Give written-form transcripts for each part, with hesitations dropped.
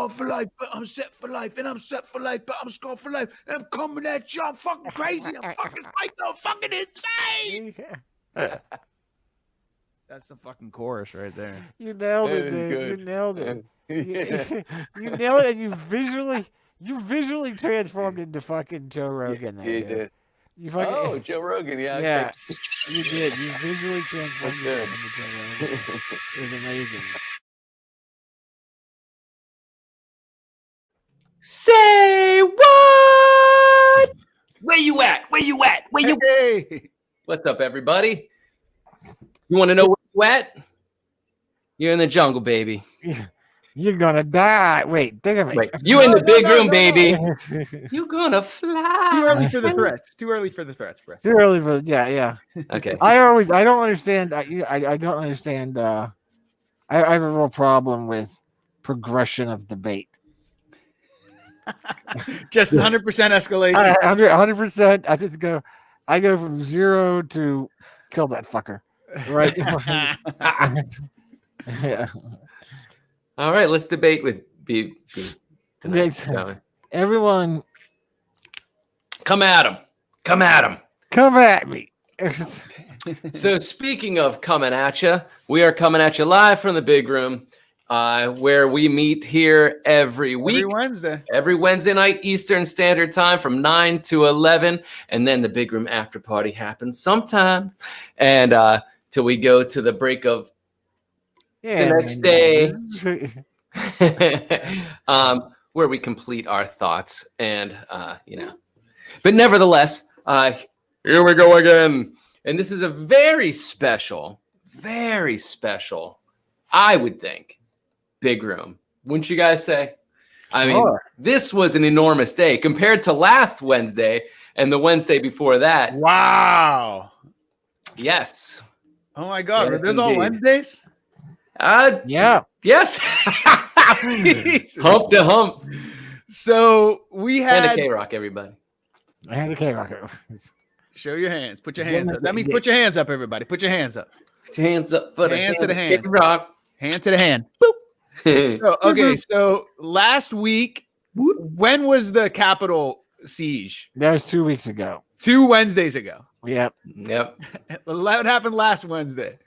scarred for life, but I'm set for life, and I'm set for life, but I'm scarred for life, and I'm coming at you. I'm fucking crazy. I'm fucking psycho, fucking insane. That's the fucking chorus right there. You nailed it, That is dude. good. You nailed it. Yeah. You nailed it, and you visually transformed into fucking Joe Rogan. There, You dude. did. You fucking, Oh, Joe Rogan. Yeah. yeah, okay. you did. You visually transformed That's yourself into Joe Rogan. It was amazing. Say what? Where you at? Where you at? Where you? Hey. What's up, everybody? You want to know where you at? You're in the jungle, baby. You're gonna die. Wait, think of me. Wait, you in the big room, no. baby. You're gonna fly. Too early for the threats. Too early for the threats, bro. Too early for yeah. Okay. I don't understand. I don't understand. I have a real problem with progression of debate. Just 100% escalation. 100%. I go from 0 to kill that fucker. Right. Yeah. All right, let's debate with B tonight. Yes. Everyone, Come at him. Come at him. come at me. So speaking of coming at you, we are coming at you live from the big room, where we meet here every week. Every Wednesday night Eastern Standard Time from 9 to 11, and then the big room after party happens sometime, and till we go to the break of Yeah, the next day, where we complete our thoughts, and but nevertheless, here we go again, and this is a very special, I would think, big room. Wouldn't you guys say? I mean, this was an enormous day compared to last Wednesday and the Wednesday before that. Wow. Yes. Oh my God. Yes, Are those all indeed. Wednesdays? Yeah. Yes. Hump to hump. So we And a had. K-Rock, everybody. I had a K-Rocker. Show your hands. Put your hands up. That means put your hands up, everybody. Put your hands up. Put your hands up for the Hands to the hands. K-Rock. Hand to the hand. Boop. So, okay. So last week, when was the Capitol siege? That was 2 weeks ago. 2 Wednesdays ago. Yep. Yep. What happened last Wednesday?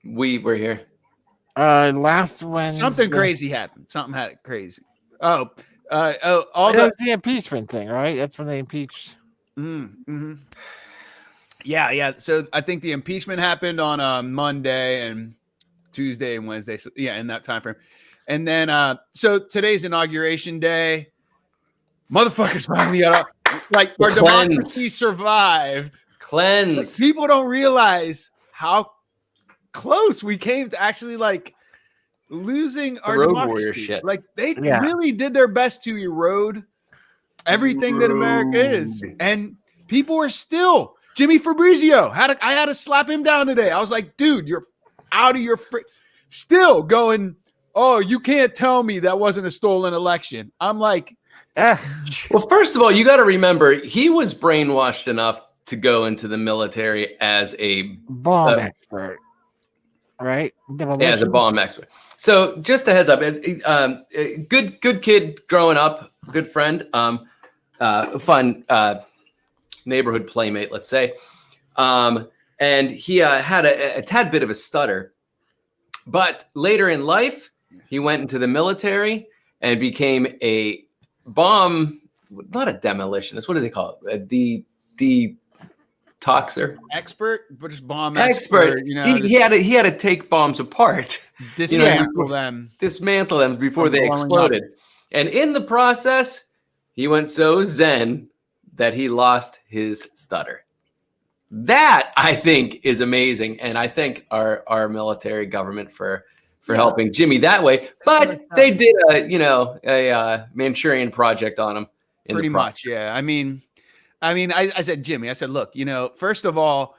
We were here. Last Wednesday. Something crazy happened. Something had crazy. All That the was the impeachment thing, right? That's when they impeached. Yeah. So I think the impeachment happened on Monday and Tuesday and Wednesday. So yeah, in that time frame. And then so today's inauguration day. Motherfuckers finally got up. Like our Cleanse. democracy survived. Cleanse. People don't realize how close we came to actually like losing our Road democracy. warrior shit. Like they really did their best to erode everything that America is, and people are still. Jimmy Fabrizio I had to slap him down today. I was like, dude, you're out of your still going. Oh, you can't tell me that wasn't a stolen election. I'm like, Well, first of all, you got to remember he was brainwashed enough to go into the military as a bomb expert, right? Yeah, as a bomb expert. So just a heads up, good kid growing up, good friend, fun neighborhood playmate, let's say. And he had a tad bit of a stutter, but later in life, he went into the military and became a bomb, not a demolitionist. What do they call it? A detoxer expert, but just bomb expert. You know, he had to take bombs apart, dismantle them before they exploded. And in the process, he went so zen that he lost his stutter. That I think is amazing, and I thank our military government for helping Jimmy that way. But they did a Manchurian project on him. Pretty much, yeah. I mean, I said, Jimmy, I said, look, first of all,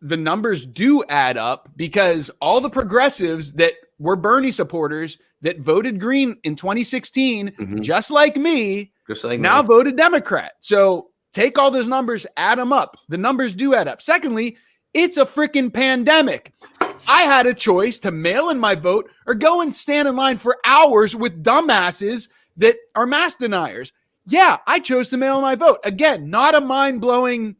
the numbers do add up because all the progressives that were Bernie supporters that voted green in 2016, just like me, now voted Democrat. So take all those numbers, add them up. The numbers do add up. Secondly, it's a freaking pandemic. I had a choice to mail in my vote or go and stand in line for hours with dumbasses that are mask deniers. Yeah, I chose to mail in my vote. Again, not a mind-blowing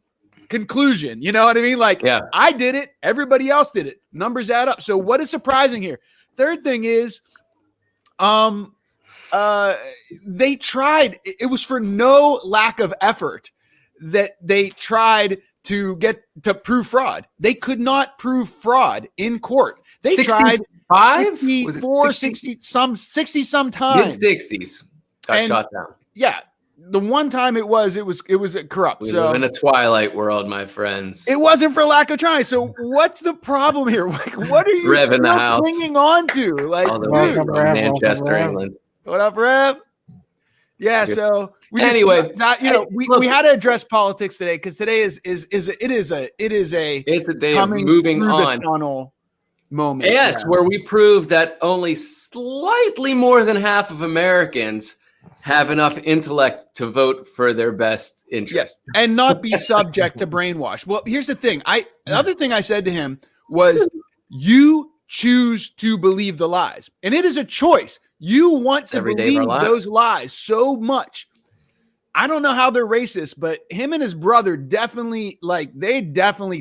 conclusion. You know what I mean? Like, Yeah. I did it. Everybody else did it. Numbers add up. So what is surprising here? Third thing is, they tried. It was for no lack of effort that they tried to get to prove fraud. They could not prove fraud in court. They tried 65? 60 some times. Mid-60s got And- shot down. Yeah. The one time it was corrupt. We So live in a twilight world, my friends. it wasn't for lack of trying. So what's the problem here? Like, what are you Rev in the still house. clinging on to? Like, All the dude, way from Rev, Manchester, welcome, Rev. England. what up, Rev? Yeah. Good. So Anyway, we had to address politics today because today is a It's a day of coming moving through on. the tunnel moment. Yes, Yeah. where we prove that only slightly more than half of Americans have enough intellect to vote for their best interest. Yes, and not be subject to brainwash. Well, here's the thing. The other thing I said to him was, you choose to believe the lies, and it is a choice. You want to Every day of believe our lives. those lies so much. I don't know how they're racist, but him and his brother definitely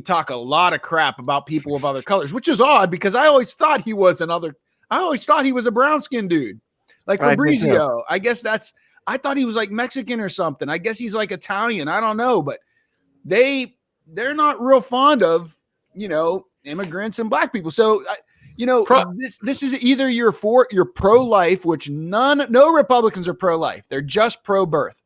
talk a lot of crap about people of other colors, which is odd because I always thought he was a brown skinned dude. Like I did too. Fabrizio, I thought he was like Mexican or something. I guess he's like Italian. I don't know, but they're not real fond of, immigrants and black people. So, this is either you're pro-life, which no Republicans are pro-life. They're just pro-birth.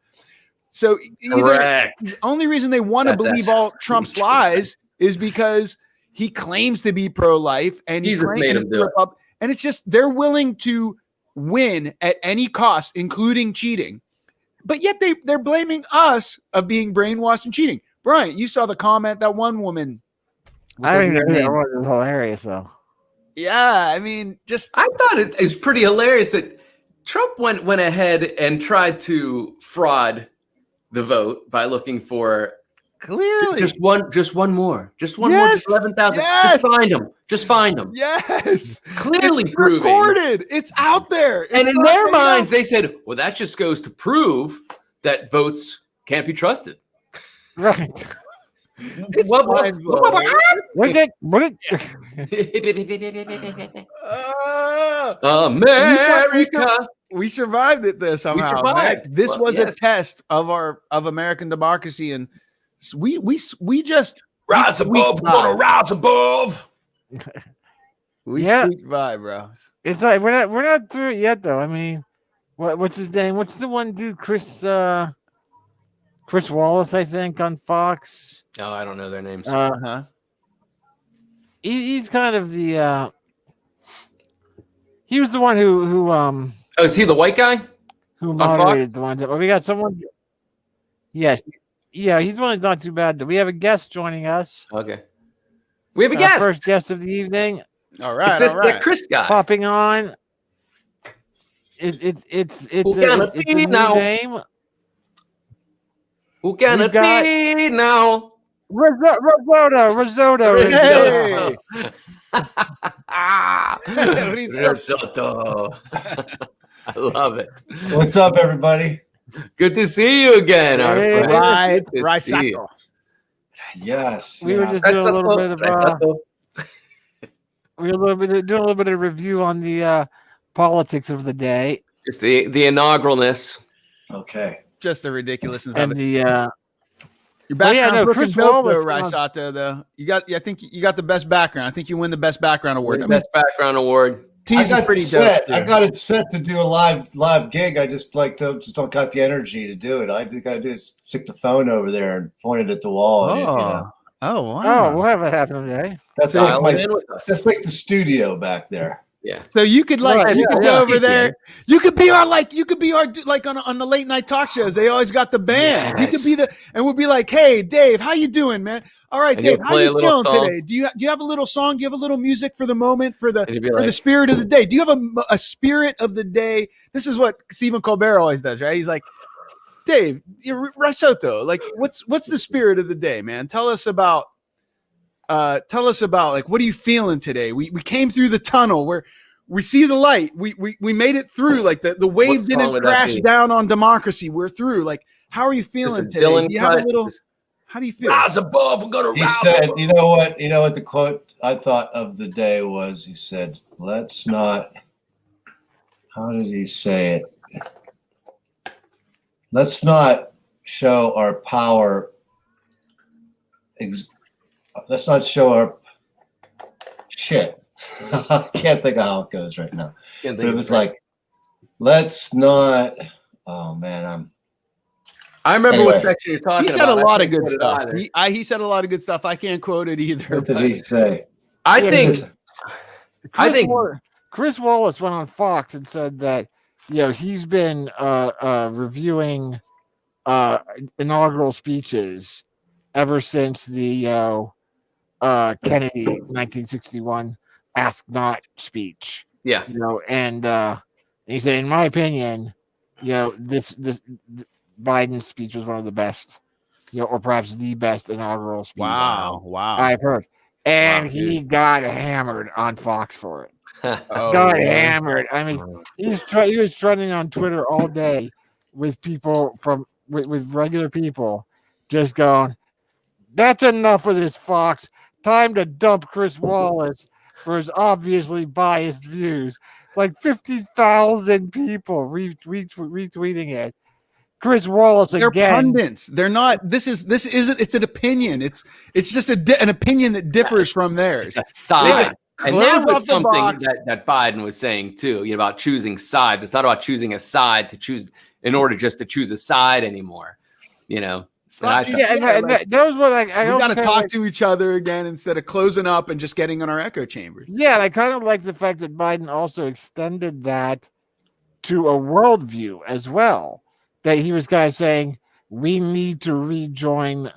So Correct. the only reason they want to That's believe all Trump's lies is because he claims to be pro-life and Jesus made him do it. and it's just they're willing to win at any cost, including cheating. But yet they're blaming us of being brainwashed and cheating. Brian, you saw the comment that one woman. I think that was hilarious though. Yeah, I mean, I thought it is pretty hilarious that Trump went ahead and tried to fraud the vote by looking for clearly just one more, just 11,000. Yes. Just find them. Yes, Clearly it's proving. recorded. It's out there. And It's in not their made up. minds, they said, well, that just goes to prove that votes can't be trusted. Right. It's What- mind-blowing. America. We survived it there somehow. survived. Right? This Well, was yes. a test of American democracy, and we just Rise above, squeaked wanna by. rise above. We Yeah. squeaked by, bro. It's like we're not through it yet though. I mean, what's his name? What's the one dude? Chris Wallace, I think, on Fox. Oh, I don't know their names. Uh-huh. He's kind of the he was the one who Oh, is he the white guy? who Fox? moderated the one. Well, we got someone. Yes, yeah, he's one that's not too bad. We have a guest joining us. Okay. We have a Our guest. first guest of the evening, All right, It's this all right. that Chris guy. popping on. It's Who can it's it a be new now? name. Who can We've it got- be now? Risotto. Hey. Risotto. I love it. What's up, everybody? Good to see you again. our Hey, friend. Right, Good to right, see you. Yes. We were yeah. just doing a little Risotto, bit of risotto. doing a little bit of review on the politics of the day Just the inauguralness. Okay. Just the ridiculousness and of it. the Your background, no, Brooke Chris and dope, Wallace, though, Risato, though. I think you got the best background. I think you win the best background award. I mean, Best background award. T's I is got pretty set. dope. I too. got it set to do a live gig. I just don't got the energy to do it. I just got to do is stick the phone over there and point it at the wall. and, Oh, wow. oh, whatever happened today. That's Dial like it in with us. that's like the studio back there. Yeah. So you could Right, you could yeah, go over yeah. there. You could be our on the late night talk shows. They always got the band. You could be and we'll be like, hey, Dave, how you doing, man? All right, And you'll Dave, how play a you little feeling song. today? Do you have a little song? Do you have a little music for the moment for the And you'd be for the like, spirit of the day? Do you have a spirit of the day? This is what Stephen Colbert always does, right? He's like, Dave, Risotto, like what's the spirit of the day, man? Tell us about tell us about, like, what are you feeling today? We came through the tunnel where we see the light. We made it through. Like the wave What song didn't would that crash be? down on democracy. We're through. Like, how are you feeling Just a today? Dylan Do you have a cut. little? How do you feel? Rise above, we're gonna He rise said, above. you know what the quote I thought of the day was, he said, let's not, how did he say it? Let's not show our power. Let's not show our shit. I can't think of how it goes right now. Can't think But it of was right. like, let's not, oh man, I remember what Anyway. section you're talking He said about. a I lot of can't good quote it stuff. either. He said a lot of good stuff. I can't quote it either. what did but- he say? I Yeah, think Because- I think- Chris Wallace went on Fox and said that he's been reviewing inaugural speeches ever since the Kennedy 1961 "Ask Not" speech. yeah. And he said, in my opinion, this Biden's speech was one of the best, or perhaps the best inaugural speech Wow. I've heard. And Wow, he got hammered on Fox for it. Oh, Got really? hammered. I mean, he was trending on Twitter all day with people with regular people just going, "That's enough of this, Fox. Time to dump Chris Wallace for his obviously biased views." Like 50,000 people retweeting it. Chris Wallace They're again. pundits. They're not. This isn't. It's an opinion. It's just an opinion that differs from theirs. Side. And Close that up was the something box. that Biden was saying too, about choosing sides. It's not about choosing a side to choose in order just to choose a side anymore. Stop I choosing- Yeah, and that was what I we also got to kinda talk like- to each other again instead of closing up and just getting in our echo chambers. Yeah, and I kind of like the fact that Biden also extended that to a worldview as well. That he was kind of saying we need to rejoin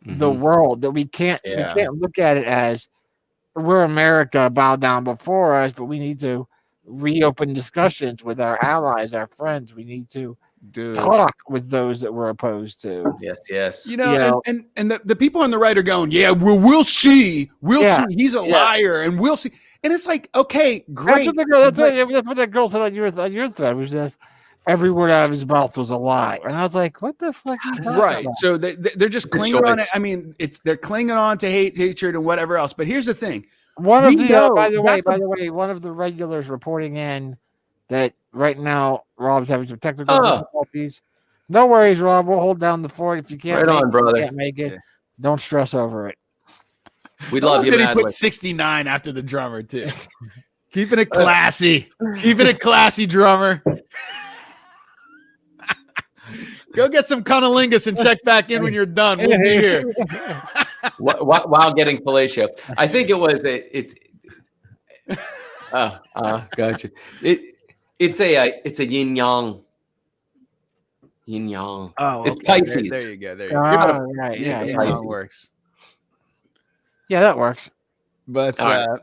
the Mhm. world. That we can't look at it as we're America, bow down before us, but we need to reopen discussions with our allies, our friends. We need to Dude. talk with those that we're opposed to. Yes. And the people on the right are going, yeah, we'll see. Yeah. See. He's a Yeah. liar, and we'll see. And it's like, okay, great. That's what the girl. but- That's what that girl said on your thread. Was just every word out of his mouth was a lie, and I was like, "What the fuck?" Are you talking Right. about? So they're just It's a clinging on it. choice. I mean, they're clinging on to hatred and whatever else. But here's the thing. One We of the know by the that's way, one of the regulars reporting in that right now Rob's having some technical Oh. difficulties. No worries, Rob. We'll hold down the fort. If you can't, Right make on, it, brother. You can't make it. Yeah. Don't stress over it. We'd I love love you that he madly. put 69 after the drummer too. Keeping it classy. Keeping it classy, drummer. Go get some cunnilingus and check back in when you're done. We'll be here. While getting fellatio. I think it was gotcha. It's a yin yang. Yin yang. Oh, It's okay. Pisces. There you go. There you go. Ah, right, Yeah, yeah, how yeah. it works. Yeah, that works. But All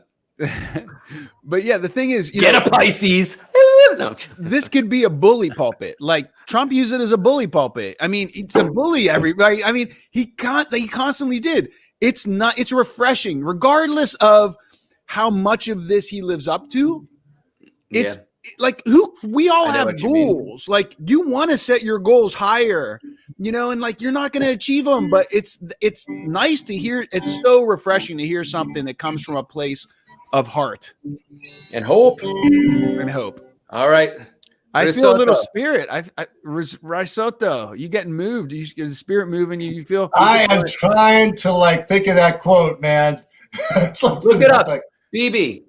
but yeah, the thing is, Get a Pisces. No. this could be a bully pulpit. Like Trump used it as a bully pulpit. I mean, to bully everybody. I mean, he constantly did. It's refreshing, regardless of how much of this he lives up to. It's like we all I know have what you mean. goals. Like you want to set your goals higher, and like you're not going to achieve them, but it's nice to hear. It's so refreshing to hear something that comes from a place of heart And hope. and hope. All right. I feel a little Risotto. spirit. Risotto, you getting moved? Is the spirit moving? You feel? I am trying to think of that quote, man. It's like Look it up. like- BB.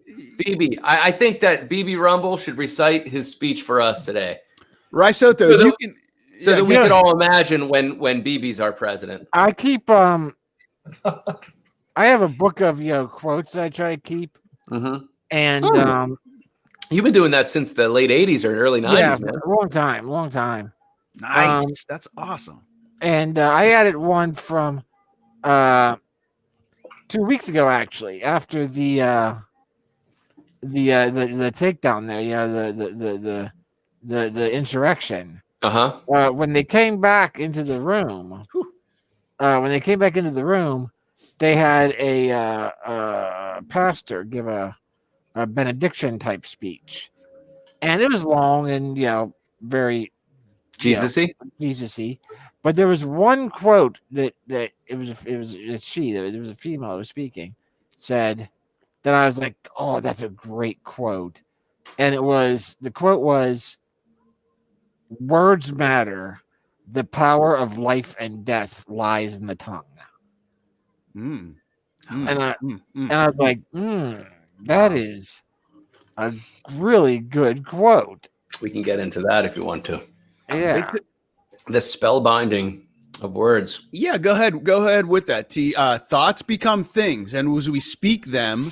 I think that BB Rumble should recite his speech for us today, Risotto. So that- You can. so that we yeah. could all imagine when BB's our president. I keep I have a book of quotes that I try to keep, Mm-hmm. and Oh. You've been doing that since the late '80s or early '90s, yeah, man. long time. Nice. That's awesome. And I added one from 2 weeks ago, actually, after the takedown there, the insurrection. Uh-huh. When they came back into the room, they had a pastor give a benediction type speech, and it was long and very Jesus-y. Jesus-y. But there was one quote that it was a female that was speaking, said that I was like, oh, that's a great quote. And the quote was, words matter. The power of life and death lies in the tongue. Mm. And I Mm. and I was like, that is a really good quote. We can get into that if you want to. Yeah. The spell binding of words. Yeah, go ahead with that. T. Thoughts become things, and as we speak them,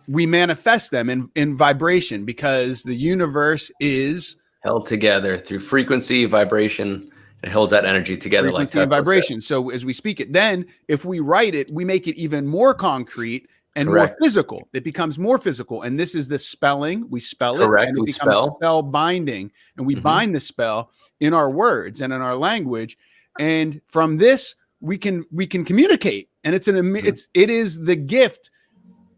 we manifest them in vibration, because the universe is Held together through frequency, vibration. It holds that energy together frequency like and Tesla vibration. So as we speak it, then if we write it, we make it even more concrete and Correct. more physical. It becomes more physical, and this is the spelling. We spell it, Correct. and it We becomes spell. spell binding, and we Mhm. bind the spell in our words and in our language. And from this, we can communicate, and it is the gift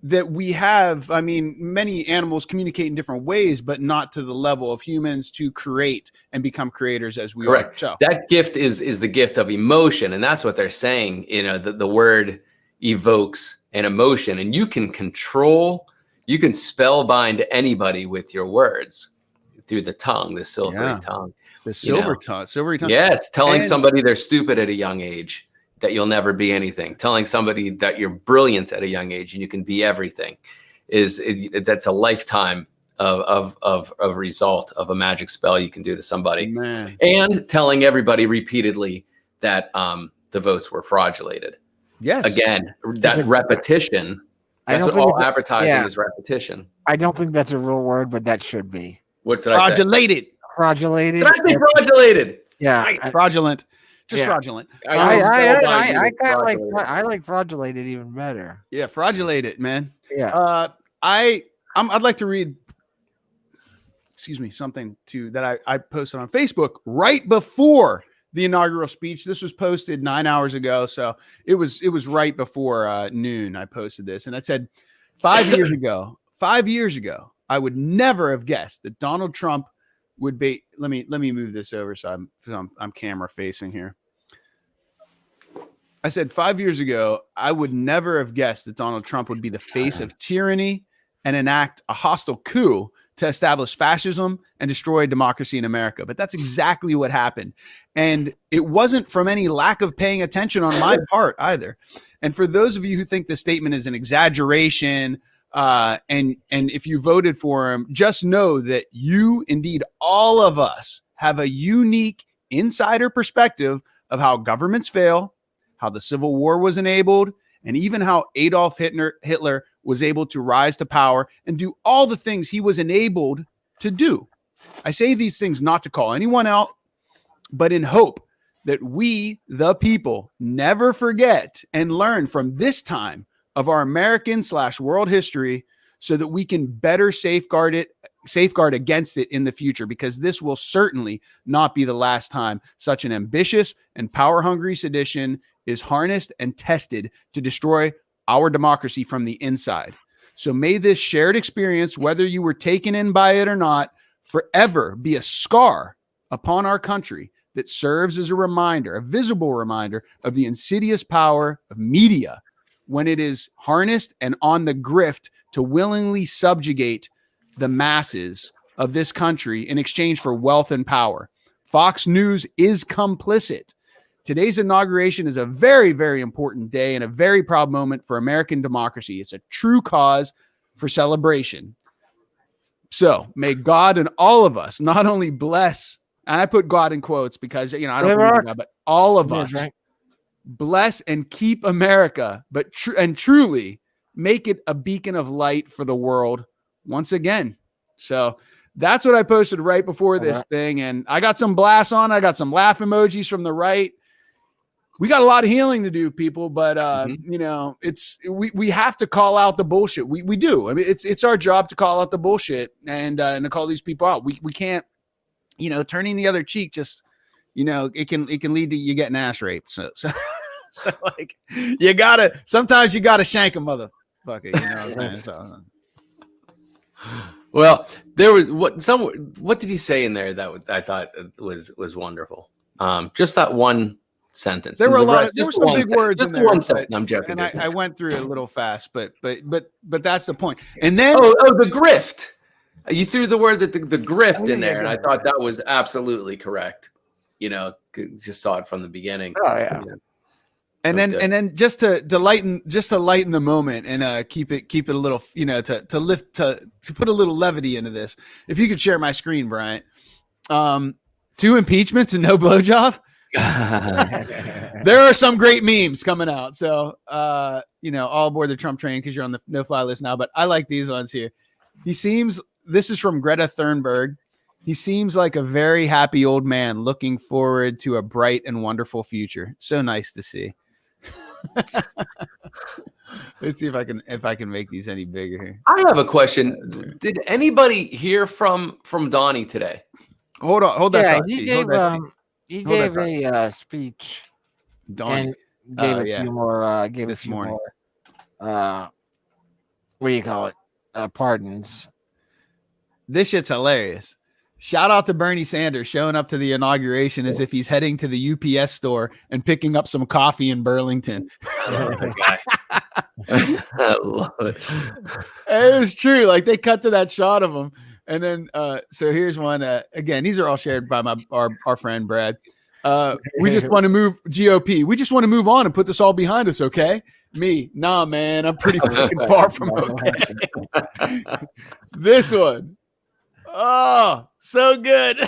that we have. I mean, many animals communicate in different ways, but not to the level of humans to create and become creators as we Correct. are. So That gift is the gift of emotion, and that's what they're saying. The word evokes an emotion, and you can spellbind anybody with your words through the tongue, the silvery Yeah. tongue. the silvery tongue. Yes, telling And- somebody they're stupid at a young age, that you'll never be anything. Telling somebody that you're brilliant at a young age and you can be everything that's a lifetime of a result of a magic spell you can do to somebody. Man. And telling everybody repeatedly that the votes were fraudulated. Yes. Again, that repetition. I That's don't what think all it's advertising is, repetition. I don't think that's a real word, but that should be. What did I say? Fraudulated. Fraudulated. Did I say fraudulated? Yeah. Fraudulent. Just Yeah. fraudulent. I kind of like fraudulated even better. Yeah, fraudulated, man. Yeah. I'd like to read, something that I posted on Facebook right before the inaugural speech. This was posted 9 hours ago, so it was right before noon. I posted this, and it said, 5 years ago, I would never have guessed that Donald Trump would be. Let me move this over so I'm camera facing here. I said 5 years ago, I would never have guessed that Donald Trump would be the face of tyranny and enact a hostile coup to establish fascism and destroy democracy in America. But that's exactly what happened. And it wasn't from any lack of paying attention on my part either. And for those of you who think the statement is an exaggeration, and if you voted for him, just know that you, indeed all of us, have a unique insider perspective of how governments fail, how the Civil War was enabled, and even how Adolf Hitler was able to rise to power and do all the things he was enabled to do. I say these things not to call anyone out, but in hope that we, the people, never forget and learn from this time of our American/world history, so that we can better safeguard against it in the future, because this will certainly not be the last time such an ambitious and power-hungry sedition is harnessed and tested to destroy our democracy from the inside. So may this shared experience, whether you were taken in by it or not, forever be a scar upon our country that serves as a reminder, a visible reminder of the insidious power of media when it is harnessed and on the grift to willingly subjugate the masses of this country in exchange for wealth and power. Fox News is complicit. Today's inauguration is a very, very important day and a very proud moment for American democracy. It's a true cause for celebration. So may God and all of us not only bless, and I put God in quotes because, I don't believe in God, but all of us bless and keep America, but truly make it a beacon of light for the world once again. So that's what I posted right before this thing. And I got some blasts on. I got some laugh emojis from the right. We got a lot of healing to do, people, but we have to call out the bullshit. We do. I mean, it's our job to call out the bullshit and to call these people out. We can't, turning the other cheek. Just, it can lead to you getting ass raped. So So, like, sometimes you gotta shank a motherfucker. You know what I'm saying? So, Well, there was what did he say in there that I thought was wonderful? Just that one sentence. there were a The lot rest- of there were just some one big sentence. words Just in the there. one but- sentence. I'm joking. and I went through it a little fast, but that's the point. And then Oh, the grift. You threw the word that the grift Oh, in yeah, there, and I thought that was absolutely correct. You know, just saw it from the beginning. Oh yeah. and That's then just to lighten the moment and keep it a little, you know, to put a little levity into this. If you could share my screen, Bryant. 2 impeachments and no blowjob. There are some great memes coming out. So you know, all aboard the Trump train because you're on the no-fly list now. But I like these ones here. This is from Greta Thunberg. He seems like a very happy old man looking forward to a bright and wonderful future. So nice to see. Let's see if I can make these any bigger here. I have a question. Did anybody hear from Donnie today? Hold that Yeah, thought, he Steve. gave Hold that he Hold that gave a speech Donnie. and gave a yeah. few more This morning. what do you call it? Pardons. This shit's hilarious. Shout out to Bernie Sanders showing up to the inauguration as if he's heading to the UPS store and picking up some coffee in Burlington. I love it. It was true. Like they cut to that shot of him. And then so here's one. Again, these are all shared by our friend Brad. We just want to move GOP. We just want to move on and put this all behind us, okay? Me, nah, man. I'm pretty fucking far from okay. This one. Oh, so good.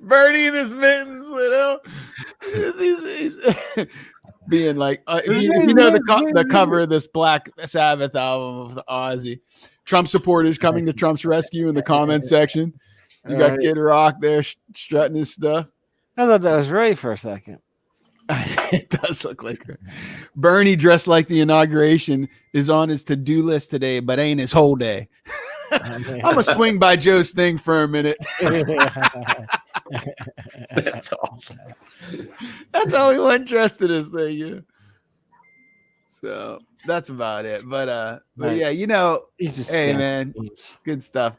Bernie in his mittens, you know, he's being like, if you know the cover of this Black Sabbath album of the Ozzy, Trump supporters coming to Trump's rescue in the comment section. You got Kid Rock there strutting his stuff. I thought that was Ray for a second. It does look like her. Bernie, dressed like the inauguration, is on his to-do list today, but ain't his whole day. I'm gonna swing by Joe's thing for a minute. That's awesome. That's how he went dressed in his thing, you know. So that's about it. But yeah, you know, He's just hey man, good stuff.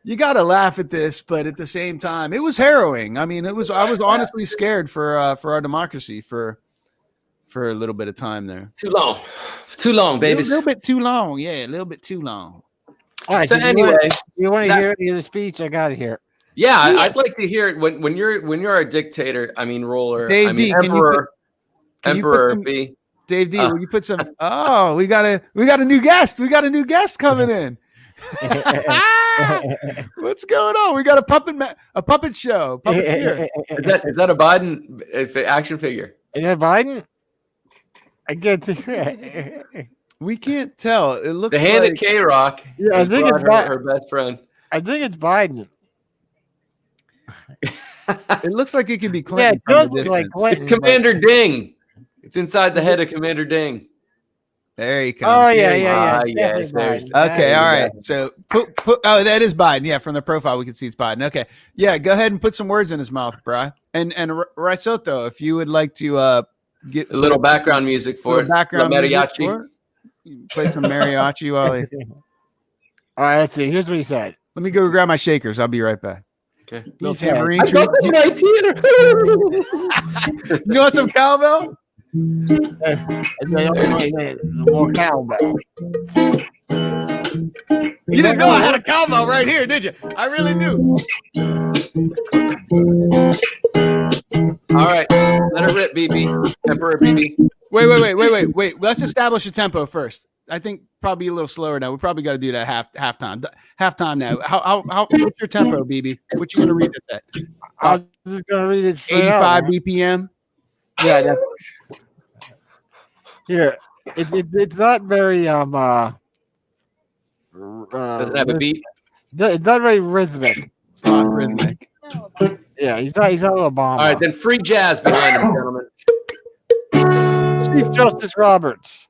You gotta laugh at this, but at the same time, it was harrowing. I mean, I was honestly scared for our democracy for a little bit of time there. Too long, A babies. little bit too long. Yeah, a little bit too long. All right, So you anyway, want to that's- hear the speech? I got to hear it. yeah, I'd like to hear it when you're a dictator. I mean, ruler. Dave I mean, D, can you emperor. can you put Emperor some- B. Dave D, will you put some? Oh, we got a new guest. We got a new guest coming in. What's going on? We got a puppet show. Puppeteer. Is that a Biden action figure? Is that Biden? I get to. We can't tell. It looks The hand like at K Rock. Yeah, I think it's her best friend. I think it's Biden. it looks like it could be Yeah, Clinton. it from does a look like distance. Clinton. It's Commander Ding. It's inside the head of Commander Ding. There you come. Oh yeah, Here you yeah, Ah, yeah. yes, Definitely there's- Biden. Okay, That all is- right. So put oh, that is Biden. Yeah, from the profile we can see it's Biden. Okay. Yeah, go ahead and put some words in his mouth, Bri. And Risotto, if you would like to get A little background music for little it. background La music mariachi. for it. You play some mariachi while he, All right, let's see. Here's what he said. let me go grab my shakers. I'll be right back. Okay. Little He said, tambourine I treat. got the right You want some cowbell? More cowbell. You didn't know I had a cowbell right here, did you? I really knew. All right. Let her rip, BB. Emperor BB. Wait. Let's establish a tempo first. I think probably a little slower now. We probably got to do that halftime. Halftime now. How what's your tempo, BB? What you gonna read this at? I was just gonna read it straight 85 out, man. BPM. Yeah, that's here. It's not very Doesn't have a beat. It's not very rhythmic. It's not rhythmic. Yeah, he's not Obama. All right, then free jazz behind him, gentlemen. Chief Justice Roberts,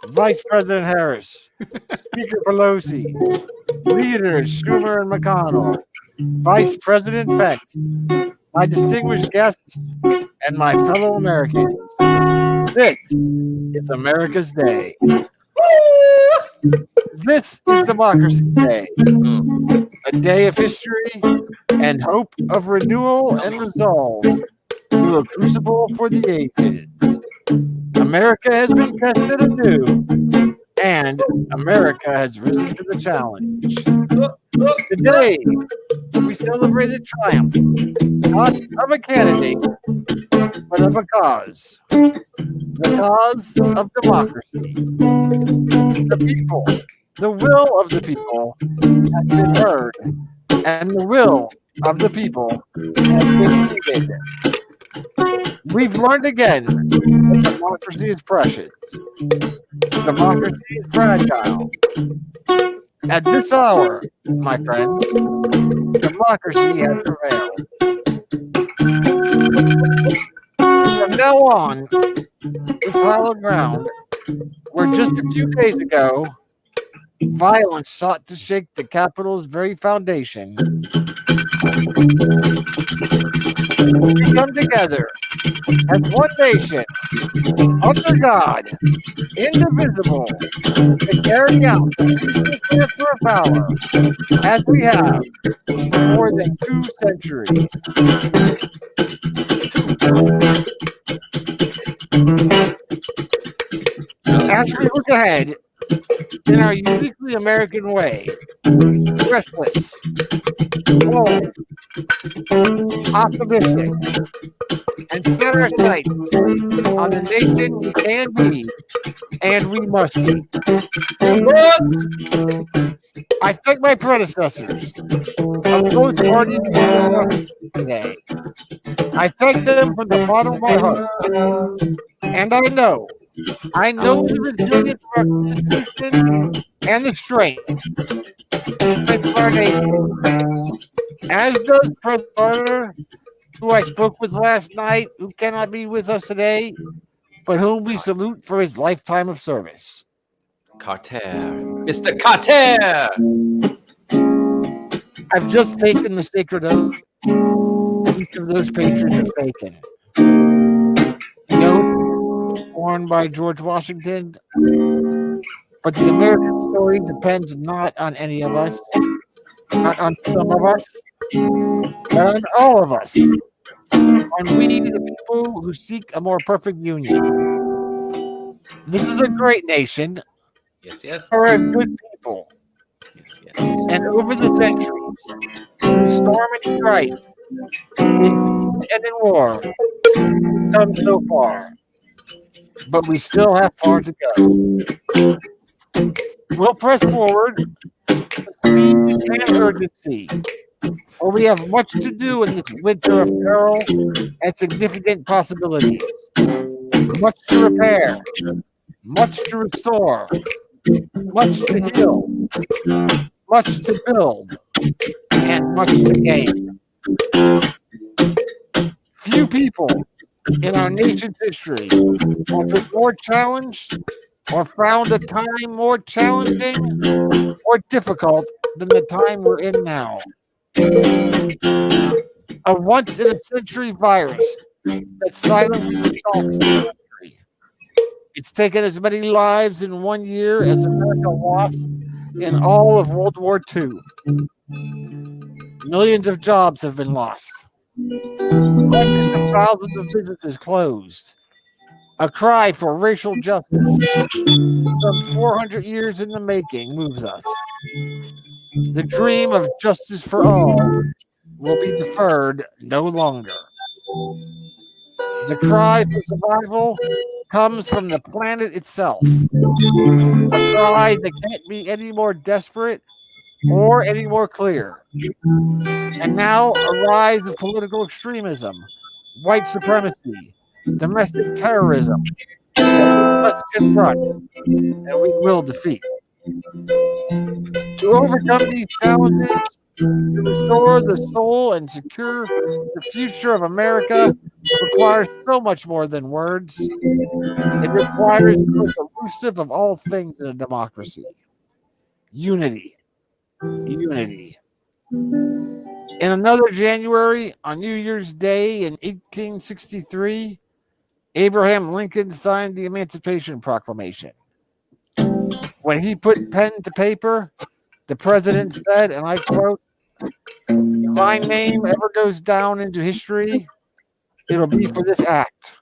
Vice President Harris, Speaker Pelosi, Leaders Schumer and McConnell, Vice President Pence, my distinguished guests, and my fellow Americans. This is America's Day. This is Democracy Day, a day of history and hope of renewal and resolve through a crucible for the ages. America has been tested anew, and America has risen to the challenge. Today, we celebrate the triumph, not of a candidate, but of a cause. The cause of democracy. The people, the will of the people has been heard, and the will of the people has been needed. We've learned again that democracy is precious. Democracy is fragile. At this hour, my friends, democracy has prevailed. From now on, it's hallowed ground where just a few days ago, violence sought to shake the Capitol's very foundation. We come together as one nation, under God, indivisible, to carry out the peaceful transfer of power as we have for more than 2 centuries. As we look ahead in our uniquely American way, restless, bold, optimistic, and set our sights on the nation we can be and we must be. I thank my predecessors of both parties today. I thank them from the bottom of my heart. And I know the resilience of our Constitution and the strength of our nation. As does President Carter, who I spoke with last night, who cannot be with us today, but whom we salute for his lifetime of service. Carter. Mr. Carter! I've just taken the sacred oath each of those patriots have taken. The oath born by George Washington, but the American story depends not on any of us, not on some of us, but on all of us, on we the people who seek a more perfect union. This is a great nation. Yes. For a good people. Yes. And over the centuries, through storm and strife, in peace and in war, we've come so far. But we still have far to go. We'll press forward with speed and urgency, for we have much to do in this winter of peril and significant possibilities. Much to repair, much to restore, much to heal, much to build, and much to gain. Few people in our nation's history have been more challenged or found a time more challenging or difficult than the time we're in now. A once-in-a-century virus that silently stalks the country. It's taken as many lives in 1 year as America lost in all of World War II. Millions of jobs have been lost. Hundreds of thousands of businesses closed. A cry for racial justice, some 400 years in the making, moves us. The dream of justice for all will be deferred no longer. The cry for survival comes from the planet itself. A cry that can't be any more desperate or any more clear. And now a rise of political extremism, white supremacy, domestic terrorism that we must confront and we will defeat. To overcome these challenges, to restore the soul and secure the future of America requires so much more than words. It requires the most elusive of all things in a democracy: unity. unity. In another January, on New Year's Day in 1863, Abraham Lincoln signed the Emancipation Proclamation. When he put pen to paper, the president said, and I quote, "If my name ever goes down into history, it'll be for this act,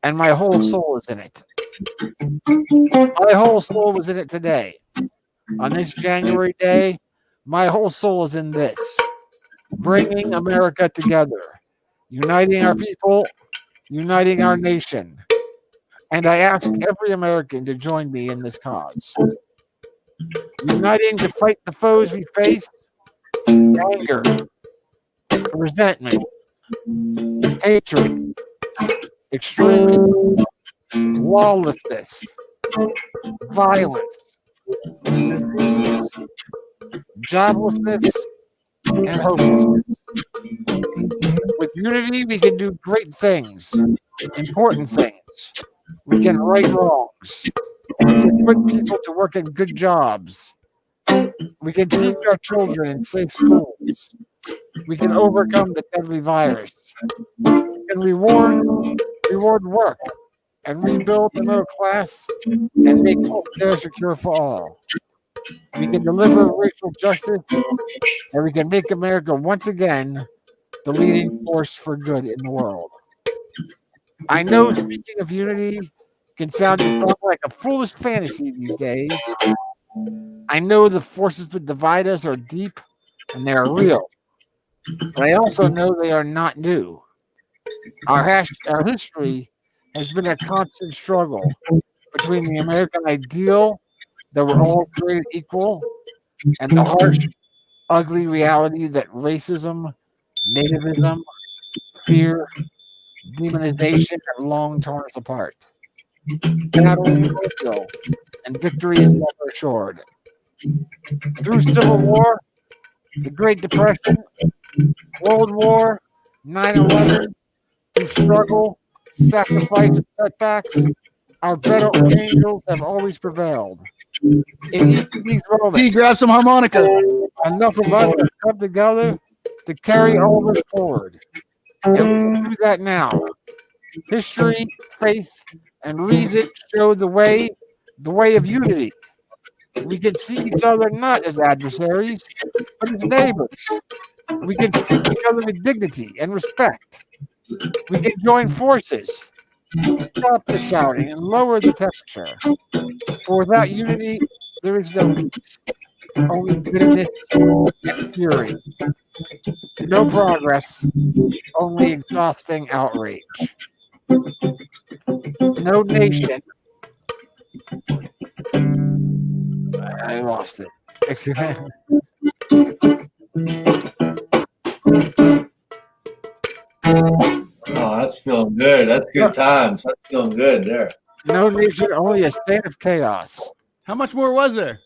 and my whole soul is in it." My whole soul was in it today. On this January day, my whole soul is in this, bringing America together, uniting our people, uniting our nation. And I ask every American to join me in this cause. Uniting to fight the foes we face: anger, resentment, hatred, extremism, lawlessness, violence, disease, joblessness, and hopelessness. With unity, we can do great things, important things. We can right wrongs. We can put people to work in good jobs. We can teach our children in safe schools. We can overcome the deadly virus. We can reward work and rebuild the middle class and make healthcare secure for all. We can deliver racial justice, and we can make America once again the leading force for good in the world. I know speaking of unity can sound like a foolish fantasy these days. I know the forces that divide us are deep and they are real. But I also know they are not new. Our history has been a constant struggle between the American ideal that we're all created equal and the harsh, ugly reality that racism, nativism, fear, demonization have long torn us apart. Battle is uphill, and victory is never assured. Through Civil War, the Great Depression, World War, 9/11, through struggle, sacrifice, and setbacks, our better angels have always prevailed. In each of these moments, grab some harmonica. enough of us have come together to carry all of us forward. And we can do that now. History, faith, and reason show the way of unity. We can see each other not as adversaries, but as neighbors. We can treat each other with dignity and respect. We can join forces, stop the shouting, and lower the temperature. For without unity, there is no peace, only bitterness and fury. No progress, only exhausting outrage. No nation. I lost it. Oh, that's feeling good. That's good times. That's feeling good there. No nation, only a state of chaos. How much more was there?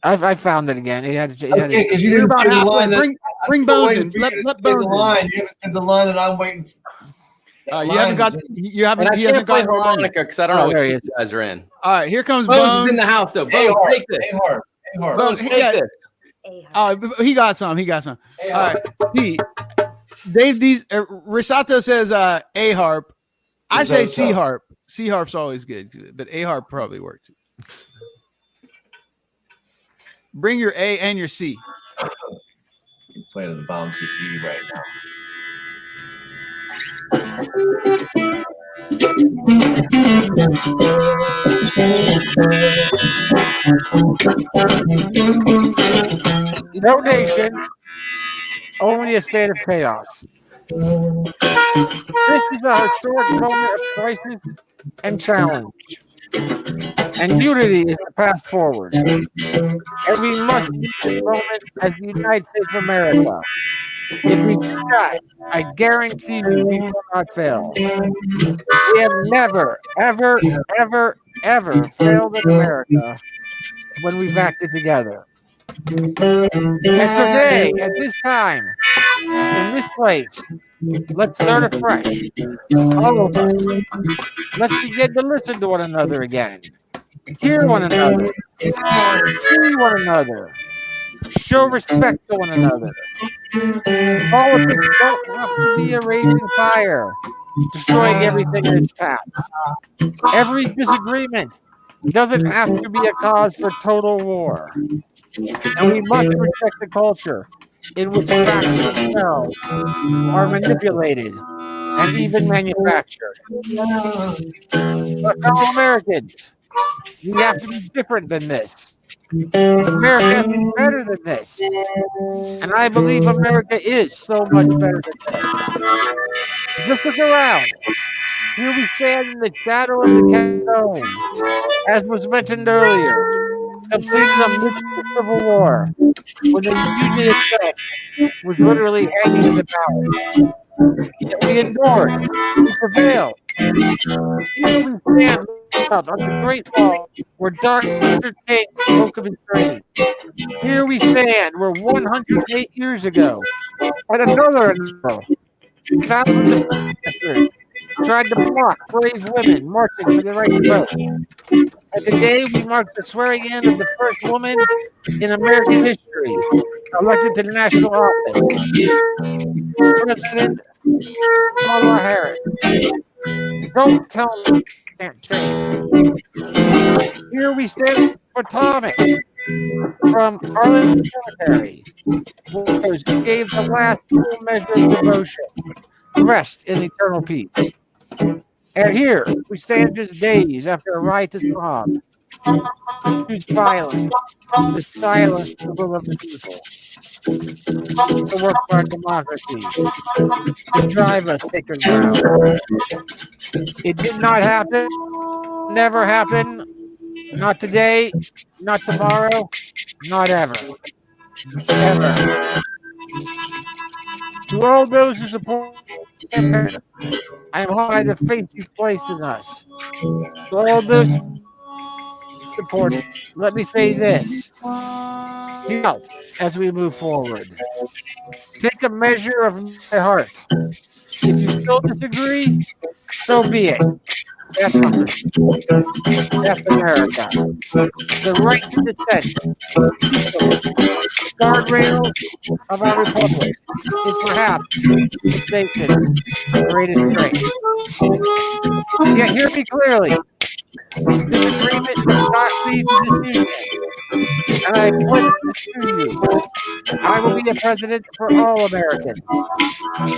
I found it again. He had Okay, because you You're didn't about say the halfway. line that Bring I'm Bones waiting in. for you Let to say Bones the in. line. You haven't said the line that I'm waiting for. That You line haven't got. is- You haven't. And I He can't hasn't play got harmonica. harmonica because I don't know there what he you is. guys are in. All right, here comes Bones Bones. is in the house though. Hey, Bones, Hart. take this. Hey, Hart. Hey, Hart. Bones, Bones, take yeah. this. He got some. He got some. Hey, All right. See, these Risato says A harp. I say Risotto. C harp. C harp's always good, but A harp probably works. Bring your A and your C. You're playing the bouncy E right now. No nation, only a state of chaos. This is a historic moment of crisis and challenge. And unity is the path forward. And we must use this moment as the United States of America. If we do that, I guarantee you we will not fail. We have never, ever, ever, ever failed in America when we've acted together. And today, at this time, in this place, let's start afresh. All of us. Let's begin to listen to one another again. Hear one another. See one another. Show respect to one another. Politics don't have to be a raging fire, destroying everything in its path. Every disagreement doesn't have to be a cause for total war. And we must respect the culture in which facts themselves are manipulated and even manufactured. But fellow Americans, we have to be different than this. America has to be better than this. And I believe America is so much better than this. Just look around. Here we stand in the shadow of the Capitol, as was mentioned earlier, completed amidst the Civil War, when the Union itself was literally hanging in the balance. Yet we endured, we prevailed. Here we stand out on the Great Wall, where Dr. King spoke of his dream. Here we stand, where 108 years ago, at another level, thousands of protesters tried to block brave women marching for the right to vote. And today we mark the swearing in of the first woman in American history elected to national office, President Kamala Harris. Don't tell me it can't change. Here we stand for Potomac from Arlington Cemetery, who gave the last full measure of devotion, rest in eternal peace. And here we stand just days after a riotous mob whose violence, the silence the will of the people, to work for our democracy, to drive us sacred ground. It did not happen, never happen, not today, not tomorrow, not ever. Ever. To all those who support I am honored by the faith you've placed in us. To all those support, let me say this. Hear out as we move forward. Take a measure of my heart. If you still disagree, so be it. That's us. That's America. The right to dissent, the guardrails of our republic, is perhaps its nation's greatest strength. Yet hear me clearly. This agreement does not lead to decision. And I pledge this to you. I will be a president for all Americans.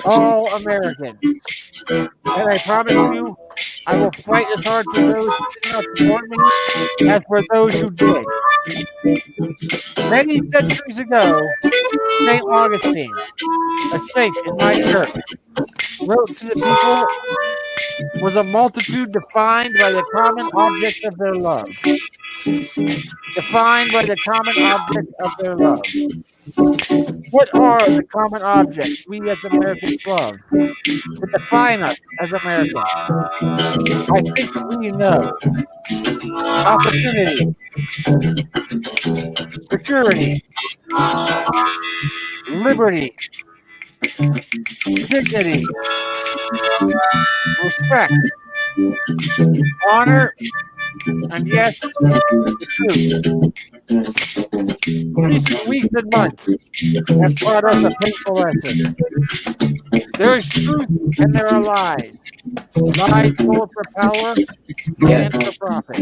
All Americans. And I promise you, I will fight as hard for those who did not support me as for those who did. Many centuries ago, St. Augustine, a saint in my church, wrote to the people, was a multitude defined by the common object of their love. Defined by the common object of their love. What are the common objects we as Americans love to define us as Americans? I think we know. Opportunity, security, liberty, dignity, respect, honor, and yes, the truth. Recent weeks and months have taught us a painful lesson. There is truth and there are lies. Lies both for power and for profit.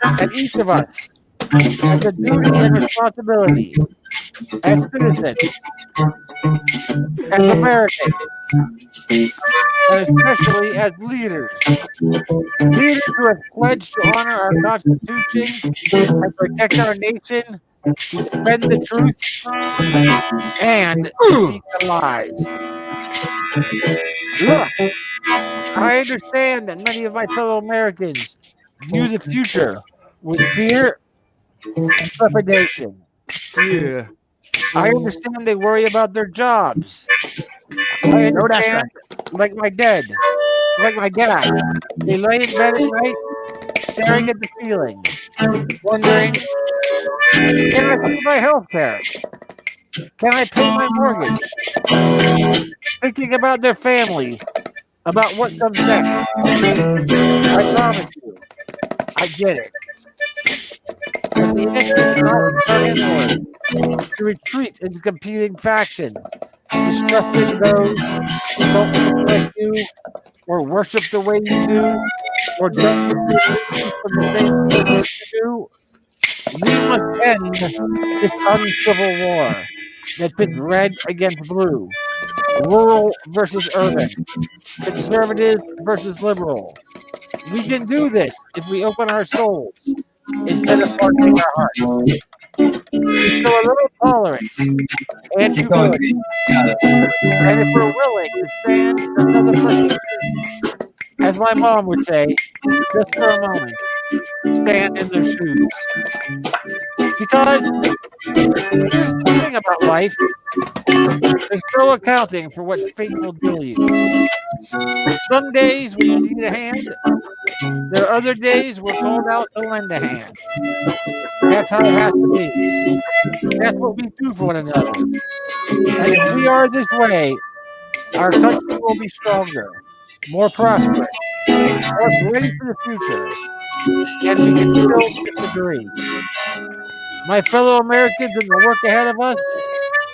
And each of us has a duty and responsibility as citizens, as Americans, and especially as leaders. Leaders who have pledged to honor our Constitution and protect our nation, to defend the truth, and defeat the lies. Look, I understand that many of my fellow Americans view the future with fear and trepidation. Yeah. I understand they worry about their jobs. I understand, like my dad, they lay in bed at night, staring at the ceiling, wondering, can I pay my health care? Can I pay my mortgage? Thinking about their family, about what comes next. I promise you, I get it. But the answer is not to turn inward. to retreat into competing factions, distrusting those who don't look like you, or worship the way you do, or don't believe from the same source you do. We must end this uncivil war that pits red against blue, rural versus urban, conservative versus liberal. We can do this if we open our souls instead of hardening our hearts. We show a little tolerance and Keep going. humility, Got it. and if we're willing to stand another person, as my mom would say, just for a moment, stand in their shoes. Because here's the thing about life, there's no accounting for what fate will deal you. Some days when you need a hand, there are other days we're called out to lend a hand. That's how it has to be. That's what we do for one another. And if we are this way, our country will be stronger, more prosperous, more ready for the future, and we can still disagree. My fellow Americans in the work ahead of us,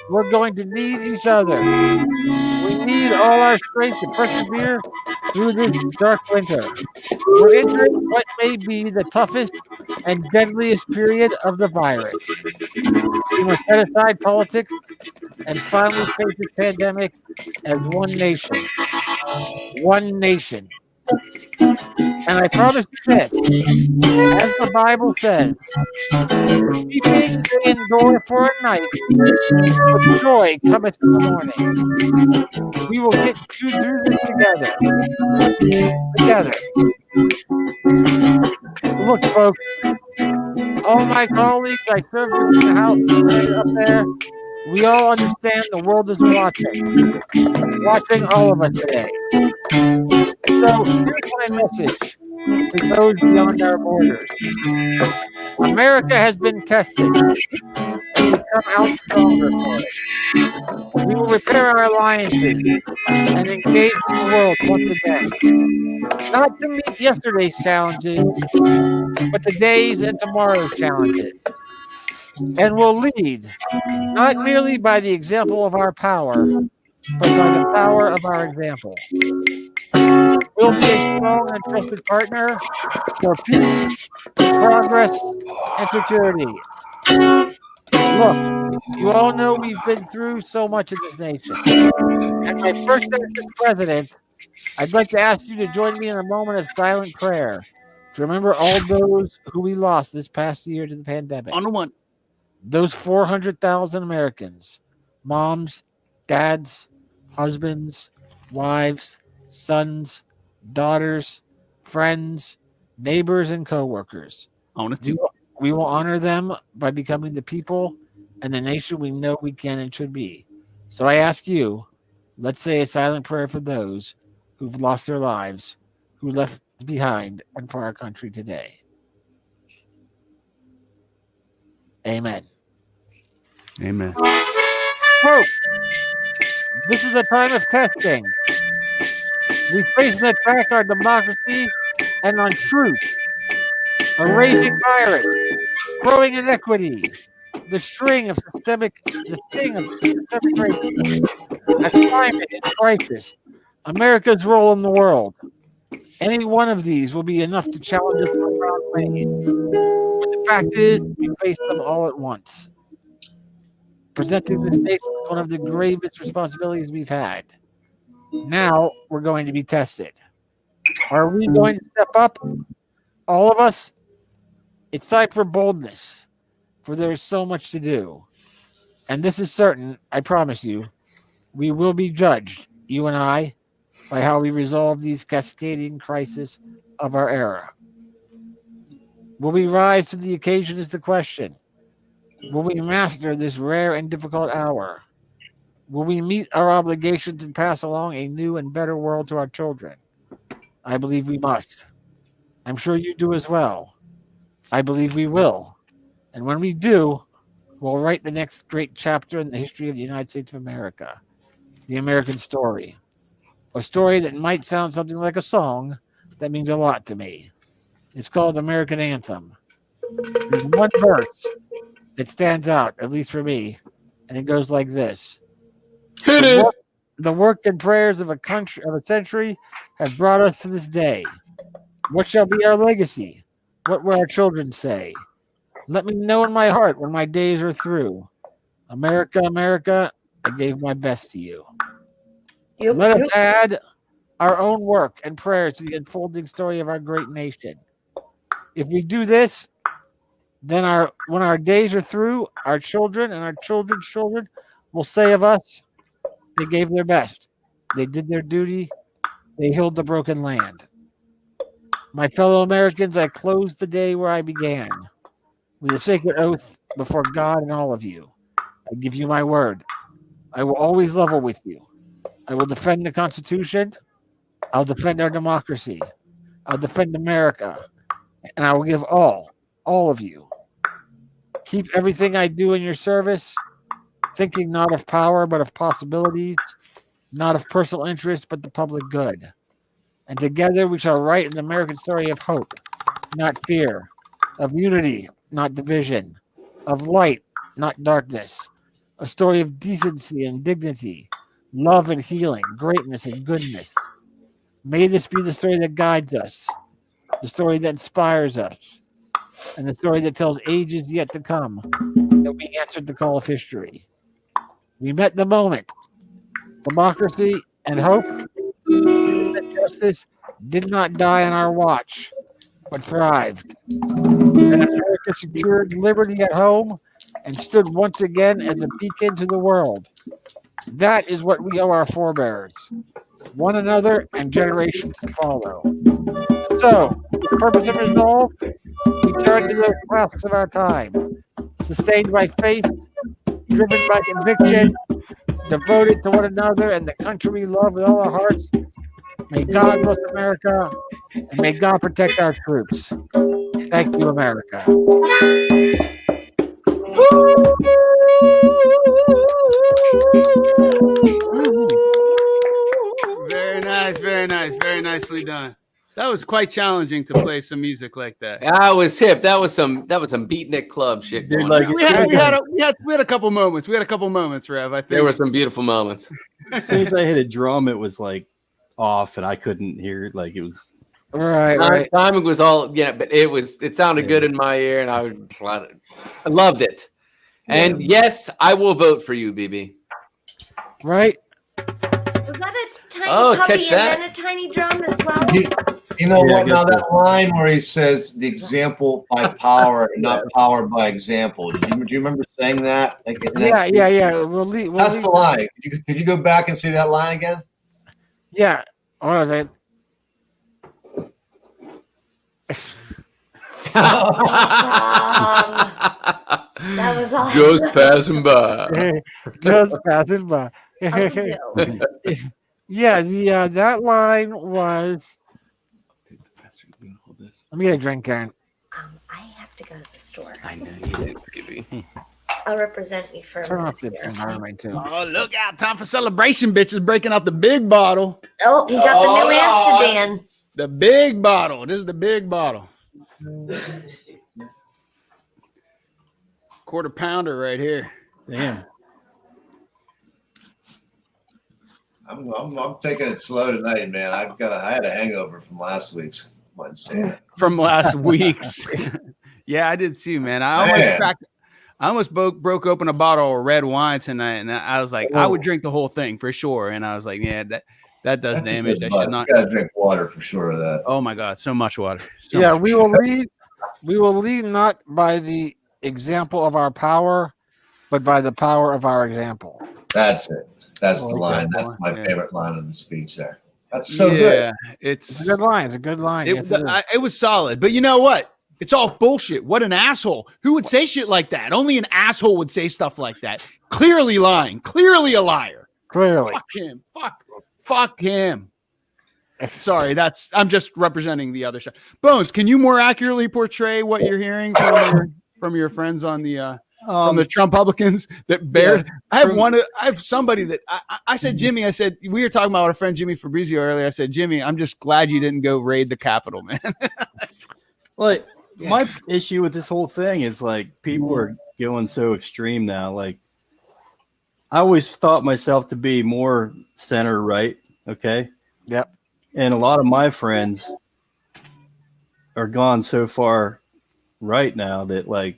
we're going to need each other. We need all our strength to persevere through this dark winter. We're entering what may be the toughest and deadliest period of the virus. We must set aside politics and finally face this pandemic as one nation. One nation. And I promise you this, as the Bible says, weeping may endure for a night, but joy cometh in the morning. We will get you through this together. Look, folks, all my colleagues I serve with in the House and up there, we all understand the world is watching all of us today. So here's my message to those beyond our borders. America has been tested and we come out stronger for it. We will repair our alliances and engage in the world once again. Not to meet yesterday's challenges, but today's and tomorrow's challenges. And we'll lead, not merely by the example of our power, but by the power of our example. We'll be a strong and trusted partner for peace, progress, and security. Look, you all know we've been through so much in this nation. As my first day as president, I'd like to ask you to join me in a moment of silent prayer to remember all those who we lost this past year to the pandemic. On the one. Those 400,000 Americans, moms, dads, husbands, wives, sons, daughters, friends, neighbors, and coworkers. On it too. We will honor them by becoming the people and the nation we know we can and should be. So I ask you, let's say a silent prayer for those who've lost their lives, who left behind, and for our country today. Amen. Amen. Folks, this is a time of testing. We face an attack on our democracy and on truth. A raging virus, growing inequity, the sting of systemic racism, a climate in crisis, America's role in the world. Any one of these will be enough to challenge us from our ways. But the fact is, we face them all at once. Presenting this nation is one of the gravest responsibilities we've had. Now we're going to be tested. Are we going to step up? All of us? It's time for boldness, for there is so much to do. And this is certain, I promise you, we will be judged, you and I, by how we resolve these cascading crises of our era. Will we rise to the occasion is the question. Will we master this rare and difficult hour? Will we meet our obligations and pass along a new and better world to our children? I believe we must. I'm sure you do as well. I believe we will. And when we do, we'll write the next great chapter in the history of the United States of America, the American story. A story that might sound something like a song that means a lot to me. It's called American Anthem. There's one verse that stands out, at least for me, and it goes like this. Hit it. The work and prayers of a century have brought us to this day. What shall be our legacy? What will our children say? Let me know in my heart when my days are through. America, America, I gave my best to you. Let us add our own work and prayers to the unfolding story of our great nation. If we do this, then when our days are through, our children and our children's children will say of us, they gave their best. They did their duty. They healed the broken land. My fellow Americans, I close the day where I began with a sacred oath before God and all of you. I give you my word. I will always level with you. I will defend the Constitution. I'll defend our democracy. I'll defend America. And I will give all of you. Keep everything I do in your service, thinking not of power, but of possibilities, not of personal interest, but the public good. And together we shall write an American story of hope, not fear, of unity, not division, of light, not darkness, a story of decency and dignity, love and healing, greatness and goodness. May this be the story that guides us, the story that inspires us, and the story that tells ages yet to come that we answered the call of history. We met the moment. Democracy and hope and justice did not die on our watch, but thrived. And America secured liberty at home and stood once again as a beacon to the world. That is what we owe our forebears, one another and generations to follow. So, the purpose of resolve, we turn to those classics of our time, sustained by faith, driven by conviction, devoted to one another and the country we love with all our hearts. May God bless America, and may God protect our troops. Thank you, America. Very nice, very nice, very nicely done. That was quite challenging to play some music like that. That was hip. That was some beatnik club shit. Dude, Going like, on. We had a couple moments. We had a couple moments, Rev. I think There were some beautiful moments. as soon as I hit a drum, it was like off, and I couldn't hear it. Like it was. Right. Timing was all but it sounded good in my ear, and I loved it. And yes, I will vote for you, BB. Right. Was that a tiny Oh, puppy catch that. and then a tiny drum as well? You know Yeah, I what? Now guess that line where he says the example by power, not power by example. Do you remember saying that? Like, Yeah. We'll leave. That's the line. Could you go back and say that line again? Yeah. What was it? That was awesome. Just passing by. Just passing by. Oh, no. Yeah, that line was. Let me get a drink, Karen. I have to go to the store. I know you did, BB. I'll represent me for a Turn off the minute here. environment too. Oh, look out. Time for celebration, bitches. Breaking out the big bottle. Oh, he got the new Amsterdam. The big bottle. This is the big bottle. Quarter pounder right here. Damn. I'm taking it slow tonight, man. I had a hangover from last week's Wednesday. From last week's. Yeah, I did too, man. I almost broke open a bottle of red wine tonight, and I was like, I would drink the whole thing for sure. And I was like, yeah, that does That's a damage. good I bud. should not. You gotta drink water for sure of that. Oh my God, so much water. So Yeah, much. we will lead. We will lead not by the example of our power, but by the power of our example. That's it. That's I the like line. that That's one. my Yeah. favorite line of the speech there. That's so good. Yeah, It's a good line. It's a good line. It, Yes, it is. it was solid. But you know what? It's all bullshit. What an asshole. Who would say shit like that? Only an asshole would say stuff like that. Clearly lying. Clearly a liar. Clearly. Fuck him. Fuck him. Sorry, I'm just representing the other side. Bones, can you more accurately portray what you're hearing from your friends on the from the Trumpublicans that bear? Yeah, I have somebody that I said, Jimmy, I said, we were talking about our friend Jimmy Fabrizio earlier. I said, Jimmy, I'm just glad you didn't go raid the Capitol, man. Like my issue with this whole thing is like people are going so extreme now. Like, I always thought myself to be more center right. Okay. Yep. And a lot of my friends are gone so far right now that like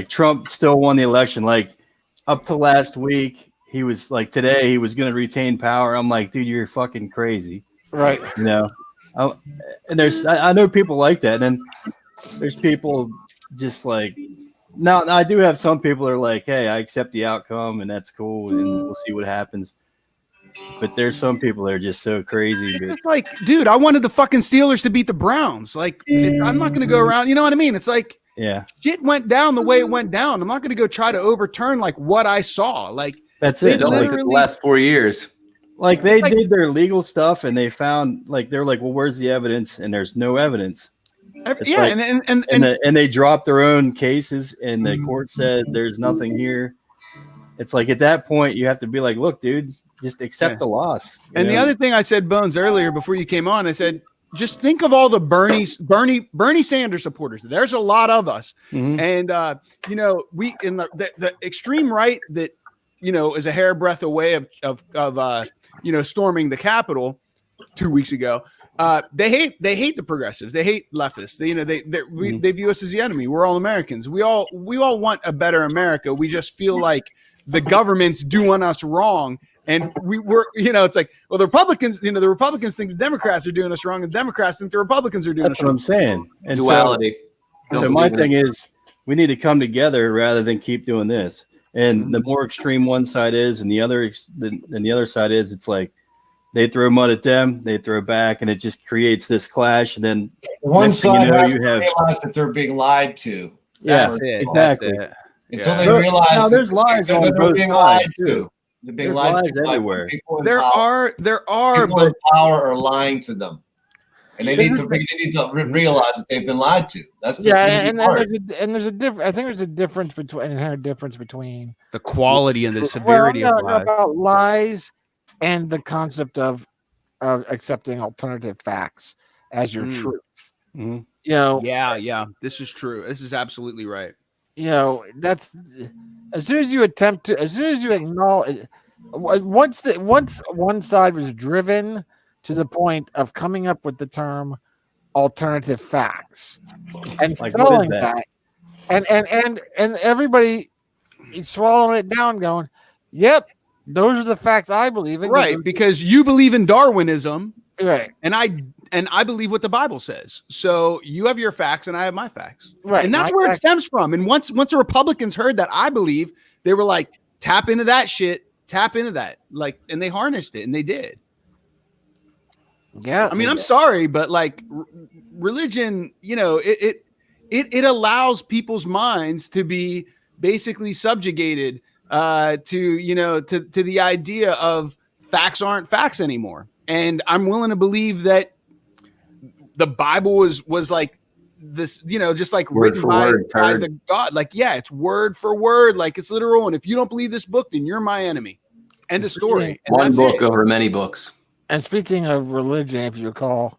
Trump still won the election. Like up to last week, he was like, today he was going to retain power. I'm like, dude, you're fucking crazy. Right. You know? And I know people like that. And then there's people just like, now I do have some people that are like, hey, I accept the outcome and that's cool. And we'll see what happens. But there's some people that are just so crazy. But It's like, dude, I wanted the fucking Steelers to beat the Browns. Like, I'm not going to go around. You know what I mean? It's like, yeah, shit went down the way it went down. I'm not going to go try to overturn like what I saw. Like, that's They it. Don't Like, look at the last 4 years. like they did their legal stuff and they found like, they're like, well, where's the evidence? And there's no evidence. It's yeah, like- and And they dropped their own cases and the court said there's nothing here. It's like at that point you have to be like, look, dude, just accept the loss. you And the know? other thing I said, Bones, earlier before you came on, I said, just think of all the Bernie Sanders supporters. There's a lot of us, Mhm. and you know, we in the extreme right that you know is a hairbreadth away of you know storming the Capitol 2 weeks ago. They hate the progressives. They hate leftists. They view us as the enemy. We're all Americans. We all want a better America. We just feel like the government's doing us wrong. And it's like, well, the Republicans think the Democrats are doing us wrong, and the Democrats think the Republicans are doing That's us what wrong. I'm saying. And Duality. So Don't my believe in thing it. is we need to come together rather than keep doing this. And the more extreme one side is, and the other side is, it's like they throw mud at them, they throw back, and it just creates this clash. And then One next thing side you know, has you to have realize that they're being lied to. yeah, That's it. exactly. That's it. Until Yeah. they There- realize now, that there's lies they're on they're both being sides, lied too. to. They're being There's lied lies to by everywhere. people in There power. are, People in but power are lying to them, and they need to realize that they've been lied to. That's the part. There's a difference. I think there's a difference between an inherent difference between the quality and the well, severity no, of lies. about lies and the concept of accepting alternative facts as your truth. Mhm. You know, Yeah, this is true. This is absolutely right. you know, that's as soon as you acknowledge, once one side was driven to the point of coming up with the term alternative facts and Like, what is selling that? and everybody swallowing it down, going, "Yep, those are the facts I believe in." Right, because you believe in Darwinism, right, and I believe what the Bible says. So you have your facts, and I have my facts. right. And that's My where it facts- stems from. And once the Republicans heard that, I believe they were like, tap into that shit, tap into that, like, and they harnessed it, and they did. Yeah, I mean, I'm sorry, but like religion, you know, it allows people's minds to be basically subjugated to the idea of facts aren't facts anymore. And I'm willing to believe that the Bible was like this, you know, just like Word written for by word, turd. the God. Like, yeah, it's word for word, like it's literal. And if you don't believe this book, then you're my enemy. End of story. And One that's book it. over many books. And speaking of religion, if you recall,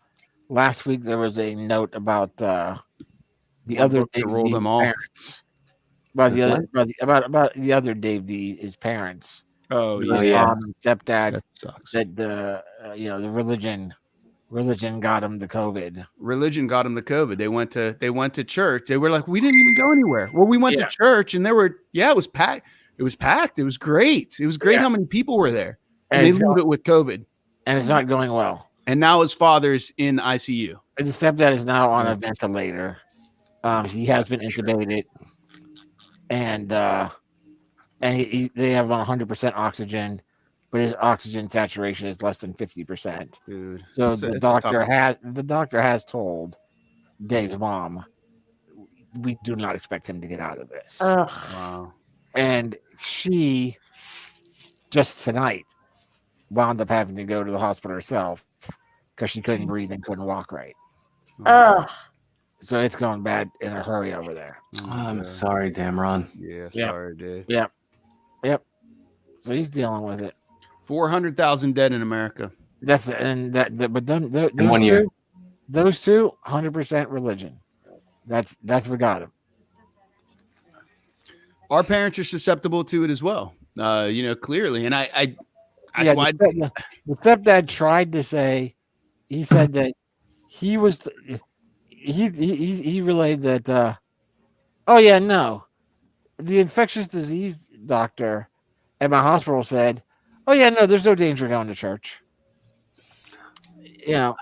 last week there was a note about the One other book to Dave rule D's them all. parents. About the other Dave D, his parents, Oh Oh, yeah, yeah. mom and stepdad. that sucks. That the religion got him the COVID. Religion got them the COVID. They went to church. They were like, we didn't even go anywhere. Well, we went to church, and it was packed. It was packed. It was great. It was great how many people were there. And they leave it with COVID. And it's not going well. And now his father's in ICU. And the stepdad is now on a ventilator. He has been intubated, and they have 100% oxygen, but his oxygen saturation is less than 50%. Dude. So It's a the tough doctor has told Dave's mom, we do not expect him to get out of this. Wow. And she just tonight wound up having to go to the hospital herself because she couldn't breathe and couldn't walk right. Ugh. So it's going bad in a hurry over there. I'm sorry, Damron. Yeah, Yeah. sorry, dude. Yep. So he's dealing with it. 400,000 dead in America. That's but then those In 1 year. Those two, 100% religion. That's what got him. our parents are susceptible to it as well. Clearly, and I that's Yeah, why. the stepdad tried to say, he said that he was, he relayed that, oh yeah, no, the infectious disease doctor at my hospital said, oh yeah, no, there's no danger going to church. Yeah,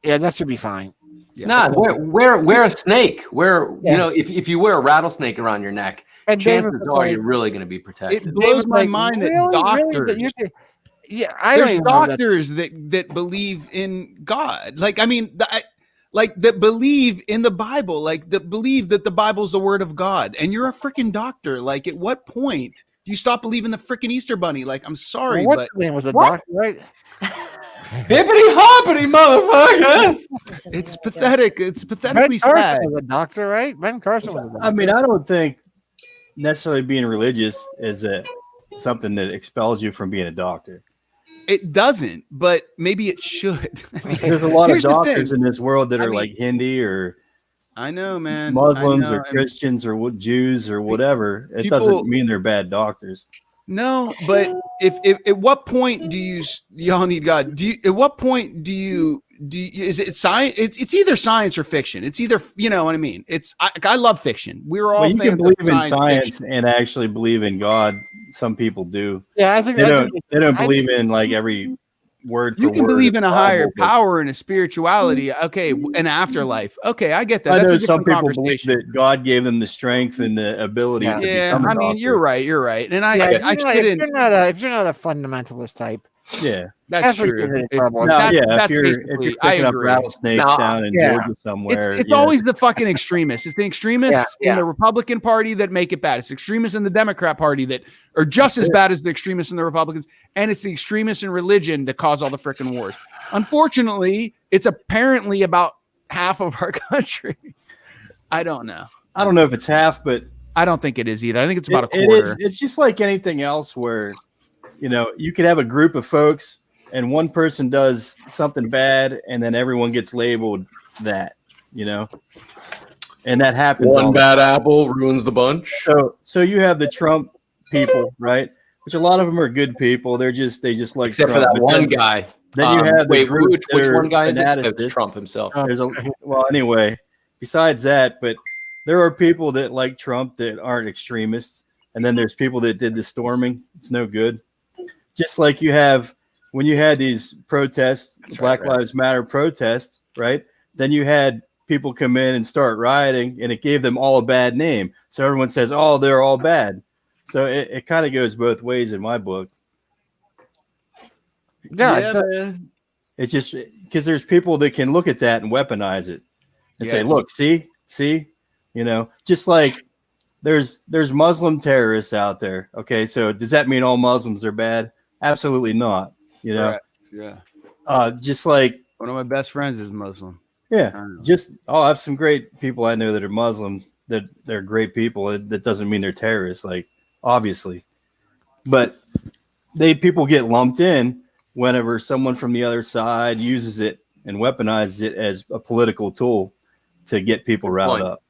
that should be fine. Yeah. Nah, wear a snake. Yeah. If you wear a rattlesnake around your neck, And David chances was are like- you're really going to be protected. It blows my like, mind that really? doctors. Yeah, I don't There's even know that. doctors that believe in God. Like, I mean, that believe in the Bible, like that believe that the Bible's the word of God. And you're a freaking doctor. Like, at what point do you stop believing the freaking Easter bunny? Like, I'm sorry, Well, but what's the name was a What? doctor, right? Hippity hoppity, motherfucker! it's pathetic. It's Ben pathetically Carson sad. was a doctor, right? Ben Carson was a doctor. I mean, I don't think necessarily being religious is something that expels you from being a doctor. It doesn't, but maybe it should. I mean, There's a lot of here's the doctors thing. in this world that I are mean, like Hindi or I know, man. Muslims I know. or Christians or Jews or whatever. It People- doesn't mean they're bad doctors. No, but if at what point do y'all need God? At what point do you is it science? It's either science or fiction. It's either, you know what I mean? I love fiction. We're all Well, you can fans believe of in science fiction. and actually believe in God. Some people do. Yeah, I think They I don't. think- They don't I believe in like every word. You for can word believe of in a the higher Bible, but power and a spirituality. Okay, an afterlife. Okay, I get that. I That's know a some different people believe conversation. that God gave them the strength and the ability Yeah. to Yeah, become a I mean, doctor. you're right. You're right, and Yeah, I if shouldn't. if you're not a fundamentalist type, Yeah. That's where you true. get in It- trouble. Now, that- yeah. that's If you're basically- I picking up agree. rattlesnakes Now, down in yeah. Georgia somewhere, It's yeah. always the fucking extremists. It's the extremists Yeah, in the Republican Party that make it bad. It's extremists in the Democrat Party that are just as bad as the extremists in the Republicans, and it's the extremists in religion that cause all the freaking wars. Unfortunately, it's apparently about half of our country. I don't know. I don't know if it's half, but I don't think it is either. I think it's about a it quarter. is. It's just like anything else where, you could have a group of folks and one person does something bad and then everyone gets labeled that, and that happens. all One the bad apple ruins the bunch. So you have the Trump people, right? Which a lot of them are good people. They just like Except for Trump. that But one then- guy. Then you have the wait, group which that are one guy is it? fanaticists. It's Trump himself. There's anyway, besides that, but there are people that like Trump that aren't extremists, and then there's people that did the storming. It's no good. Just like you have when you had these protests, That's Black right. Lives Matter protests, right? Then you had people come in and start rioting, and it gave them all a bad name. So everyone says, "Oh, they're all bad." So it kind of goes both ways in my book. yeah, man. It's just because there's people that can look at that and weaponize it and say, Yeah. "Look, see, just like there's Muslim terrorists out there." Okay, so does that mean all Muslims are bad? Absolutely not. Correct. Yeah. Just like One of my best friends is Muslim. yeah, I don't know. I have some great people I know that are Muslim that they're great people. That doesn't mean they're terrorists, like obviously, but people get lumped in whenever someone from the other side uses it and weaponizes it as a political tool to get people riled point. up.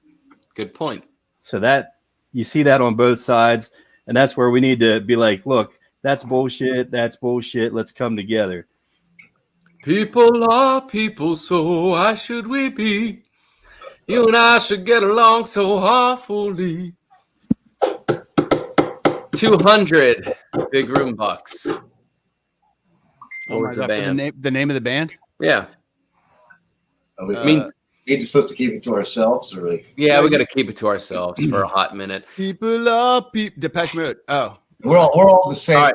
Good point. So that you see that on both sides, and that's where we need to be like, look, that's bullshit. That's bullshit. Let's come together. People are people, so why should we be? You and I should get along so awfully. 200 big room bucks. Oh Or my the God, band. the name of the band? Yeah. Are we Uh, mean- supposed to keep it to ourselves, or like Yeah, we got to keep it to ourselves for a hot minute. People are Depeche Mode. Oh, we're all the same? All right.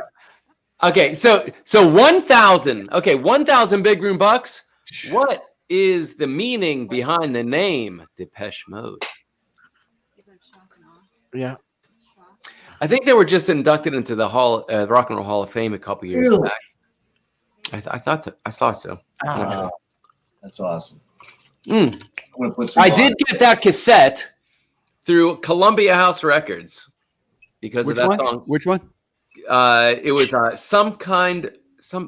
Okay, so 1,000. Okay, 1,000 big room bucks. What is the meaning behind the name Depeche Mode? yeah. I think they were just inducted into the Rock and Roll Hall of Fame a couple years Really? back. I thought so. Wow. That's awesome. Mm. I'm gonna put some I on. did get that cassette through Columbia House Records because which of that one? song. Which one? It was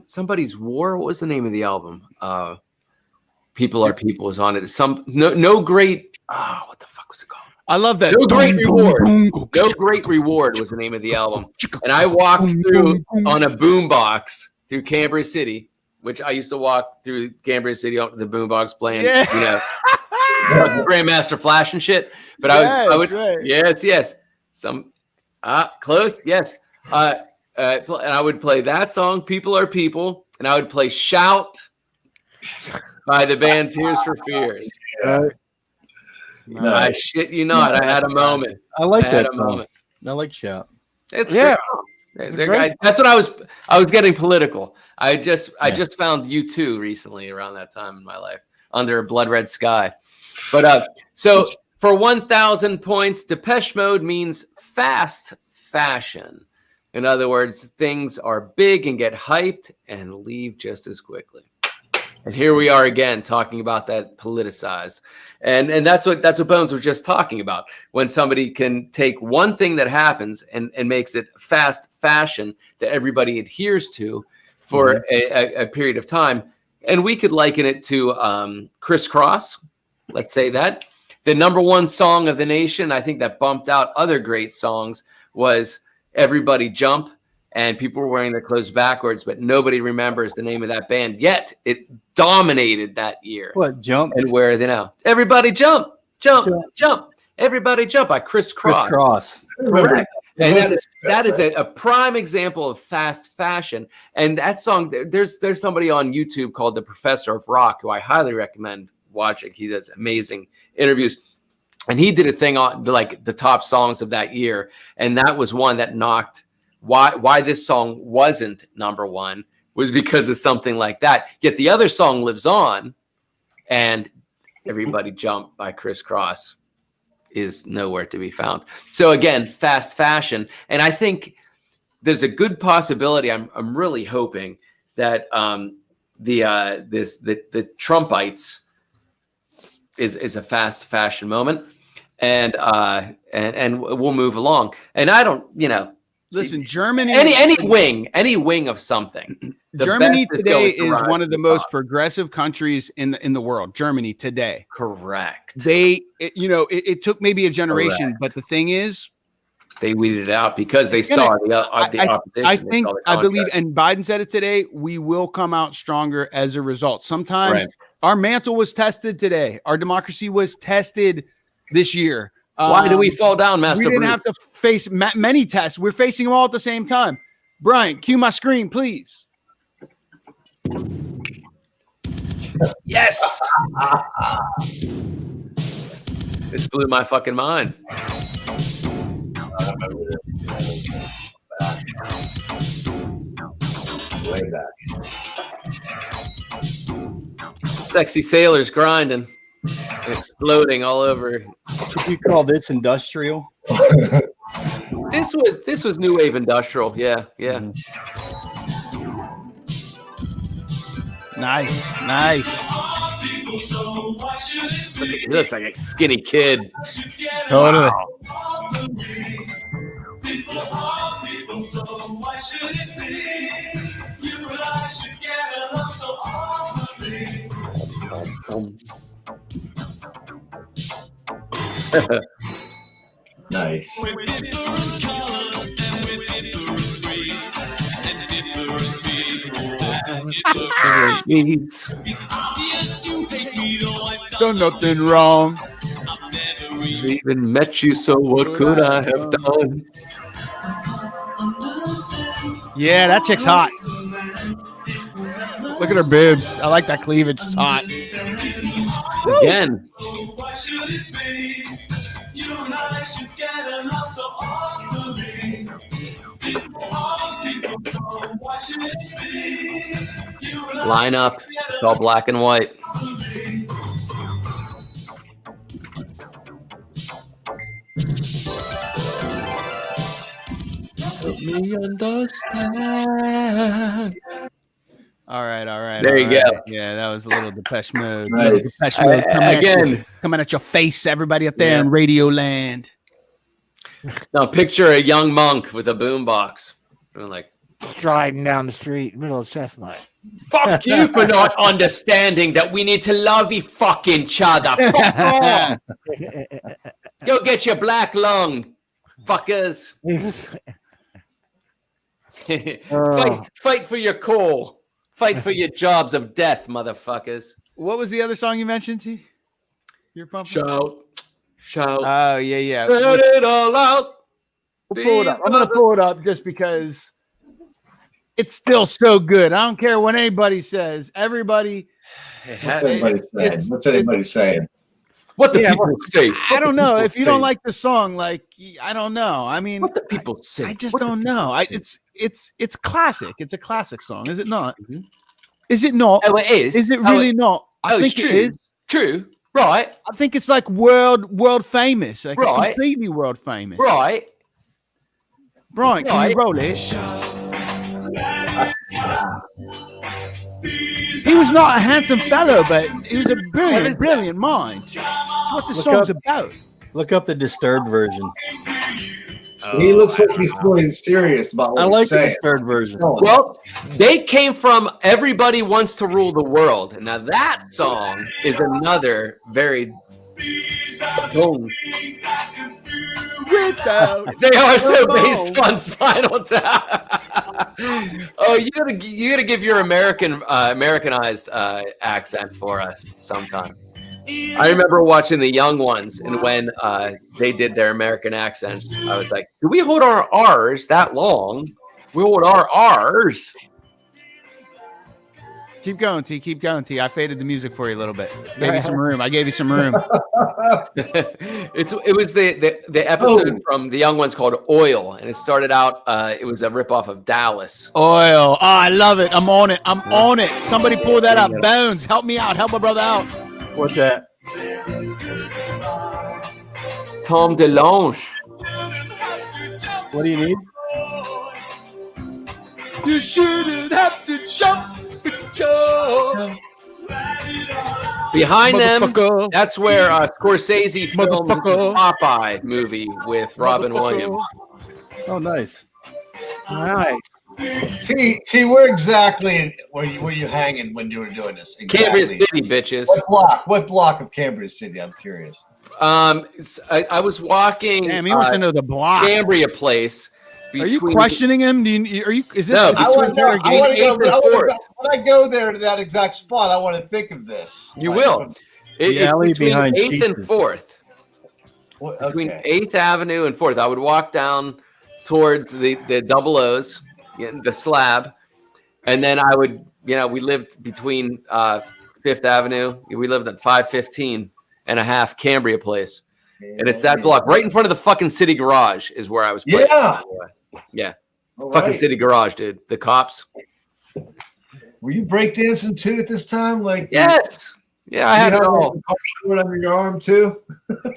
somebody's war. What was the name of the album? People Are People was on it. No great. What the fuck was it called? I love that. No Great Reward. No Great Reward was the name of the album. And I walked through on a boombox through Canberra City, which I used to walk through Canberra City on the boombox playing, Grandmaster Flash and shit. But I would, yes. Some close, yes. And I would play that song, People Are People, and I would play Shout by the band Tears for Fears. I shit you not. I had a moment. I like had that a song. moment. I like Shout. It's Yeah. great. That's what I was getting political. I just found U2 recently around that time in my life under a blood red sky. But so for 1,000 points, Depeche Mode means fast fashion. In other words, things are big and get hyped and leave just as quickly. And here we are again talking about that politicized. And that's what Bones was just talking about. When somebody can take one thing that happens and makes it fast fashion that everybody adheres to for a period of time. And we could liken it to Criss Cross. Let's say that. The number one song of the nation, I think that bumped out other great songs, was Everybody Jump. And people were wearing their clothes backwards, but nobody remembers the name of that band. Yet it dominated that year. What, Jump? And where are they now? Everybody Jump, Jump, Jump. Everybody Jump by Criss Cross. Criss Cross. Correct. And that is a prime example of fast fashion. And that song, there's somebody on YouTube called The Professor of Rock, who I highly recommend watching. He does amazing interviews. And he did a thing on like the top songs of that year. And that was one that knocked why this song wasn't number one was because of something like that. Yet the other song lives on, and Everybody Jump by Criss Cross is nowhere to be found. So again, fast fashion. And I think there's a good possibility. I'm really hoping that the Trumpites is a fast fashion moment, and we'll move along. And I don't, Listen, Germany. Any wing of something. Germany today is one of the most progressive countries in the world. Germany today. Correct. It took maybe a generation, but the thing is, they weeded it out because they saw the opposition. I believe, and Biden said it today, we will come out stronger as a result. Sometimes our mantle was tested today. Our democracy was tested this year. Why do we fall down, Master? We didn't have to face many tests. We're facing them all at the same time. Brian, cue my screen, please. Yes. This blew my fucking mind. I remember this. Way back. Sexy sailors grinding, exploding all over. Would you call this industrial? This was new wave industrial. Yeah. Nice. He looks like a skinny kid. Totally. Nice. Done nothing wrong. Even met you, so what could I have done? Yeah, that chick's hot. Look at her boobs. I like that cleavage. It's hot. Again. Line up. It's all black and white. Help me understand. All right. There you go. Yeah, that was a little Depeche Mode. Nice. Little Depeche Mode Again. coming at your face, everybody up there in Radio Land. Now picture a young monk with a boombox. Doing like, Striding down the street, middle of Chestnut. fuck you for not understanding that we need to love each fucking other. Fuck off. Go get your black lung, fuckers. Fight for your coal. Fight for your jobs of death, motherfuckers. What was the other song you mentioned, T? You're pumping? Shout. Oh, yeah. Let it all out. We'll pull it up. I'm going to pull it up just because it's still so good. I don't care what anybody says. Everybody. What's anybody saying? What the people say. I don't know. If you don't like the song, like, I don't know. I mean, What the people say. I just don't know. It's classic. It's a classic song, is it not? Mhm. Is it not? Oh, it is. Is it really not? I it's think true. it is. True. Right. I think it's like world famous. Like Right. it's completely world famous. Right. Brian, can you Right. roll it? He was not a handsome fellow, but he was a brilliant mind. That's what the Look song's up- about. Look up the Disturbed version. He looks like he's really serious about what I he's like the saying. Disturbed version. Well, they came from Everybody Wants to Rule the World. And now that song is another very boom. They are so based on Spinal Tap. Oh, you gotta give your Americanized accent for us sometime. I remember watching the Young Ones, and when they did their American accents, I was like, "Do we hold our R's that long? We hold our R's." Keep going, T. Keep going, T. I faded the music for you a little bit. Gave you some room. I gave you some room. It was the episode from the Young Ones called Oil, and it started out. It was a ripoff of Dallas. Oil. Oh, I love it. I'm on it. I'm on it. Somebody pull that up. Bones, help me out. Help my brother out. What's that? Tom DeLonge. What do you need? You shouldn't have to jump. Behind them, Motherfucker. that's where Scorsese filmed the Motherfucker. Popeye movie with Robin Williams. Oh, nice. Nice. T, where exactly were you hanging when you were doing this? Cambria Exactly. City, bitches. What block of Cambria City? I'm curious. I was walking Damn, he wants to know the block. Cambria Place. Are you questioning him? Are you? Is this? No, is I this want to Twitter go. game? When I go there to that exact spot, I want to think of this. You Like, will. It's alley between behind 8th and Cheese's. 4th. Between 8th Avenue and 4th. I would walk down towards the double O's, the slab, and then I would, we lived between 5th Avenue. We lived at 515 and a half Cambria Place. And it's that block right in front of the fucking City Garage is where I was placed, Yeah. by the way. Yeah. All Fucking right. City Garage, dude. The cops. Were you breakdancing too at this time? Like Yes. Yeah, I had it all. Cardboard under your arm too.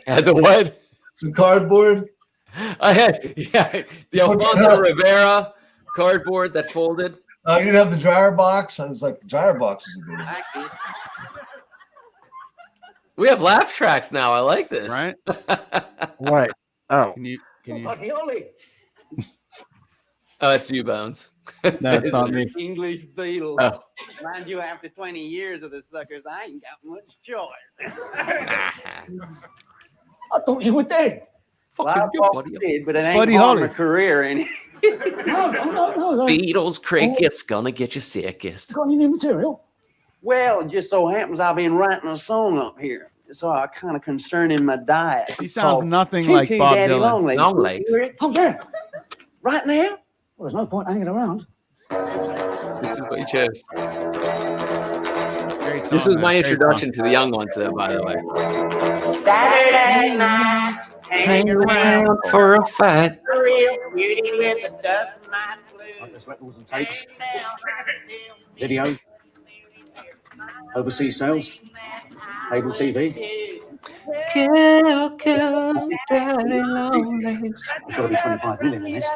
Had the what? Some cardboard. I had, the Alfonso Rivera cardboard that folded. You didn't have the dryer box. I was like, the dryer box was a good one. We have laugh tracks now. I like this. Right? What? Oh, Can you? Oh, it's you, Bones. No, it's not me. English Beatles. Oh. Mind you, after 20 years of the suckers, I ain't got much choice. I thought you were dead. Fucking Well, good, I buddy. did, but it ain't Buddy harmed Holly. my career any. No. Beatles cricket's gonna get you sickest. Got any new material? Well, it just so happens I've been writing a song up here. So I kind of concerning my diet. He sounds called nothing Choo like Choo Bob Daddy Dylan. Longlegs. Longlegs. Oh, yeah. Right now? Well, there's no point hanging around. This is what you chose. Great This song, was my man. Great introduction to the Young Ones, though, by the way. Saturday night, Hang around for a fight. real beauty with a dust mite blue. There's records and tapes, video, overseas sales, cable TV. Daddy Longlegs. There's got to be 25 million in this.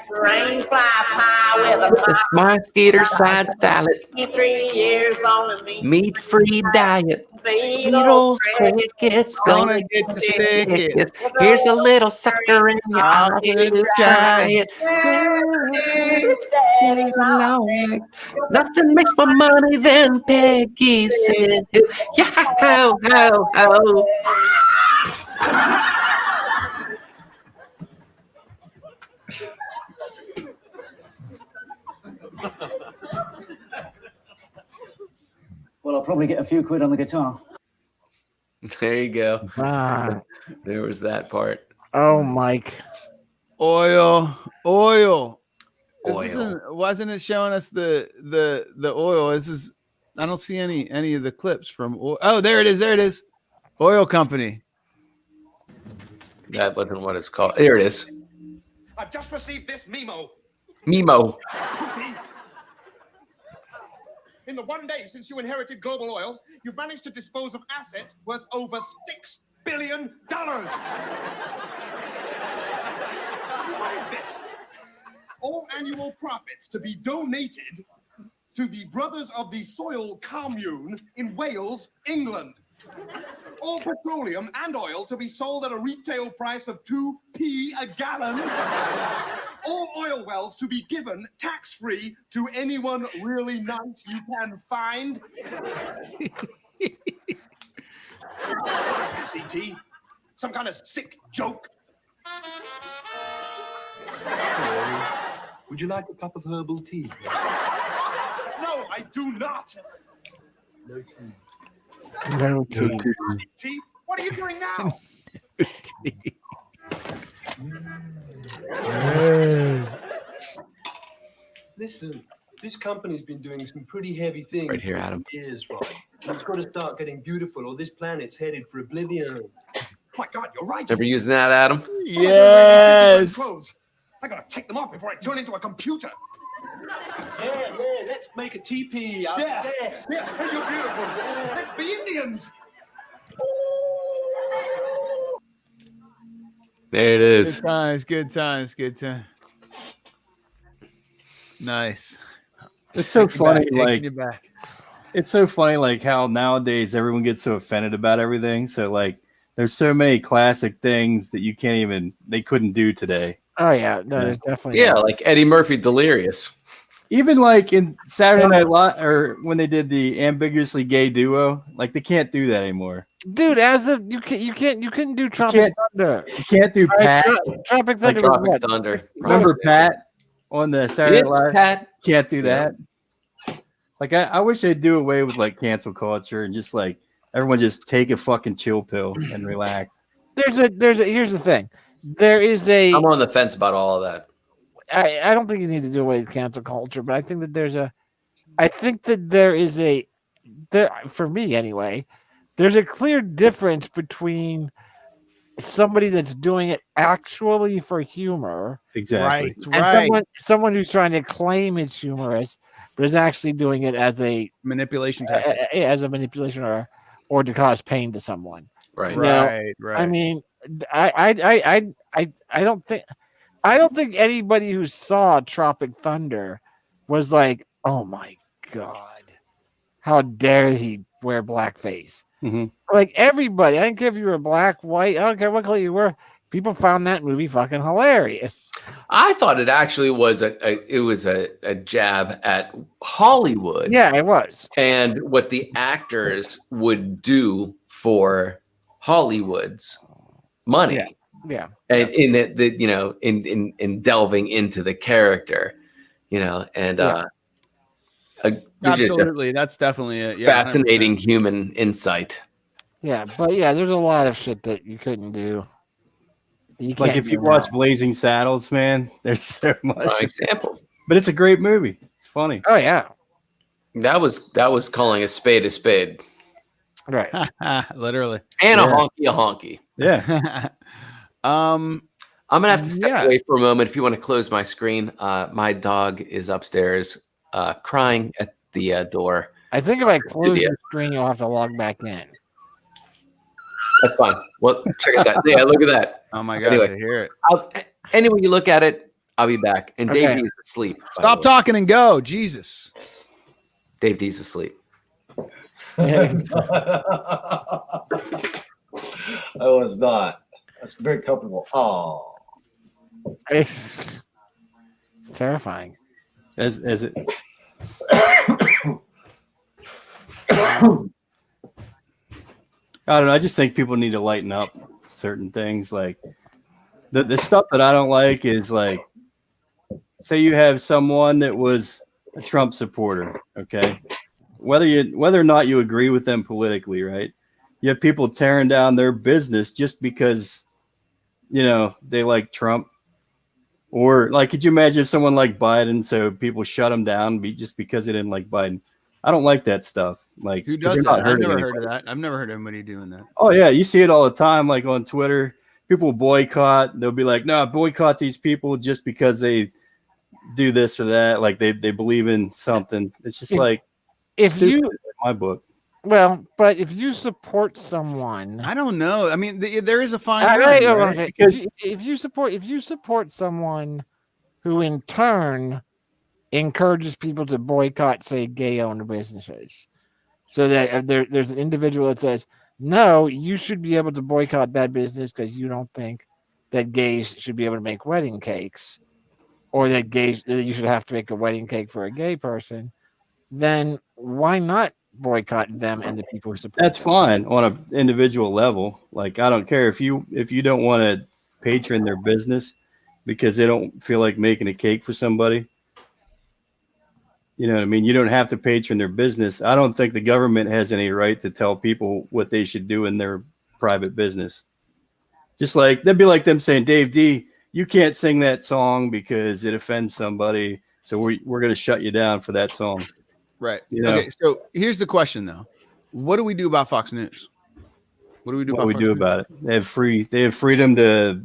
Rain fly pie with a My skater side salad. 3 years on me. Meat-free diet. Beatles cricket's Gonna get you sickest. Here's a little sucker in your eye to try it. Daddy Longlegs. Nothing makes more money than Peggy said. Yeah, ho, ho, ho. Well, I'll probably get a few quid on the guitar. There you go. Ah, There was that part. oh, Mike. Oil. Oil. Wasn't it showing us the oil? This is. I don't see any of the clips from oil. Oh, there it is. There it is. Oil company. That wasn't what it's called. Here it is. I've just received this memo. Memo. In the 1 day since you inherited Global Oil, you've managed to dispose of assets worth over $6 billion. What is this? All annual profits to be donated to the Brothers of the Soil Commune in Wales, England. All petroleum and oil to be sold at a retail price of 2p a gallon. All oil wells to be given tax-free to anyone really nice you can find. What is this, E.T.? Some kind of sick joke? Would you like a cup of herbal tea? No, I do not. No tea. No tea. Tea? What are you doing now? Listen, this company's been doing some pretty heavy things Right here, Adam. for years, right? It's got to start getting beautiful, or this planet's headed for oblivion. My God, you're right. Ever using that, Adam? Yes. Clothes. I gotta take them off before I turn into a computer. Yeah, let's make a teepee out Yeah, of this. yeah, hey, you're beautiful. Let's be Indians. There it is. Good times. Good times. Good time. Nice. It's so Taking you back, funny, taking like you back. it's so funny, like how nowadays everyone gets so offended about everything. So like, there's so many classic things that they couldn't do today. Oh, yeah. No, there's definitely. Yeah, like Eddie Murphy, Delirious. Even like in Saturday Night Live, or when they did the ambiguously gay duo, like they can't do that anymore. Dude, you couldn't do Tropic can't- Thunder. You can't do Pat. Tropic Like Thunder. was Tropic what? Thunder. Remember Pat on the Saturday Night It's Live? Pat. Can't do that. Like I wish they'd do away with like cancel culture and just like everyone just take a fucking chill pill and relax. Here's the thing. There is a. I'm on the fence about all of that. I don't think you need to do away with cancel culture, but I think that there is for me anyway, there's a clear difference between somebody that's doing it actually for humor, Exactly. and someone who's trying to claim it's humorous, but is actually doing it as a Manipulation tactic. manipulation or to cause pain to someone. Right. You know, Right. I mean, I don't think anybody who saw Tropic Thunder was like, "Oh my God, how dare he wear blackface?" Mhm. Like everybody, I don't care if you were black, white, I don't care what color you were. People found that movie fucking hilarious. I thought it actually was a jab at Hollywood. Yeah, it was. And what the actors would do for Hollywood's money. Yeah. And in it, in delving into the character, and Absolutely. That's definitely it. Yeah, fascinating human insight. Yeah, but yeah, there's a lot of shit that you couldn't do. Like can't if do you now. watch Blazing Saddles, man, there's so For much. example, But it's a great movie. It's funny. Oh yeah, that was calling a spade, right. Literally. and Yeah. a honky. Yeah. I'm gonna have to step Yeah. away for a moment. If you want to close my screen, my dog is upstairs crying at the door. I think if I close Yeah. the screen, you'll have to log back in. That's fine. Well, check out that. Yeah, look at that. Oh my gosh, Anyway. I hear it. Anyway, you look at it, I'll be back. And Dave Okay. D's asleep. by Stop the way. talking and go. Jesus. Dave D's asleep. I was not. That's very comfortable. Oh, It's terrifying. As it I don't know. I just think people need to lighten up. certain things. Like the stuff that I don't like is like, say you have someone that was a Trump supporter, okay? Whether or not you agree with them politically, right? You have people tearing down their business just because, you know, they like Trump. Or like, could you imagine if someone like Biden, so people shut him down just because they didn't like Biden? I don't like that stuff. Like, Who 'cause does you're that? not I've hurting never heard anybody. of that. I've never heard of anybody doing that. Oh yeah, you see it all the time, like on Twitter. People boycott. They'll be like, "No, boycott these people just because they do this or that. Like they believe in something." It's just like If stupid you, in my book. well, but if you support someone, I don't know. I mean, there is a fine I- line. I- right? Because if you support someone who in turn encourages people to boycott, say, gay-owned businesses, so that there's an individual that says, no, you should be able to boycott that business because you don't think that gays should be able to make wedding cakes, or that you should have to make a wedding cake for a gay person, then why not boycott them and the people who support That's them? fine on an individual level. Like I don't care if you don't want to patron their business because they don't feel like making a cake for somebody. You know what I mean? You don't have to patron their business. I don't think the government has any right to tell people what they should do in their private business. Just like that'd be like them saying, Dave D, you can't sing that song because it offends somebody. So we're going to shut you down for that song. Right. You know? Okay. So here's the question, though. What do we do about Fox News? What do we do What about we Fox do News? about it? They have freedom to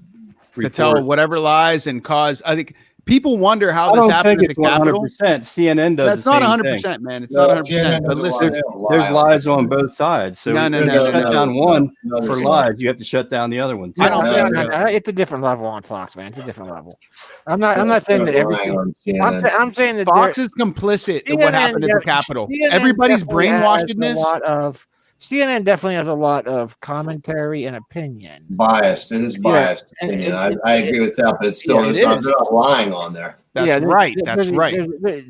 Tell report. whatever lies and cause. I think people wonder how I this don't happened think at it's the Capitol. 100%. CNN does That's the not same 100%, thing. man. It's No, not 100%. CNN But doesn't listen, lie. There's lies on both sides. So No, no, if no, you no, shut no. down one No, for there's lies, not. you have to shut down the other one. I don't No, think. no. It's a different level on Fox, man. It's a different level. I'm not saying that Lying everything. on CNN. I'm saying that Fox is complicit in what happened at the Capitol. Everybody's brainwashedness. CNN definitely has a lot of commentary and opinion. Biased. It is biased and opinion. it- I agree with that, but it's still Yeah, it they're is. not lying on there. That's right. That's right.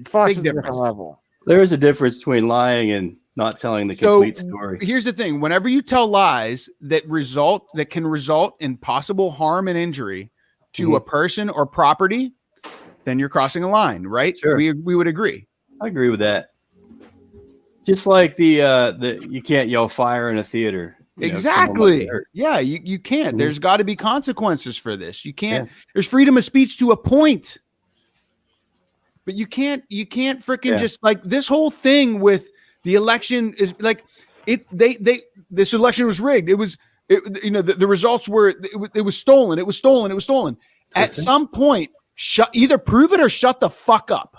Fox Big is a difference. different level. There is a difference between lying and not telling the complete story. Here's the thing: whenever you tell lies that can result in possible harm and injury to a person or property, then you're crossing a line, right? Sure. We would agree. I agree with that. Just like the you can't yell fire in a theater. You know, if someone might Exactly. get hurt. Yeah, you can't. Mhm. There's got to be consequences for this. You can't. There's freedom of speech to a point, but you can't freaking Yeah. just like this whole thing with the election is like it. This election was rigged. It was. The results were. It was stolen. It was stolen. It was stolen. At some point, either prove it or shut the fuck up.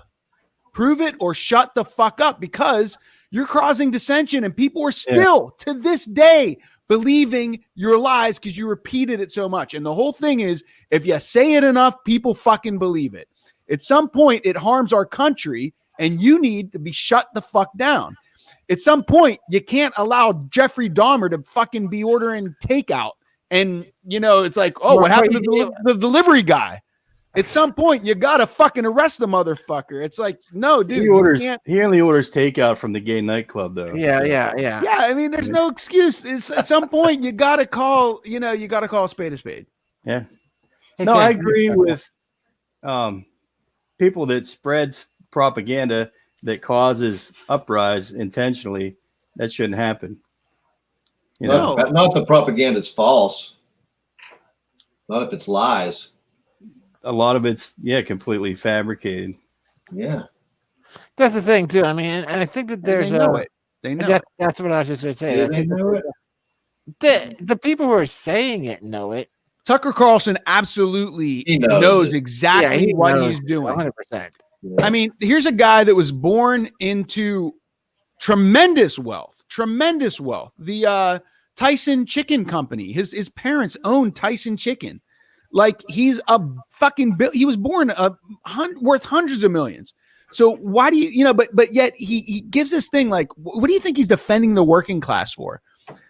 Prove it or shut the fuck up, because you're causing dissension and people are still to this day believing your lies because you repeated it so much. And the whole thing is, if you say it enough, people fucking believe it. At some point, it harms our country and you need to be shut the fuck down. At some point, you can't allow Jeffrey Dahmer to fucking be ordering takeout. And, it's like, oh, what happened to the delivery guy? At some point, you got to fucking arrest the motherfucker. It's like, no, dude. He only orders takeout from the gay nightclub, though. Yeah. Yeah, I mean, there's no excuse. At some point, you got to call, a spade a spade. Yeah. No, I agree with people that spreads propaganda that causes uprise intentionally. That shouldn't happen. Not the propaganda's false. Not if it's lies. A lot of it's completely fabricated. Yeah. That's the thing too. I mean, and I think that there's they know it. They know. That's what I was just going to say. Do I they think know it? the people who are saying it know it. Tucker Carlson absolutely He knows knows it. exactly what he's doing. 100%. I mean, here's a guy that was born into tremendous wealth. The Tyson Chicken Company. His parents owned Tyson Chicken. Like, he's a fucking he was born worth hundreds of millions. So why do you but yet he gives this thing like, what do you think he's defending the working class for?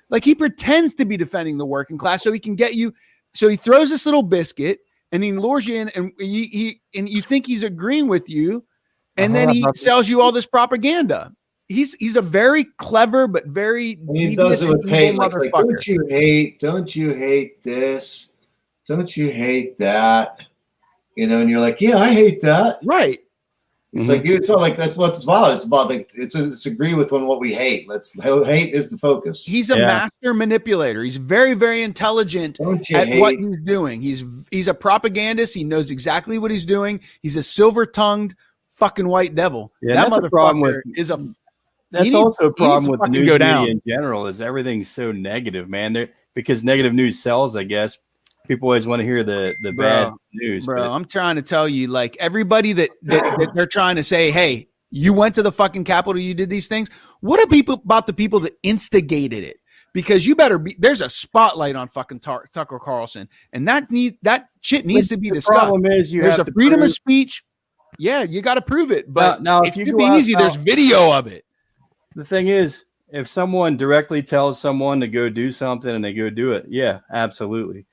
Like, he pretends to be defending the working class so he can get you. So he throws this little biscuit and he lures you in, and you think he's agreeing with you, and then he sells you all this propaganda. he's a very clever but very And he devious does it with and hate. evil Like, motherfucker. don't you hate this? Don't you hate that? You know, and you're like, yeah, I hate that. Right. It's like, it's not like that's what it's about. It's about like it's agree with what we hate. Hate is the focus. He's a master manipulator. He's very, very intelligent Don't you at hate? what he's doing. He's a propagandist. He knows exactly what he's doing. He's a silver-tongued fucking white devil. Yeah, that that's a problem with is a. That's needs- also a he needs problem to with the fucking news go media down. in general. Is everything's so negative, man? Because negative news sells, I guess. People always want to hear the bad news. Bro, but I'm trying to tell you, like everybody that they're trying to say, hey, you went to the fucking Capitol, you did these things. What are people about the people that instigated it? Because you better be. There's a spotlight on fucking Tucker Carlson, and that shit needs to be the discussed. problem is there's have a to freedom of prove- speech. Yeah, you got to prove it. But now it if you should go be out easy. now- There's video of it. The thing is, if someone directly tells someone to go do something and they go do it, yeah, absolutely.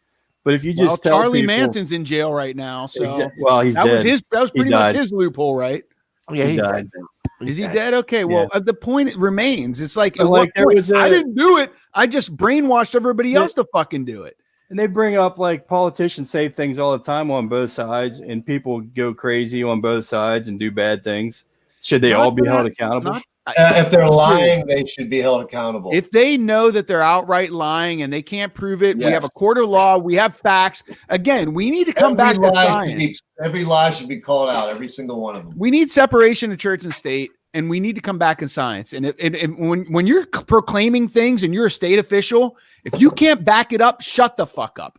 But if you Well, just tell Charlie people, Manson's in jail right now, so well, he's that dead. was his. That was He pretty much died. his loophole, right? Yeah, He he's died. dead. Is he dead? Okay. Well, the point remains. It's like, But, at like, what there point? was I didn't do it. I just brainwashed everybody else to fucking do it. And they bring up like politicians say things all the time on both sides, and people go crazy on both sides and do bad things. Should they all be held accountable? If they're lying, they should be held accountable. If they know that they're outright lying and they can't prove it, we have a Yes. court of law, we have facts. Again, we need to come back to science. Every lie should be called out, every single one of them. We need separation of church and state, and we need to come back in science. And when you're proclaiming things and you're a state official, if you can't back it up, shut the fuck up.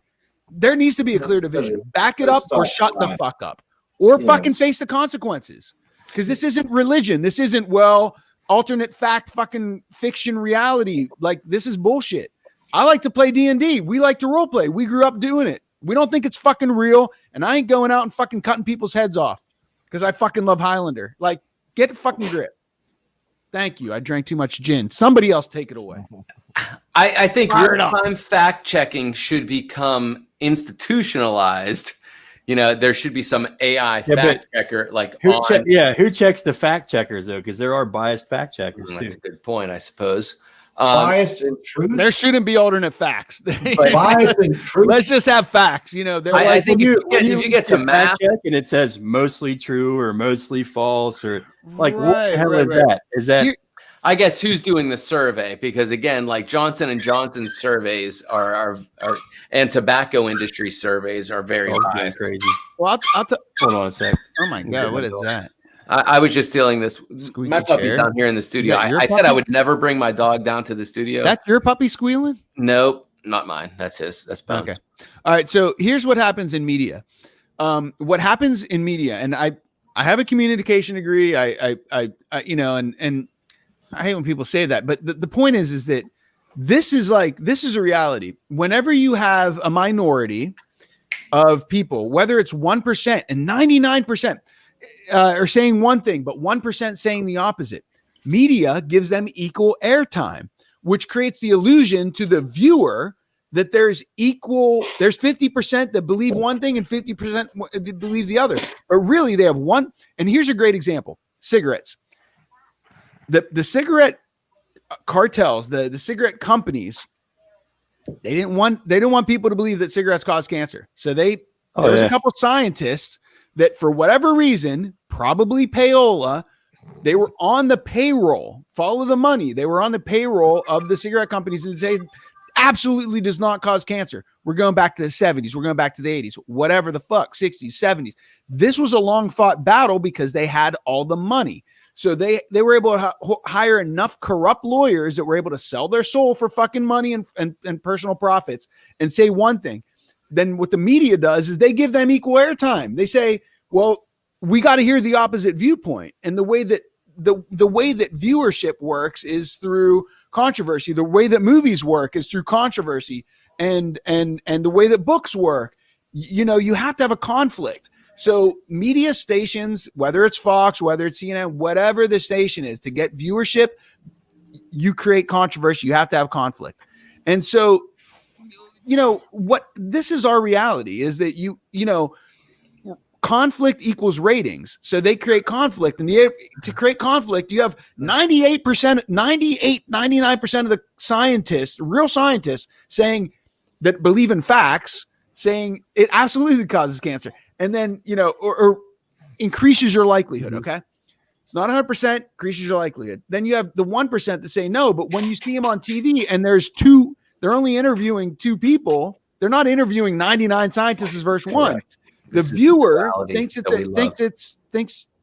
There needs to be a clear division. Back it up or shut the fuck up, or fucking face the consequences. Because this isn't religion. This isn't, well, alternate fact, fucking fiction reality. Like, this is bullshit. I like to play D&D. We like to role play. We grew up doing it. We don't think it's fucking real, and I ain't going out and fucking cutting people's heads off because I fucking love Highlander. Like, get a fucking grip. Thank you. I drank too much gin. Somebody else take it away. I think Fire it up. real-time fact checking should become institutionalized. You know, there should be some AI Yeah, fact checker like Who on. who checks the fact checkers though? Because there are biased fact checkers too. That's a good point, I suppose. Biased and truth. There shouldn't be alternate facts. Biased and truth. Let's just have facts. You know, they're I like, think When if you get to fact math, check and it says mostly true or mostly false or like what Right, the hell right, is right. that? Is that Here- I guess who's doing the survey? Because again, like Johnson and Johnson's surveys are and tobacco industry surveys are very biased. crazy? well, I'll Hold on a sec. oh my God, what is that? I was just stealing this. Squeaky My puppy's chair? down here in the studio. that your I said I puppy? would never bring my dog down to the studio. That's your puppy squealing? Nope, not mine. That's his. That's Bones. Okay. All right. So here's what happens in media. What happens in media, and I have a communication degree. I you know, and I hate when people say that, but the point is that this is a reality. Whenever you have a minority of people, whether it's 1% and 99% are saying one thing, but 1% saying the opposite, media gives them equal airtime, which creates the illusion to the viewer that there's 50% that believe one thing and 50% that believe the other. But really they have one. And here's a great example: cigarettes. The cigarette cartels, the cigarette companies, they didn't want people to believe that cigarettes cause cancer. So there was a couple scientists that, for whatever reason, probably payola, they were on the payroll. Follow the money. They were on the payroll of the cigarette companies and say absolutely does not cause cancer. We're going back to the 70s. We're going back to the 80s, whatever the fuck, 60s, 70s. This was a long fought battle because they had all the money. So they were able to hire enough corrupt lawyers that were able to sell their soul for fucking money and personal profits and say one thing. Then what the media does is they give them equal airtime. They say, well, we got to hear the opposite viewpoint. And the way that the way that viewership works is through controversy. The way that movies work is through controversy, and the way that books work, you know, you have to have a conflict. So media stations, whether it's Fox, whether it's CNN, whatever the station is, to get viewership, you create controversy. You have to have conflict. And so, you know, what this is our reality is that you know, conflict equals ratings. So they create conflict, and to create conflict, you have 99% of the scientists, real scientists, saying that believe in facts, saying it absolutely causes cancer, and then or increases your likelihood. Okay, it's not 100%, increases your likelihood. Then you have the 1% that say no, but when you see them on TV and they're only interviewing 2 people. They're not interviewing 99 scientists versus 1. The viewer thinks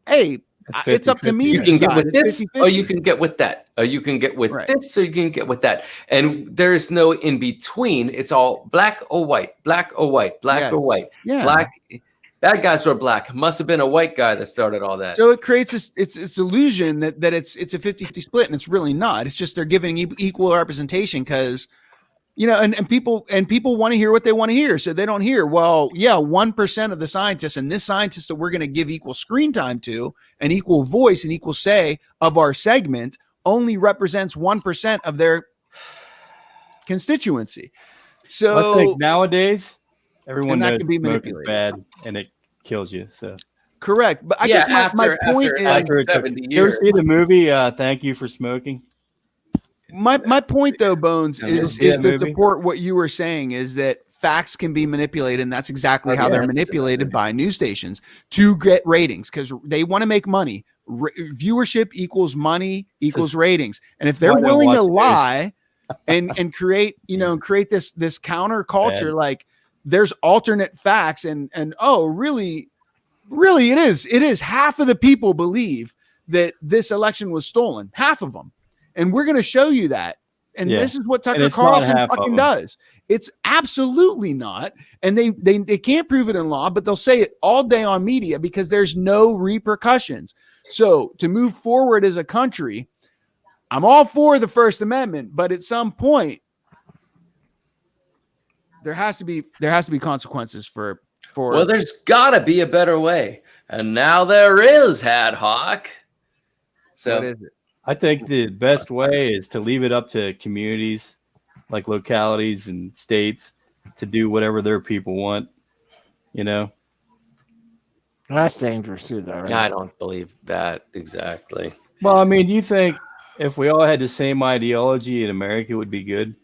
hey, it's up to me. You can get with this, or you can get with that, or you can get with this, or you can get with that, and there's no in between. It's all black or white, black or white, black or white, black. Bad guys were black. Must have been a white guy that started all that. So it creates this illusion that it's a 50-50 split, and it's really not. It's just they're giving equal representation because. And people want to hear what they want to hear. So they don't hear, 1% of the scientists and this scientist that we're going to give equal screen time to and equal voice and equal say of our segment only represents 1% of their constituency. So I think nowadays everyone that knows can be smoke is manipulated. bad and it kills you. So correct. But I guess my point is, you ever see the movie Thank You for Smoking? My point though, Bones, is to movie? support what you were saying is that facts can be manipulated, and that's exactly how they're manipulated by news stations to get ratings because they want to make money. Viewership equals money equals ratings, and if they're willing to lie and create create this counter culture, like there's alternate facts and really it is half of the people believe that this election was stolen, half of them. And we're going to show you that. And this is what Tucker Carlson fucking does. It's absolutely not. And they can't prove it in law, but they'll say it all day on media because there's no repercussions. So to move forward as a country, I'm all for the First Amendment, but at some point there has to be consequences for Well, there's got to be a better way. And now there is, Hadhawk. So what is it? I think the best way is to leave it up to communities, like localities and states, to do whatever their people want. That's dangerous too, though. Right? I don't believe that exactly. Well, I mean, do you think if we all had the same ideology in America, it would be good?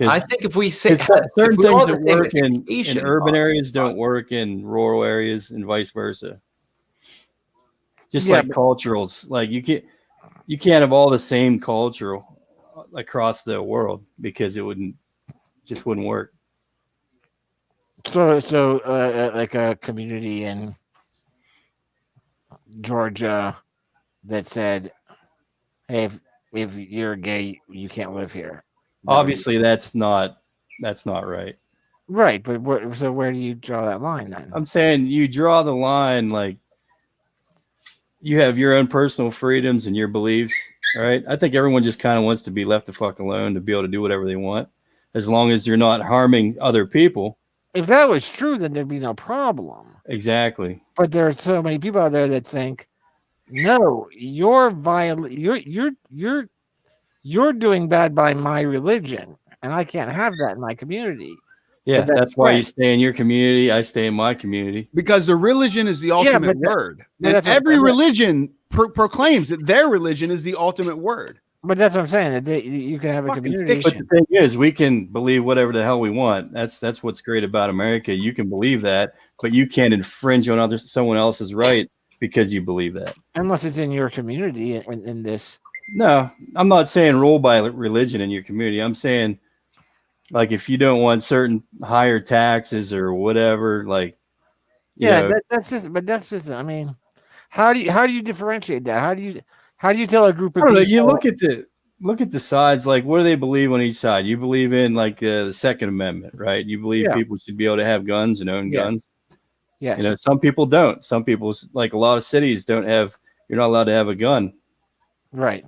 I think if we say certain things that work in urban areas areas don't work in rural areas, and vice versa. Just like culturals, like you can't have all the same culture across the world because it just wouldn't work. So like a community in Georgia that said, "Hey, if you're gay, you can't live here." Obviously, that's not right. Right, but where do you draw that line then? I'm saying you draw the line like you have your own personal freedoms and your beliefs. All right, I think everyone just kind of wants to be left the fuck alone to be able to do whatever they want, as long as you're not harming other people. If that was true, then there'd be no problem. Exactly. But there are so many people out there that think, no, you're doing bad by my religion, and I can't have that in my community. Yeah, that's why you stay in your community. I stay in my community. Because the religion is the ultimate word. And every religion proclaims that their religion is the ultimate word. But that's what I'm saying. That you can have a community. But the thing is, we can believe whatever the hell we want. That's what's great about America. You can believe that, but you can't infringe on someone else's right because you believe that. Unless it's in your community in this. No, I'm not saying rule by religion in your community. I'm saying, like, if you don't want certain higher taxes or whatever, like, that's just. I mean, how do you differentiate that? How do you tell a group of I don't people? know, you look at the sides. Like, what do they believe on each side? You believe in like the Second Amendment, right? You believe people should be able to have guns and own guns. Yes. Some people don't. Some people, like a lot of cities, don't have. You're not allowed to have a gun. Right.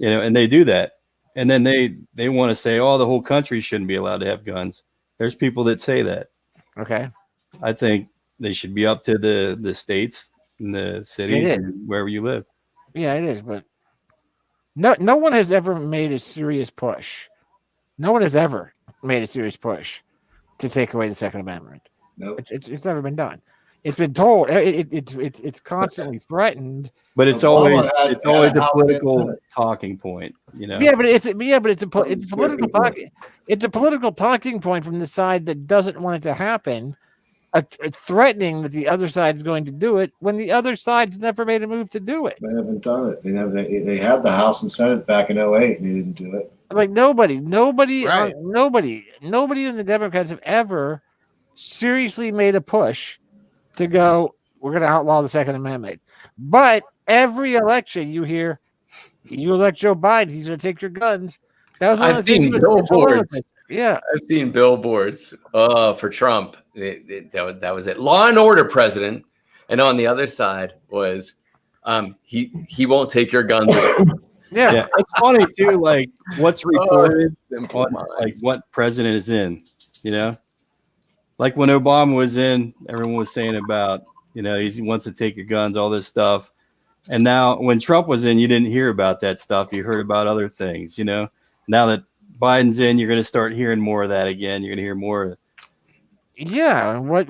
And they do that. And then they want to say, oh, the whole country shouldn't be allowed to have guns. There's people that say that. Okay. I think they should be up to the states and the cities and wherever you live. Yeah, it is. But no one has ever made a serious push. No one has ever made a serious push to take away the Second Amendment. Nope. It's never been done. It's been told. It's constantly threatened. But it's Obama always had a a House political Senate. talking point, you know. Yeah, but it's a political talking. It's a political talking point from the side that doesn't want it to happen. It's threatening that the other side is going to do it when the other side's never made a move to do it. They haven't done it. They had the House and Senate back in 08 and they didn't do it. Like nobody Right. in the Democrats have ever seriously made a push to go, we're going to outlaw the Second Amendment. But every election you hear, you elect Joe Biden, he's going to take your guns. That was one I've of the things seen with- billboards. Yeah. I've seen billboards for Trump. That was it. Law and order president. And on the other side was he won't take your guns. Yeah. Yeah, it's funny too. Like what's reported, simple on, minds. like what president is in. You know, like when Obama was in, everyone was saying about he wants to take your guns, all this stuff. And now when Trump was in, you didn't hear about that stuff. You heard about other things. You know, now that Biden's in, you're going to start hearing more of that again. You're going to hear more of it. Yeah. What's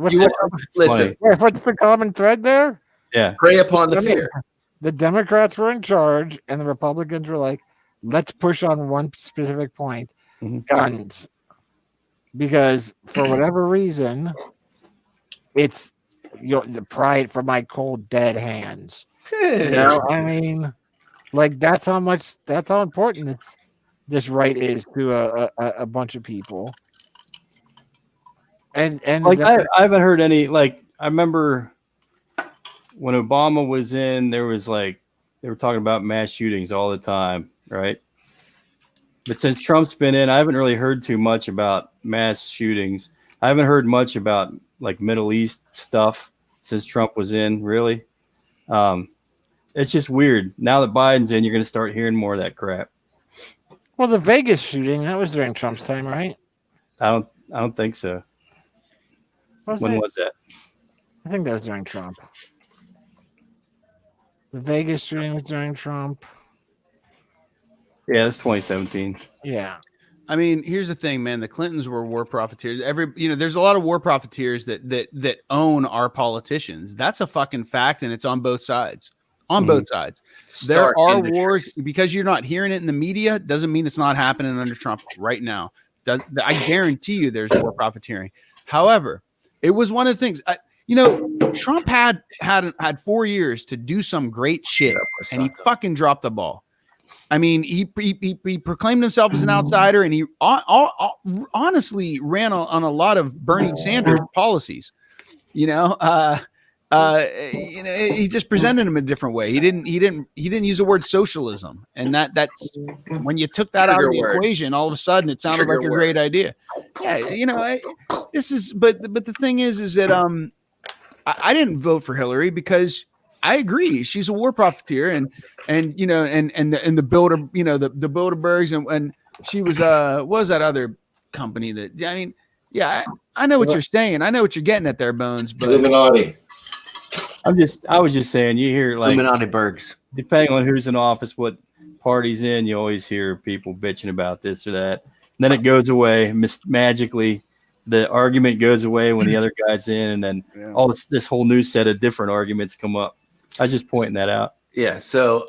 Listen, what's the common thread there? Yeah. prey upon the fear. The Democrats were in charge, and the Republicans were like, let's push on one specific point, guns. Because for whatever reason, it's the pride for my cold, dead hands. You know, I mean, like that's how important this right is to a bunch of people. And Like I haven't heard any. Like I remember when Obama was in, there was like they were talking about mass shootings all the time, right? But since Trump's been in, I haven't really heard too much about mass shootings. I haven't heard much about like Middle East stuff since Trump was in, really. It's just weird. Now that Biden's in, you're going to start hearing more of that crap. well, the Vegas shooting, that was during Trump's time, right? I don't think so. Was When it? was that? I think that was during Trump. The Vegas shooting was during Trump. Yeah, that's 2017. Yeah. I mean, here's the thing, man. The Clintons were war profiteers. There's a lot of war profiteers that own our politicians. That's a fucking fact, and it's on both sides. On both sides, there Stark are industry. wars because you're not hearing it in the media. Doesn't mean it's not happening under Trump right now. I guarantee you, there's war profiteering. However, it was one of the things. Trump had 4 years to do some great shit, and he fucking dropped the ball. I mean, he proclaimed himself as an outsider, and he honestly ran on a lot of Bernie Sanders policies. He just presented him in a different way. He didn't use the word socialism, and that's when you took that out of the equation, all of a sudden it sounded like a great idea. Yeah, but the thing is that I didn't vote for Hillary because I agree she's a war profiteer and the builder, the Bilderbergs and she was what was that other company that I know what you're saying. I know what you're getting at there, Bones, but Illuminati. I was just saying, you hear like Illuminati Bergs. depending on who's in office, what party's in, you always hear people bitching about this or that. And then it goes away magically. The argument goes away when the other guy's in, and then all this whole new set of different arguments come up. I was just pointing that out. Yeah. So,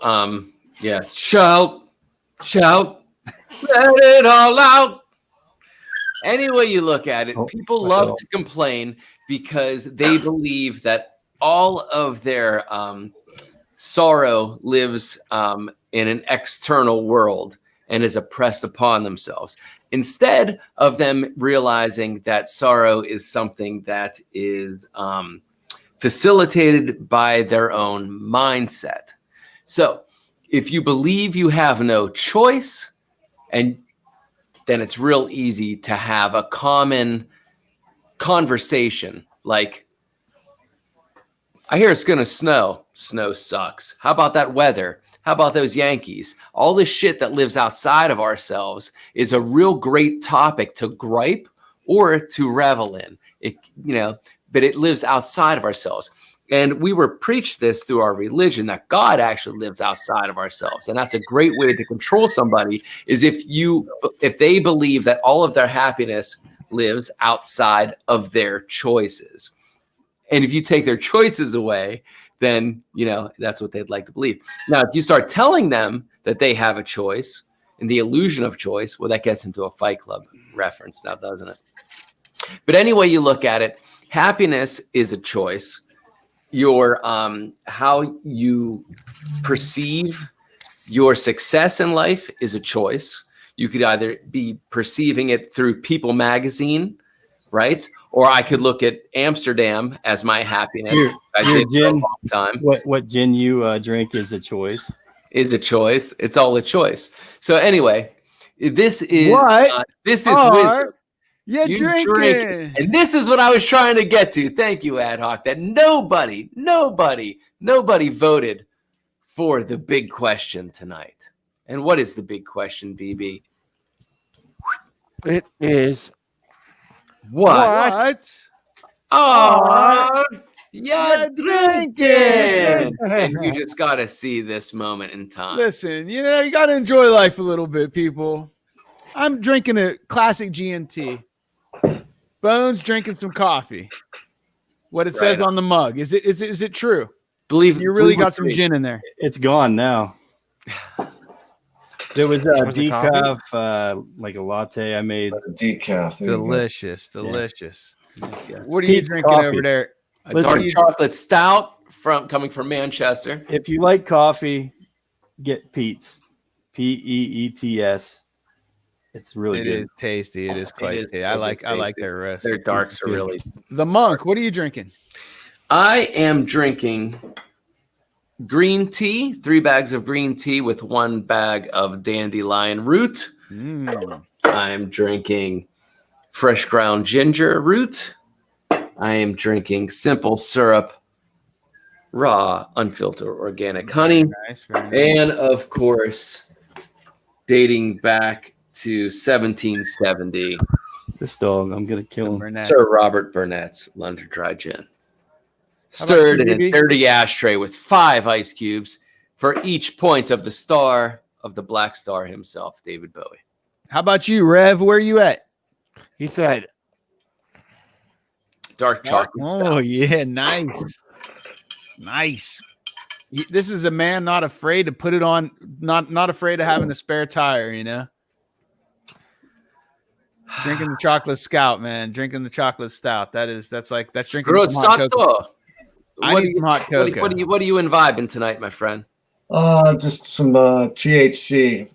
shout, let it all out. Any way you look at it, people love to complain because they believe that all of their sorrow lives in an external world and is oppressed upon themselves, instead of them realizing that sorrow is something that is facilitated by their own mindset. So if you believe you have no choice, and then it's real easy to have a common conversation like, I hear it's going to snow. Snow sucks. How about that weather? How about those Yankees? All this shit that lives outside of ourselves is a real great topic to gripe or to revel in. But it lives outside of ourselves. And we were preached this through our religion, that God actually lives outside of ourselves. And that's a great way to control somebody, is if they believe that all of their happiness lives outside of their choices. And if you take their choices away, then, that's what they'd like to believe. Now, if you start telling them that they have a choice and the illusion of choice, well, that gets into a Fight Club reference now, doesn't it? But any way you look at it, happiness is a choice. Your how you perceive your success in life is a choice. You could either be perceiving it through People magazine, right? Or I could look at Amsterdam as my happiness. I did for a long time. What gin you drink is a choice. Is a choice. It's all a choice. So anyway, this is wisdom. Yeah, You drinking. drink, and this is what I was trying to get to. Thank you, Ad Hoc. That nobody voted for the big question tonight. And what is the big question, BB? It is What? Oh, you're drinking. And you just got to see this moment in time. Listen, you got to enjoy life a little bit, people. I'm drinking a classic GNT. Bones drinking some coffee. What it says on the mug. Is it true? Believe you really got some gin in there. It's gone now. There was a decaf, like a latte I made. Decaf. Delicious. Yeah. What are you drinking coffee. over there? A dark chocolate stout coming from Manchester. If you like coffee, get Pete's. Peets. It's really It good. is tasty. It is quite tasty. I like their rest. Their darks are really. The Monk, what are you drinking? I am drinking green tea, 3 bags of green tea with 1 bag of dandelion root. I'm drinking fresh ground ginger root. I am drinking simple syrup, raw, unfiltered organic honey. Very nice. And of course, dating back to 1770, This dog, I'm gonna kill him. Burnett. Sir Robert Burnett's London Dry Gin. How about Stirred you, in a BB? dirty ashtray with 5 ice cubes for each point of the star of the Black Star himself, David Bowie. How about you, Rev? Where you at? He said, Dark chocolate Oh stout. yeah, nice. This is a man not afraid to put it on, not afraid of having a spare tire. Drinking the chocolate scout, man. Drinking the chocolate stout. That's drinking some hot cocoa. Rosato. I need some hot cocoa. What are you imbibing tonight, my friend? Just some THC.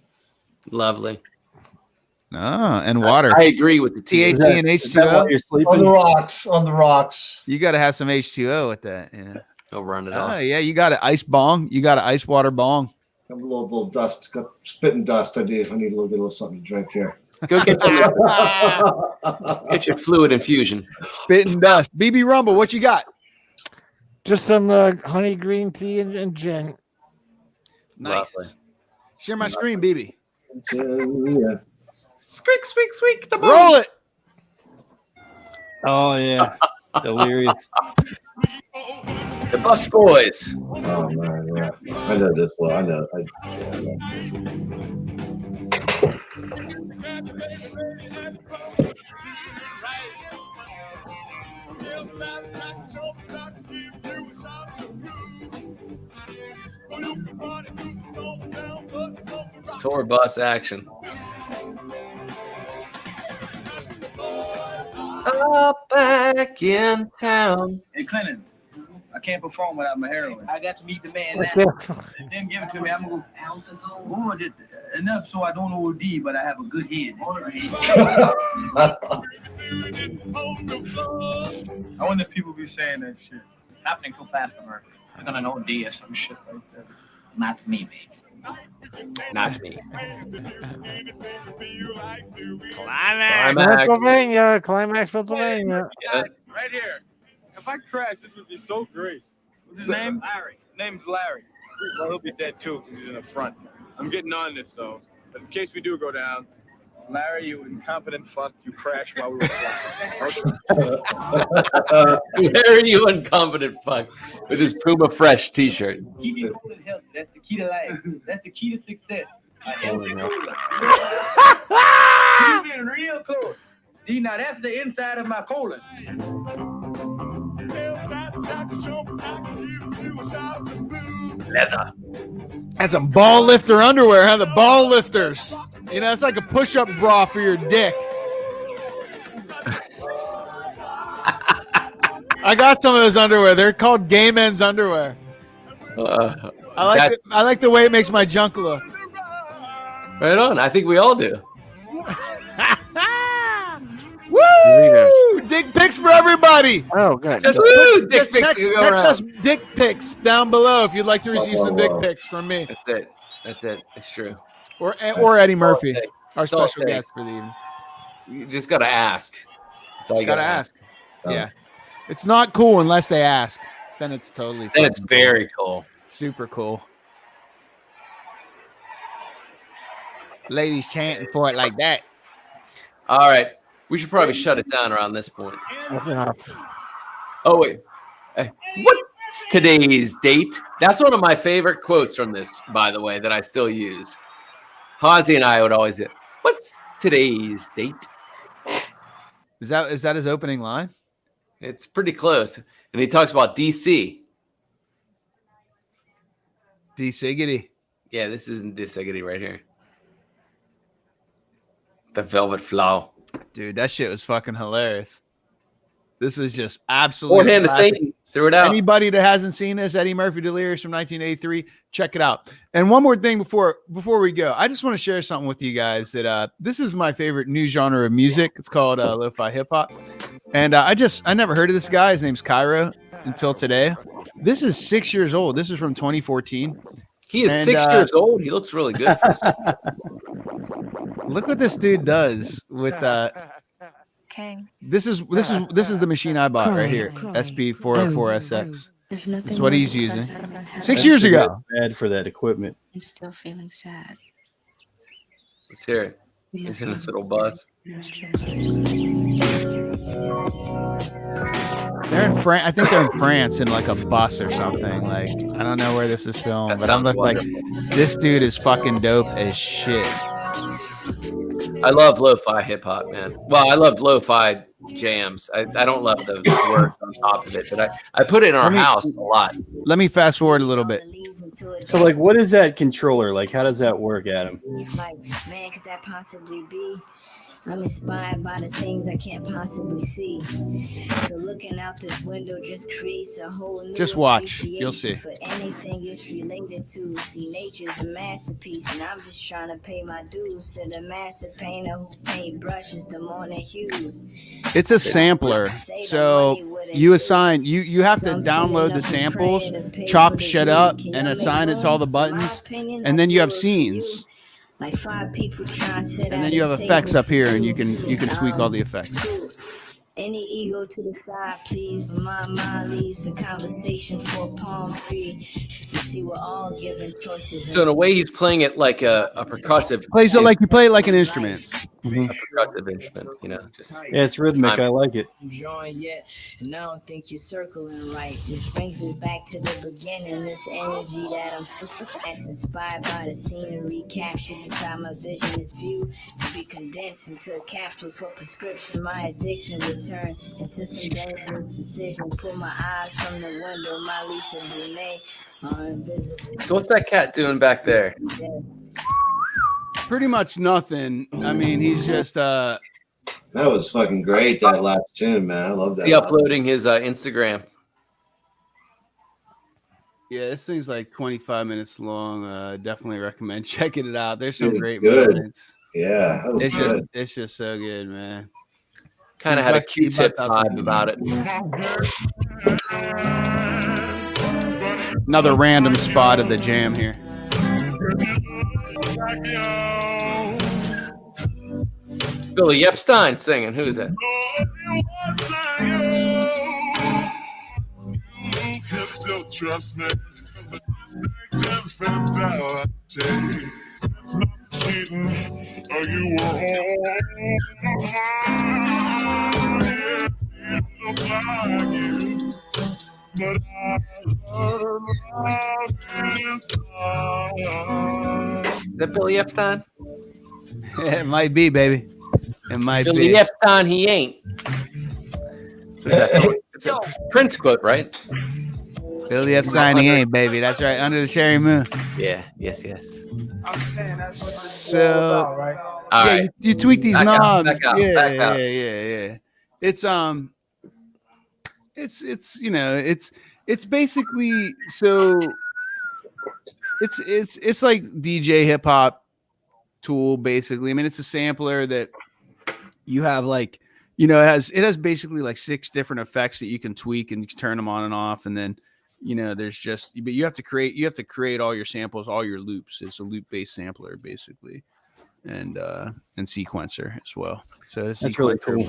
Lovely. And water. I agree with the THC THC. and Is that while H2O. you're On the sleeping? rocks. You got to have some H2O with that. He'll run it Oh off. yeah, you got an ice bong. You got an ice water bong. Got a little dust. Got spitting dust. I need a little something to drink here. Go get your fluid infusion. Spitting dust. BB Rumble, what you got? just some honey green tea and gin. Nice. Lovely. Share my screen, BB. Yeah. Squeak, squeak, squeak. The Roll it. Oh yeah, delirious. The Bus Boys. Oh man, yeah. I know this well. I know. Tour bus action. Up back in town. Hey, Clinton, I can't perform without my heroin. I got to meet the man now. Then give it to me. I'm going to go enough so I don't OD, but I have a good head. I wonder if people be saying that shit. It's happening too fast for her. You're gonna know D or some shit like that. Not me, baby. Not me. Pennsylvania, Climax, Pennsylvania. Yeah. Right here. If I crash, this would be so great. What's his name? Larry. Name's Larry. Well, he'll be dead too because he's in the front. I'm getting on this though. But in case we do go down, Larry, you incompetent fuck, you crashed while we were flying. Larry, you incompetent fuck, with his Puma Fresh t-shirt. Keep it cool and healthy. That's the key to life. That's the key to success. A healthy cooler. Keep it real close. See, now that's the inside of my colon. Leather. That's some ball lifter underwear, huh? The ball lifters. You know, it's like a push-up bra for your dick. I got some of those underwear. They're called gay men's underwear. I like the way it makes my junk look. Right on. I think we all do. Woo! Dick pics for everybody. Oh, good. Just Woo! dick pics Text to go around. us dick pics down below if you'd like to receive some dick pics from me That's it. That's it. It's true. or Eddie Murphy, our It's all special fake. guest for the evening. You just gotta ask. That's all you Gotta gotta ask. Yeah, it's not cool unless they ask. Then it's totally. Then it's fucking very cool. super cool. Ladies chanting for it like that. All right. We should probably shut it down around this point. That's enough. Oh, wait. What's today's date? That's one of my favorite quotes from this, by the way, that I still use. Hazy and I would always say, what's today's date? Is that his opening line? It's pretty close. And he talks about DC. D-Siggity. Yeah, this isn't Dissiggity right here. The Velvet Flow. Dude, that shit was fucking hilarious. This was just Four absolutely Hand of classic. Satan. Threw it out. Anybody that hasn't seen this, Eddie Murphy Delirious from 1983, check it out. And one more thing before we go, I just want to share something with you guys that this is my favorite new genre of music. It's called lo-fi hip hop, and I never heard of this guy. His name's Cairo until today. This is 6 years old. This is from 2014. He is 6 years old. He looks really good. For this. Look what this dude does with This is the machine I bought right here, SP404SX. That's what he's using. 6 years ago. Bad for that equipment. I'm still feeling sad. Let's hear it. He's in this little buzz. They're in France. I think they're in France in like a bus or something. Like I don't know where this is filmed, but I'm like, this dude is fucking dope as shit. I love lo-fi hip hop, man. Well, I love lo-fi jams. I don't love the words on top of it, but I put it in our house a lot. Let me fast forward a little bit. So, like, what is that controller? Like, how does that work, Adam? Like, man, could that possibly be? I'm inspired by the things I can't possibly see. So looking out this window just creates a whole new Just watch. You'll see. for anything it's related to. See, nature's a masterpiece, and I'm just trying to pay my dues to the master painter who paint brushes the morning hues. It's a sampler. So you assign you have to download the samples, chop shit up, and assign it to all the buttons, and then you have scenes. Like 5 people trying to sit And then you have effects up here, and you can tweak all the effects. Any ego to the side, please. My mind leaves the conversation for a palm tree. You see, we're all given choices. So in a way, he's playing it like a percussive. Plays it like you play it like an instrument. A percussive instrument, you know. Just Yeah, it's rhythmic. I like it. Enjoying yet, and I don't think you're circling right. Which brings us back to the beginning. This energy that I'm that's inspired by the scenery captured inside my vision is viewed to be condensed into a capsule for prescription. My addiction return into some dangerous decision. Pull my eyes from the window. My Lisa Bonet are invisible. So what's that cat doing back there? Pretty much nothing. I mean, he's just That was fucking great, that last tune, man. I love that. He uploading his Instagram. Yeah, this thing's like 25 minutes long. Definitely recommend checking it out. There's some Dude, great good. moments. Yeah, that was good. It's just so good, man. Kind of had a Q-tip vibe about it. Another random spot of the jam here. Billy Epstein singing. Who is that? Still trust me. It's not cheating. You were but Is that Billy Epstein? It might be, baby. It might Billy be. Epstein, he ain't. It's a Prince quote, right? Billy F. signing A, baby. That's right. Under the cherry moon. Yeah. Yes. I'm saying that's what it's So, all about, right? All yeah, right. you tweak these Back out, knobs. back out, yeah, back out. yeah. It's it's basically so it's like DJ hip hop tool basically. I mean, it's a sampler that you have like, it has basically like 6 different effects that you can tweak and you can turn them on and off, and then there's just, but you have to create all your samples, all your loops. It's a loop based sampler basically, and sequencer as well. So That's really cool.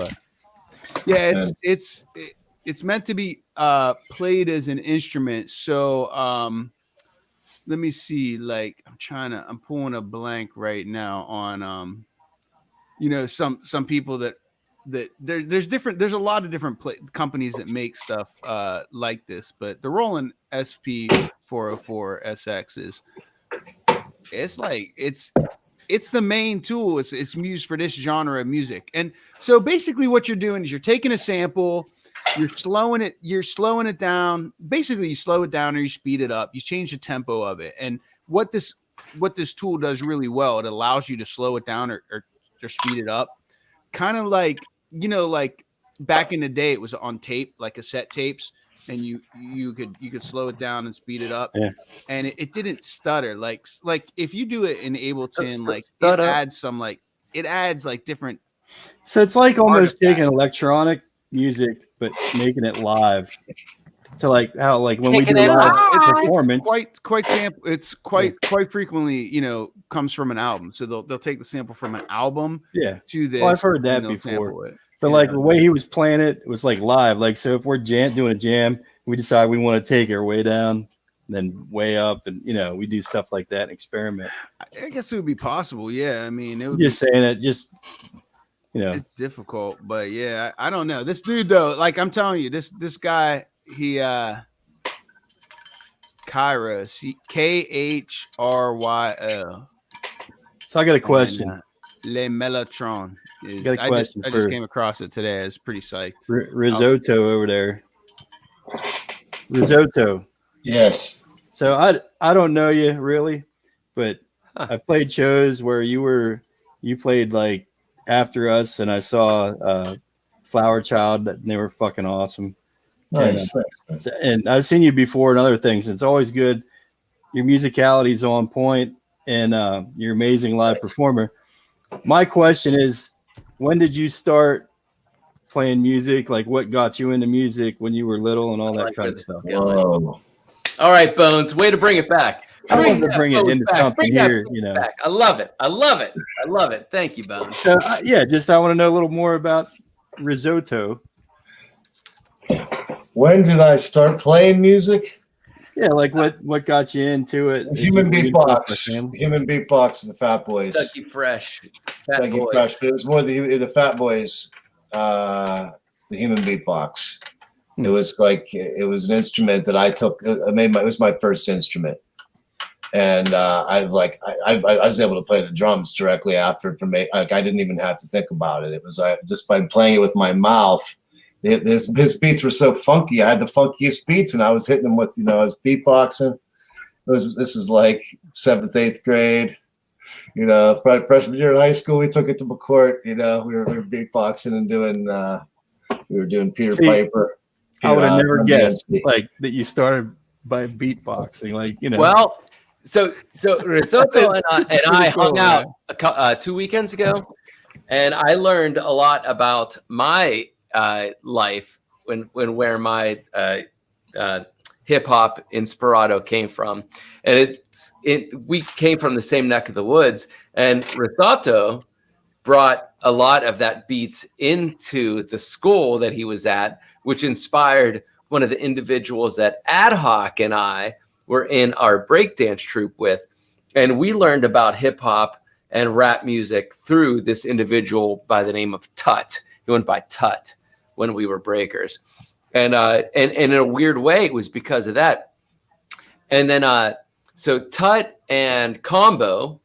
Yeah, it's meant to be played as an instrument. So let me see. Like I'm pulling a blank right now on some people that there's a lot of different companies that make stuff like this, but the Roland SP404 SX it's the main tool. It's used for this genre of music. And so basically what you're doing is you're taking a sample, you're slowing it down. Basically you slow it down or you speed it up. You change the tempo of it. And what this tool does really well, it allows you to slow it down or speed it up. Kind of like, like back in the day it was on tape, like cassette tapes, and you could slow it down and speed it up. Yeah. And it didn't stutter. Like if you do it in Ableton, it adds different. So it's like almost taking electronic music but making it live. So how when we do live performance, It's quite frequently comes from an album. So they'll take the sample from an album. Yeah. To this. Well, I've heard that before. But the way he was playing it was like live. Like, so if we're doing a jam, we decide we want to take it way down, then way up, and we do stuff like that and experiment. I guess it would be possible. Yeah, I mean, it would it's difficult, but yeah, I don't know. This dude though, like I'm telling you, this guy, he Khyro, KHRYO. So I got a question. Le Mellotron. Got a question I just came across it today. I was pretty psyched. Risotto over there. Risotto. Yes. So I don't know you really, but I played shows where you played like after us, and I saw Flower Child, and they were fucking awesome. Nice. And I've seen you before and other things. It's always good. Your musicality is on point, and you're an amazing live performer. My question is, when did you start playing music? Like, what got you into music when you were little and all that kind of stuff? Whoa. All right, Bones, way to bring it back. I wanted to bring it into something here, Back. I love it. I love it. Thank you, Bones. So, I want to know a little more about Risotto. When did I start playing music? Yeah, like what got you into it? Human Beatbox. Human Beatbox is the Fat Boys. Kentucky Fresh. Kentucky Fresh, but it was more the Fat Boys, the Human Beatbox. It was it was an instrument that I took. It was my first instrument, and I was able to play the drums directly after. For me, I didn't even have to think about it. It was just by playing it with my mouth. His beats were so funky. I had the funkiest beats, and I was hitting them with, I was beatboxing. This is like 7th, 8th grade. Freshman year in high school, we took it to McCourt. We were beatboxing and doing Peter Piper. I would have never guessed that you started by beatboxing. Well, so Risotto and I hung out 2 weekends ago, and I learned a lot about my life where my hip hop inspirato came from, and we came from the same neck of the woods, and Risotto brought a lot of that beats into the school that he was at, which inspired one of the individuals that Ad Hoc and I were in our breakdance troupe with, and we learned about hip hop and rap music through this individual by the name of Tut. He went by Tut when we were breakers. And in a weird way, it was because of that. And then, so Tut and Combo,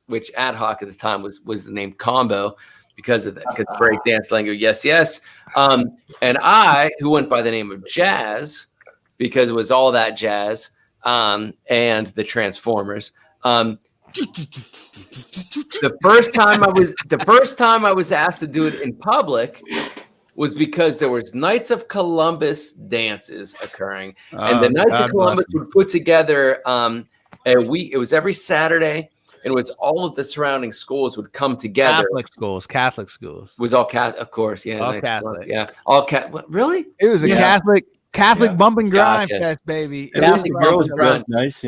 which Ad Hoc at the time was the name Combo because of the breakdance language. Yes. And I, who went by the name of Jazz, because it was all that jazz and the Transformers. The first time I was asked to do it in public was because there was Knights of Columbus dances occurring, and the Knights of Columbus would put together a week. It was every Saturday, and it was all of the surrounding schools would come together. Catholic schools. It was all Catholic, of course. Yeah, all Catholic. Yeah, all Catholic. Really? It was a Catholic bump and grind Gotcha. fest, baby. It was the girls dressed nice.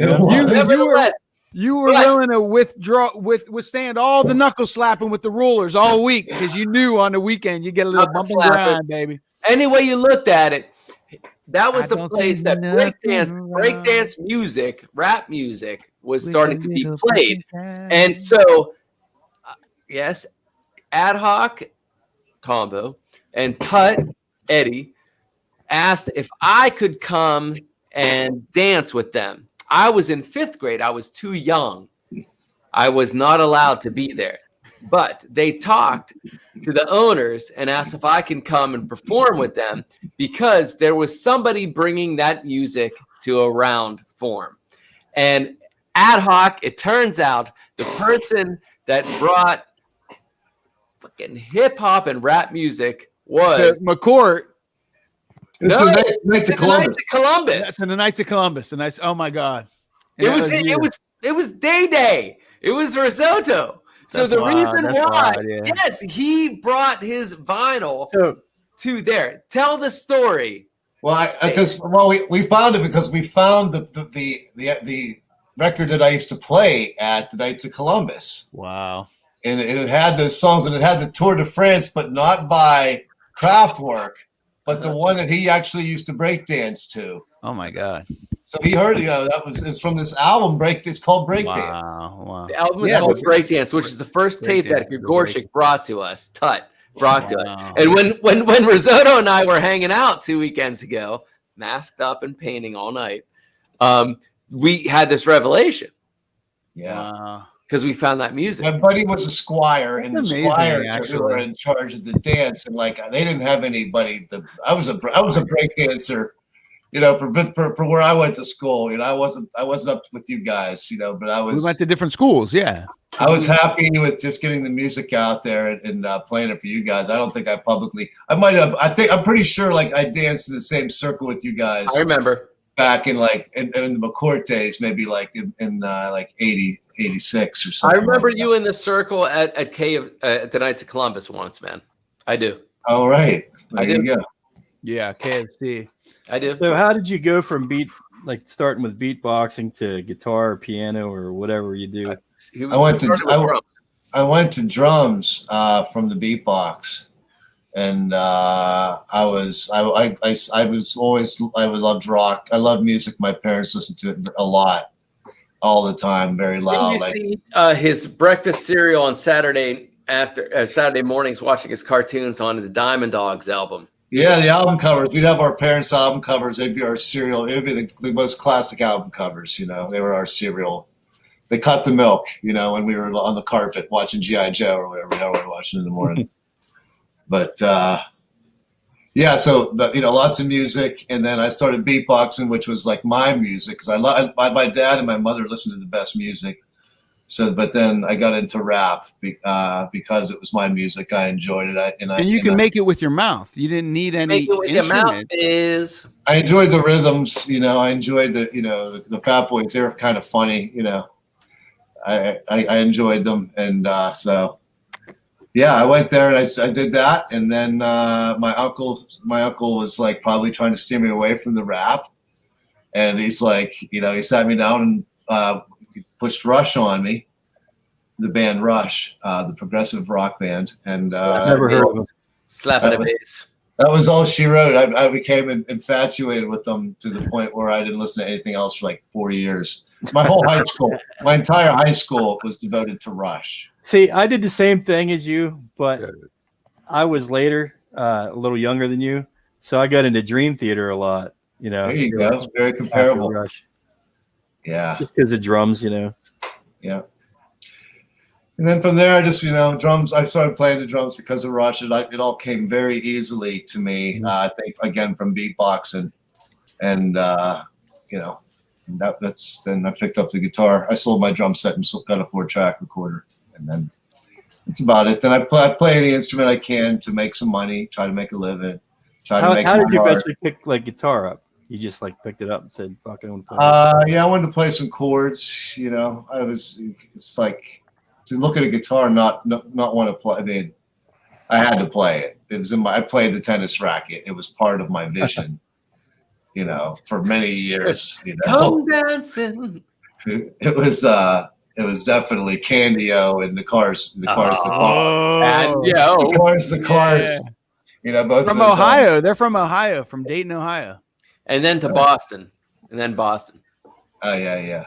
You were willing to withstand all the knuckle slapping with the rulers all week because you knew on the weekend you get a little bump and grind, baby. Any way you looked at it, that was the place that breakdance music, rap music was starting to be played. And so, yes, Ad Hoc Combo and Tut Eddie asked if I could come and dance with them. I was in 5th grade. I was too young. I was not allowed to be there. But they talked to the owners and asked if I can come and perform with them because there was somebody bringing that music to a round form. And Ad Hoc, it turns out, the person that brought fucking hip hop and rap music was McCourt. It's No, the Knights of it's the Knights Columbus. of Columbus. That's the Knights of Columbus. Oh my God. It was Day. It was Risotto. So That's the wild. reason That's why, wild, yeah. yes, he brought his vinyl to there. Tell the story. Well, we found it because we found the record that I used to play at the Knights of Columbus. Wow. And it had those songs, and it had the Tour de France, but not by Kraftwerk, but the one that he actually used to breakdance to. Oh my God. So he heard, it's from this album, It's called Breakdance. Wow. The album is called Breakdance, which is the first tape that Grigorchik brought to us. Tut brought to us. And when Risotto and I were hanging out 2 weekends ago, masked up and painting all night, we had this revelation. Yeah. Because we found that music. My buddy was a squire, and the Amazing, squires actually. were in charge of the dance, and they didn't have anybody. I was a break dancer, for where I went to school. I wasn't up with you guys, but I was. We went to different schools, yeah. I was happy with just getting the music out there and playing it for you guys. I don't think I publicly. I'm pretty sure I danced in the same circle with you guys. I remember back in in the McCourt days, maybe in 80. 86 or something. I remember you in the circle at the Knights of Columbus once, man. I do. All right. I do. You go. Yeah, KFC. I do. So how did you go from starting with beatboxing to guitar or piano or whatever you do? I went to drums from the beatbox, and I loved rock. I loved music. My parents listened to it a lot. All the time, very loud. His breakfast cereal on Saturday mornings, watching his cartoons on the Diamond Dogs album. Yeah, the album covers. We'd have our parents' album covers. They'd be our cereal. It'd be the most classic album covers. They were our cereal. They cut the milk. When we were on the carpet watching G.I. Joe or whatever the hell we were watching in the morning. But yeah, so lots of music, and then I started beatboxing, which was like my music because my dad and my mother listened to the best music. So, but then I got into rap because it was my music. I enjoyed it, and you can make it with your mouth. You didn't need any instrument. I enjoyed the rhythms. I enjoyed the Fat Boys. They were kind of funny. I enjoyed them, and so. Yeah, I went there and I did that, and then my uncle was probably trying to steer me away from the rap, and he's he sat me down and pushed Rush on me, the band Rush, the progressive rock band, and I've never heard of them. Slapping a bass. That was all she wrote. I became infatuated with them to the point where I didn't listen to anything else for 4 years. My whole high school, my entire high school was devoted to Rush. See, I did the same thing as you, but I was later, a little younger than you, so I got into Dream Theater a lot. There you go. Very comparable. Rush. Yeah. Just because of drums, Yeah. And then from there, I just, drums. I started playing the drums because of Rush. It all came very easily to me. I think again from beatboxing, and that's then I picked up the guitar. I sold my drum set and got a 4-track recorder, and then that's about it. Then I play any instrument I can to make some money, try to make a living. How did you eventually pick like guitar up? You just like picked it up and said, "Fuck, I want to play." Yeah, I wanted to play some chords. It's like to look at a guitar, and not want to play. I mean, I had to play it. It was I played the tennis racket. It was part of my vision. For many years. Come dancing. It was definitely Candy-O and the Cars. The Cars. Yeah. Both from of those Ohio. They're from Ohio, from Dayton, Ohio. And then to Boston. And then Boston. Oh, yeah.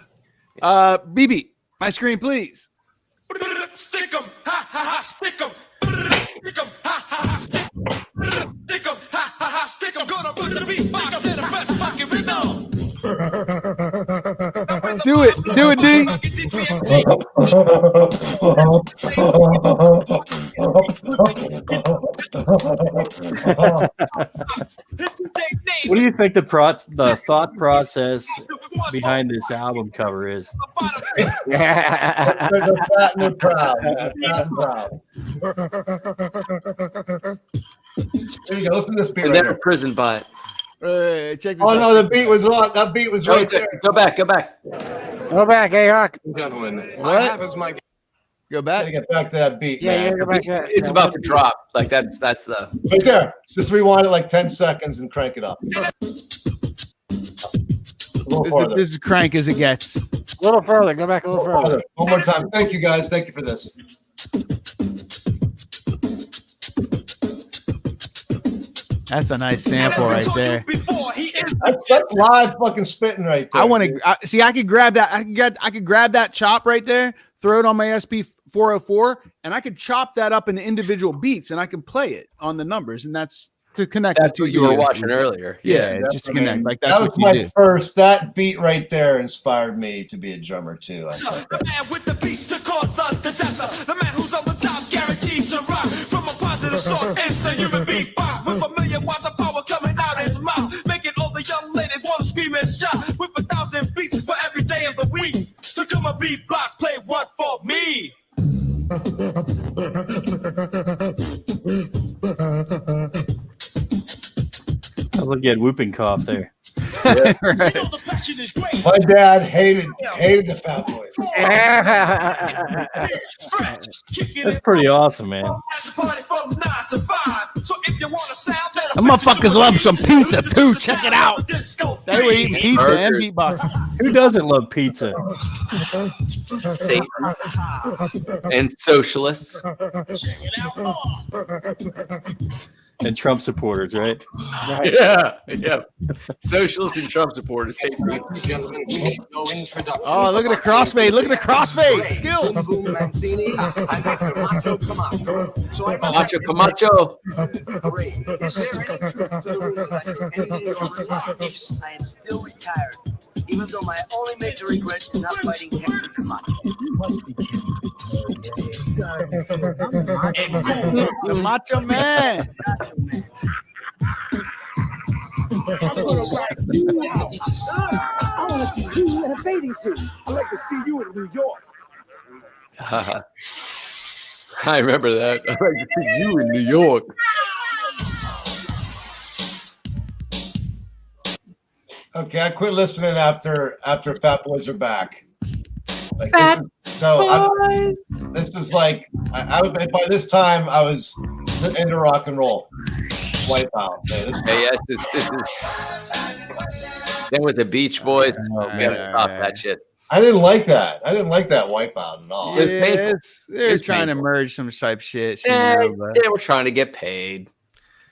BB, my screen, please. Stick 'em, ha ha ha, stick 'em. Stick 'em, ha ha ha, stick 'em. Stick 'em, ha ha ha, stick 'em. Gonna put the beatbox in the best fucking rhythm. Do it, D. What do you think the thought process behind this album cover is? They're fat and they're proud. There you go. Listen to this beat. And they're imprisoned by it. Check this Oh out. no, the beat was wrong. That beat was right there. Go back. Go back, A-Hawk. Gentlemen, What? my Go back. Gotta get back to that beat. Yeah, man. go back. To It's about to drop. Like that's the Right there. Just rewind it like 10 seconds and crank it up. A little farther. This is crank as it gets. A little further. Go back a little further. One more time. Thank you, guys. Thank you for this. That's a nice sample right there. That's live fucking spitting right there. I want to see. I could grab that. I could grab that chop right there, throw it on my SP 404, and I could chop that up into individual beats, and I can play it on the numbers, and that's to connect. That's what you were watching earlier. Yeah, just to connect. Like that's that was what you my do. first. That beat right there inspired me to be a drummer too. I think. The man with the beats to cause a disaster. The man who's on the top guaranteed to rock. From a positive source, it's the human beatbox. With a million watts of power coming out his mouth. Making all the young ladies want to scream and shout. With 1,000 beats for every day of the week. So come on, beatbox, play one for me. I look at whooping cough there. Right. My dad hated the Fat Boys. That's pretty awesome, man. Them motherfuckers love some pizza too. Check it out. They were eating pizza and beatbox. Who doesn't love pizza? Satan and socialists. And Trump supporters, right? Yeah. Socialists and Trump supporters hate me. Oh, look at the crossfade. Look at the crossfade. Skills. Camacho, Camacho. I am still retired, even though my only major regret is not fighting Hector Camacho. The Macho Man. I want to see you in a bathing suit. I'd like to see you in New York. I remember that. I'd like to see you in New York. Okay, I quit listening after Fat Boys Are Back. Like, this was like I by this time I was into rock and roll. Wipeout. This is. Then with the Beach Boys, we gotta stop that shit. I didn't like that. I didn't like that Wipeout at all. It was painful. They're It's trying to painful. merge some type shit. They were trying to get paid.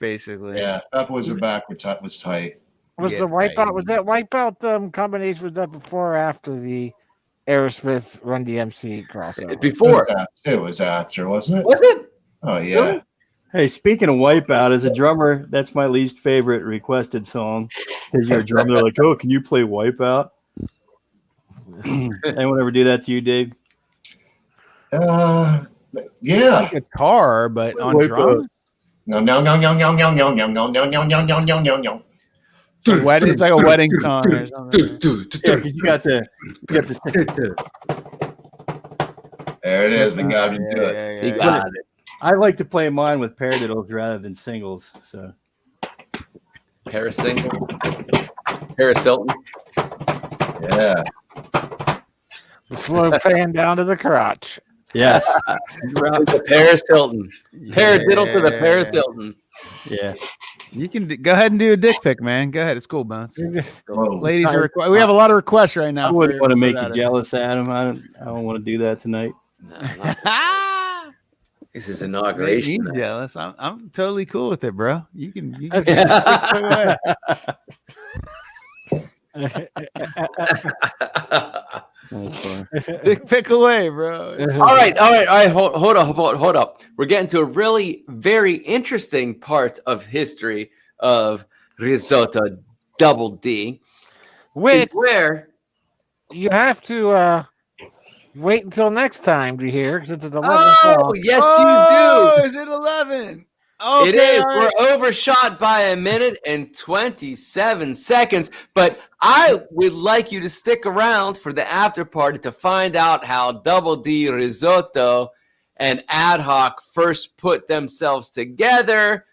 Basically. Yeah, Fat Boys Are Back was tight. Was the Wipeout? Was that Wipeout combination? Was that before or after the Aerosmith Run DMC crossover? Before. It was after, wasn't it? Was it? Oh yeah. Hey, speaking of Wipeout, as a drummer, that's my least favorite requested song. Because you're a drummer, they're like, "Oh, can you play Wipeout?" Anyone ever do that to you, Dave? Yeah. Guitar, but on Wipeout. drums. No. It's like a wedding song or something. Yeah, because you got to There it is. We got him to do it. He got it. I like to play mine with paradiddles rather than singles. So Paris single. Paris Hilton. Yeah. The slow pan down to the crotch. yes, The Paris Hilton. Paradiddle to the Paris Hilton. yeah. You can go ahead and do a dick pic, man. Go ahead. It's cool, Bones. Whoa. Ladies are we have a lot of requests right now. I wouldn't want to make you that. jealous, Adam. I don't want to do that tonight. This is Make inauguration. me jealous. I'm totally cool with it, bro. You can That's fine. dick pic away, bro. All right. Hold up. We're getting to a really very interesting part of history of Risotto Double D. Which where you have to wait until next time to hear because it's 11 Oh, o'clock. yes, Oh, you do. is it 11? Okay, It is. all right. We're overshot by a minute and 27 seconds, but I would like you to stick around for the after party to find out how Double D Risotto and Ad Hoc first put themselves together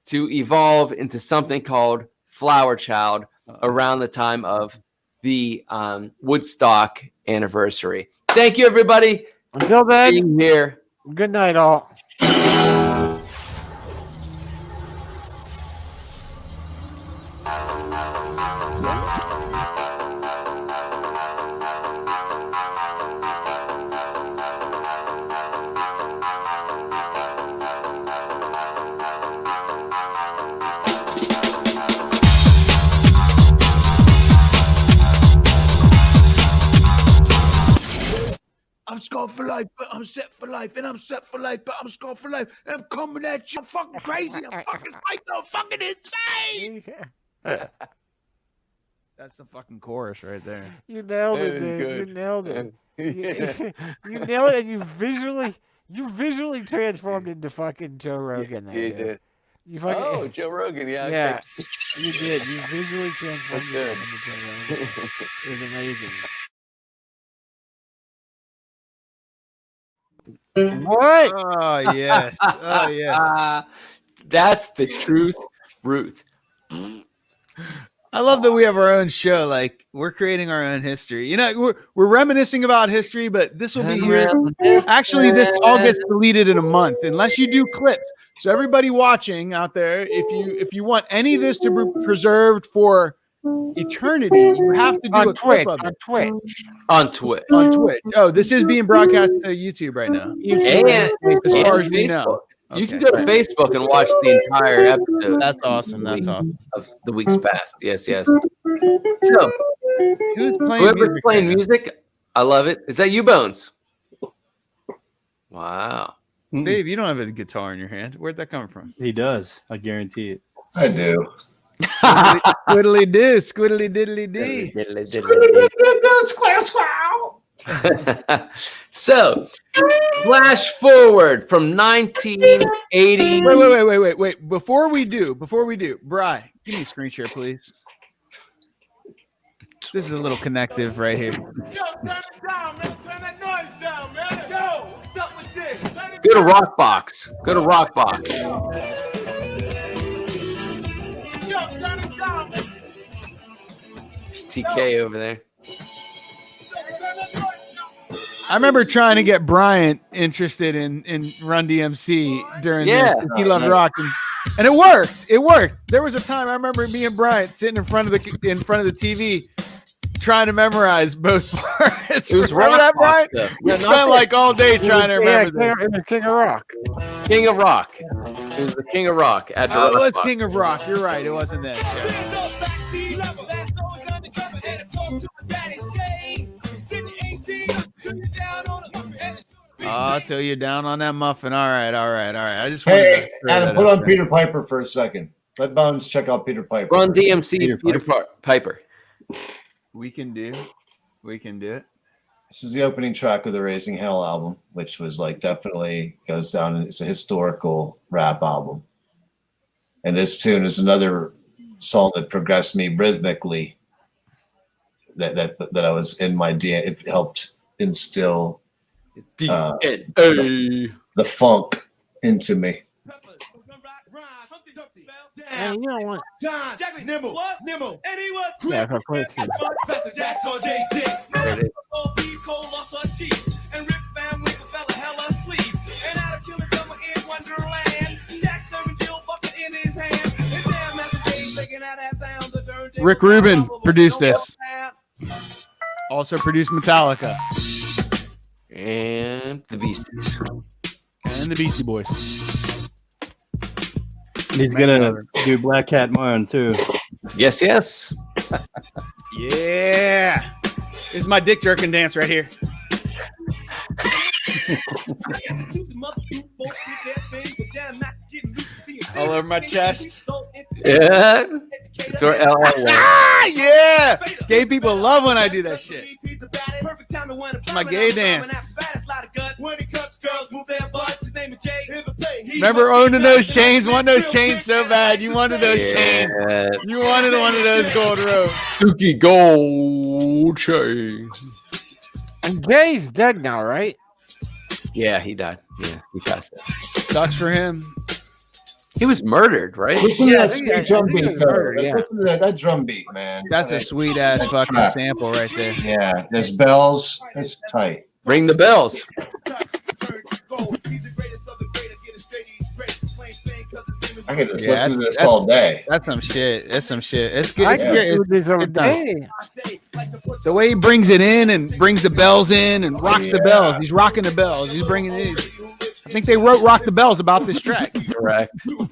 to evolve into something called Flower Child around the time of the Woodstock anniversary. Thank you, everybody. Until then, being here. Good night, all. I'm scarred for life, but I'm set for life, and I'm set for life, but I'm scarred for life, and I'm coming at you. I'm fucking crazy. I'm fucking psycho, fucking insane. That's the fucking chorus right there. You nailed it, That is dude. good. You nailed it. You nailed it, and you visually transformed into fucking Joe Rogan. there, You dude. did. You fucking, Oh, Joe Rogan. Yeah. yeah, okay. you did. You visually transformed That's into Joe Rogan. It was amazing. What? Oh yes. Oh yes. That's the truth, Ruth. I love that we have our own show. Like we're creating our own history. You know, we're reminiscing about history, but this will be here. Actually, this all gets deleted in a month unless you do clips. So everybody watching out there, if you want any of this to be preserved for eternity, you have to do On a clip Twitch. of it. On Twitch. On Twitch. On Twitch. Oh, this is being broadcast to YouTube right now. As far as we know. You can go to Facebook and watch the entire episode. That's awesome. That's awesome. Of the weeks past. Yes, yes. So, Who's playing whoever's music playing right now? music, I love it. Is that you, Bones? Wow. Dave, you don't have a guitar in your hand. Where'd that come from? He does. I guarantee it. I do. Squiddly do, squiddly diddly dee. So, flash forward from 1980. Wait. Before we do, Bri, give me a screen share, please. This is a little connective right here. Yo, turn it down, man. Turn that noise down, man. Yo, what's up with this? Turn it Go to Rockbox. Go to Rockbox. Yo, turn it down, man. There's TK over there. I remember trying to get Bryant interested in Run DMC during Yeah. this. He loved rock, and it worked. It worked. There was a time I remember me and Bryant sitting in front of the TV, trying to memorize both parts. It was Remember that, Rockbox Bryant? stuff. We Yeah, spent not- like all day trying to remember this. Yeah, King of Rock. King of Rock. It was the King of Rock at the Oh, it was Rockbox. King of Rock. You're right. It wasn't that. Oh, till you're down on that muffin. All right. I just wanted Hey, to throw Adam, that put out on there. Peter Piper for a second. Let Bones check out Peter Piper. Run DMC Peter Piper. We can do it. This is the opening track of the Raising Hell album, which was like definitely goes down. It's a historical rap album. And this tune is another song that progressed me rhythmically. That I was in my DNA. It helped instill the funk into me. And you don't want. Nimble, and he was Yeah, of course. Pastor Jack's on Jay's dick. Cole lost her cheek, and Rip Van Winkle fell a hell asleep. And out of killing summer in Wonderland, Jack serving Jill bucket in his hand. And damn, Master Jay's making out that sound. The turntable Rick Rubin produced this. Also produced Metallica And the Beasties. and the Beastie Boys. He's gonna do Black Cat Moon too. Yes, yes. Yeah. This is my dick jerking dance right here. All over my chest. Yeah. It's where LL went. Ah, yeah. Gay people love when I do that shit. It's my gay dance. Remember owning those chains? Want those chains so bad. You wanted those chains. You wanted one of those gold ropes. Dookie gold chain. And Jay's dead now, right? Yeah, he died. Yeah, he passed out. Sucks for him. He was murdered, right? Listen to Yeah, I that think- sweet I drum think it beat, was though. murder, yeah. Listen to that drum beat, man. That's a sweet ass fucking track. sample right there. Yeah, there's bells. It's tight. Ring the bells. I could just Yeah, listen to that's- this all day. That's some shit. That's some shit. It's good. I It's can good. do this all good time. day. The way he brings it in and brings the bells in and rocks the Yeah. bells. He's rocking the bells. He's bringing it in. I think they wrote "Rock the Bells" about this track. Correct. Do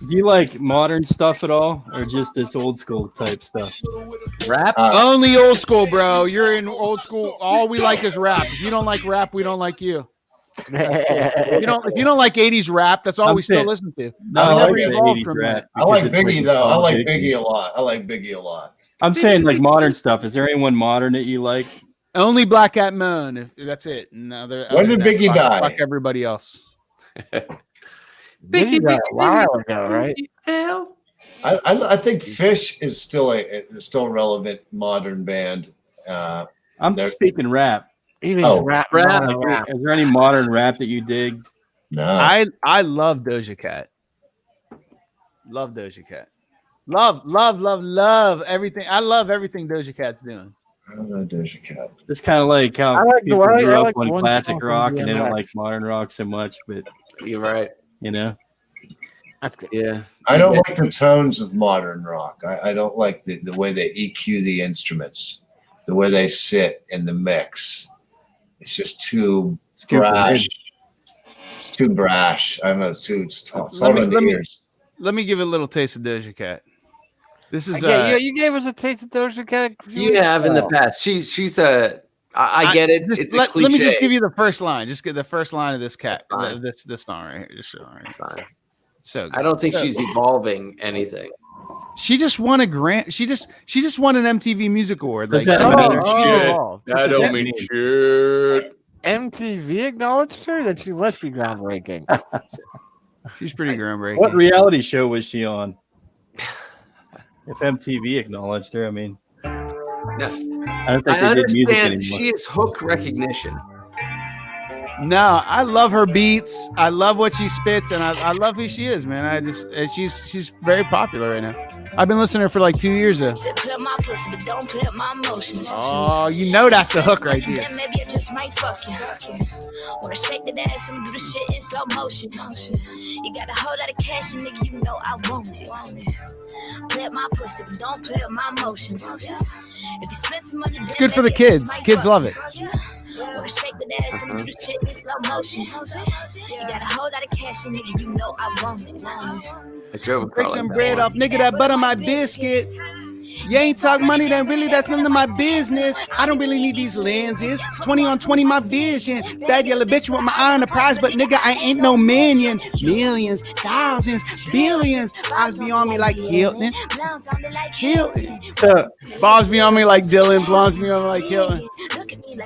you like modern stuff at all, or just this old school type stuff? Rap? Only old school, bro. You're in old school. All we like is rap. If you don't like rap, we don't like you. If you don't like 80s rap, that's all I'm we still saying- listen to. No, I We like never the evolved 80s from rap. that. I like because it's Biggie, though. I like nostalgic. Biggie a lot. I like Biggie a lot. I'm saying like modern stuff. Is there anyone modern that you like? Only Black Cat Moon. That's it. No, When did Biggie die? Fuck everybody else. Biggie died a while ago, right? I think Fish is still a relevant modern band. I'm They're- speaking rap. Even Oh, rap. rap. rap. Is there any modern rap that you dig? No, I love Doja Cat. Love Doja Cat. Love everything. I love everything Doja Cat's doing. I don't know Doja Cat. It's kind of like how I like the people one- grew I up like on one classic song from rock and they don't DMX. like modern rock so much, but You're right. you know, That's good. Yeah. I don't like the tones of modern rock. I don't like the way they EQ the instruments, the way they sit in the mix. It's just too Scoop it brash. It's too brash. I don't know. It's hard on the ears. Let me give it a little taste of Doja Cat. This is Yeah, you gave us a taste of Doja Cat. a few You weeks have in the ago. past. She's a. I get it. Just It's a let cliche. me just give you the first line. Just get the first line of this cat. That's fine. This song right here. Just all right. Fine. So I don't think so she's evolving anything. She just won a grant. She just won an MTV Music Award. Does Like, that mean That don't mean shit. MTV acknowledged her that she must be groundbreaking. she's pretty groundbreaking. what reality show was she on? If MTV acknowledged her, I mean, No, I don't think I they did music understand anymore. she is hook recognition. No, I love her beats. I love what she spits, and I love who she is, man. She's very popular right now. I've been listening to her for like 2 years though. Oh, you know that's the hook right there. Maybe I just might fuck you. When I shake that ass and do the shit in slow motion. You got a whole lot of cash, and nigga, you know I want it. Play with my pussy, but don't play with my emotions. If you spend some money, It's good for the kids. Kids love it. When I shake that ass and do the shit in slow motion. You got a whole lot of cash, and nigga, you know I want it. I drove a car Break like some that bread one. off, nigga. That butter my biscuit. You ain't talk money, then really that's none of my business. I don't really need these lenses. 20 on 20, my vision. Bad yellow bitch with my eye on the prize, but nigga, I ain't no minion. Millions, thousands, billions. Bobs be on me like Hilton. Hilton. So, Bobs be on me like Dylan. Blondes be on me like Hilton.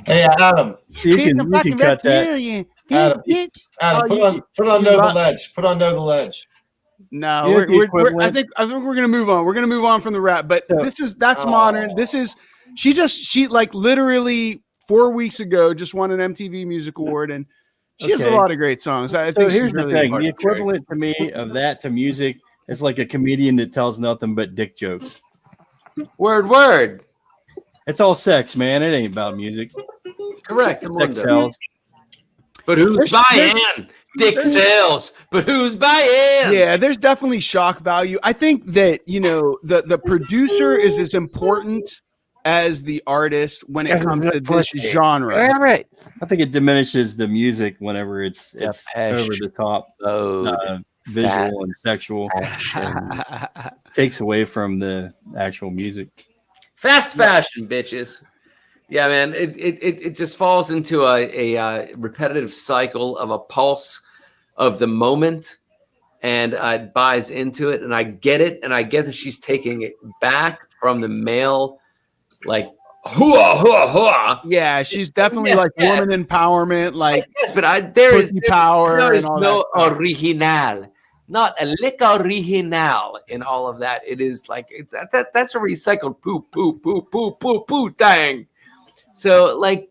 Hey, Adam. so you can cut that. Adam, Bitch. Adam, Oh, put on Know the Ledge. Put on Know the Ledge. No, You know the I equivalent- think we're gonna move on. We're gonna move on from the rap, but that's modern. This is she like literally 4 weeks ago just won an MTV Music Award, and she has a Okay. lot of great songs. I So think here's she's the really thing: hard the to track. equivalent to me of that to music is like a comedian that tells nothing but dick jokes. Word. It's all sex, man. It ain't about music. Correct. Sex sells. But who's buying? Dick sells. But who's buying? Yeah, there's definitely shock value. I think that the producer is as important as the artist when it comes to this genre. All right. I think it diminishes the music whenever it's Depeche over the top, Mode. visual and sexual. And takes away from the actual music. Fast fashion, bitches. Yeah, man. It just falls into a repetitive cycle of a pulse of the moment, and buys into it, and I get it, and I get that she's taking it back from the male, like hua hua hua. Yeah, she's definitely Yes, like yes. woman empowerment, like Yes, but there is power there is and all no that. original, not a lick original in all of that. It is like that's a recycled poo thing. So like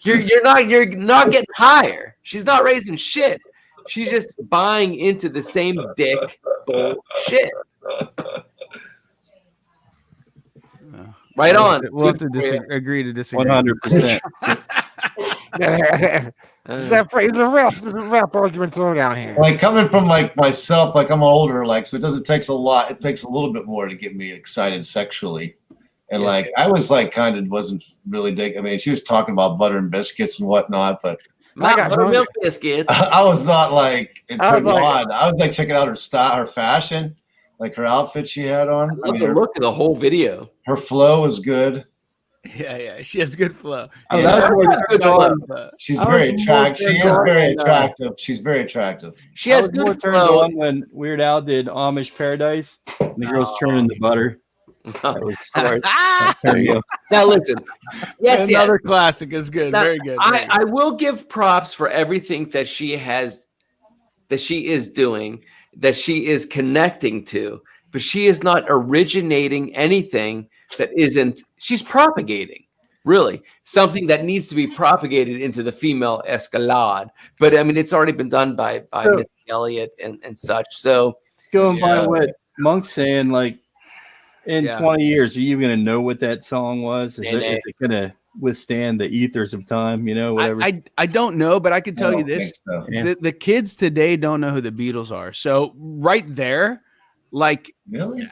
you're not getting higher. She's not raising shit. She's just buying into the same dick bullshit. Right on. We'll have to Good for you. agree to disagree. 100%. It's a rap argument throwdown here. Like coming from like myself, like I'm older, like so it takes a lot. It takes a little bit more to get me excited sexually. And like I was like kind of wasn't really dig. I mean, she was talking about butter and biscuits and whatnot, but My buttermilk biscuits. I was not like it I was turned me like- on. I was like checking out her style, her fashion, like her outfit she had on. I love the look of the whole video. Her flow was good. Yeah, she has good flow. Oh, that was more Good turned flow. on. She's I very was more attractive. She turned is on very than, attractive. She's very attractive. She I has was more good turned flow. on when Weird Al did Amish Paradise and the girls churning the butter. That was that turned me on. Now listen. Yes, Another yes. classic is good. Now, Very good. I will give props for everything that she is doing, that she is connecting to, but she is not originating anything that isn't. She's propagating. Really, something that needs to be propagated into the female escalade. But I mean, it's already been done by So- Missy Elliott and such. So Going by Yeah. what Monk's saying, like in Yeah. 20 years, are you going to know what that song was? Is Nay. it going to withstand the ethers of time? You know, whatever. I don't know, but I can tell I you don't this: think so. Yeah. the kids today don't know who the Beatles are. So right there, like Really?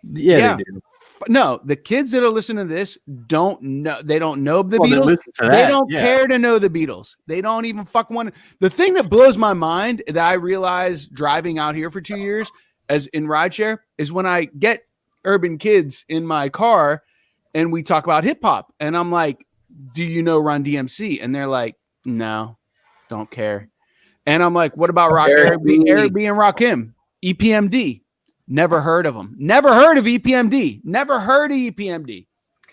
yeah, yeah. they do. no, the kids that are listening to this don't know. They don't know the Well, then Beatles. listen to They that, don't yeah. care to know the Beatles. They don't even fuck want. The thing that blows my mind that I realized driving out here for 2 years as in rideshare is when I get urban kids in my car and we talk about hip hop and I'm like, "Do you know Run DMC?" And they're like, "No, don't care." And I'm like, "What about Eric B and Rakim? EPMD? Never heard of them. Never heard of EPMD. Never heard of EPMD.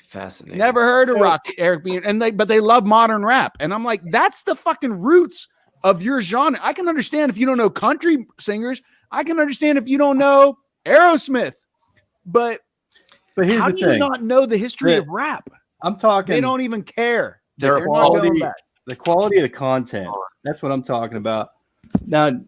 fascinating. Never heard of Eric B and but they love modern rap." And I'm like, "That's the fucking roots of your genre." I can understand if you don't know country singers. I can understand if you don't know Aerosmith. But here's how the do you thing. not know the history Yeah. of rap? I'm talking. They don't even care. the They're not going quality, back. the quality of the content. That's what I'm talking about. Now, do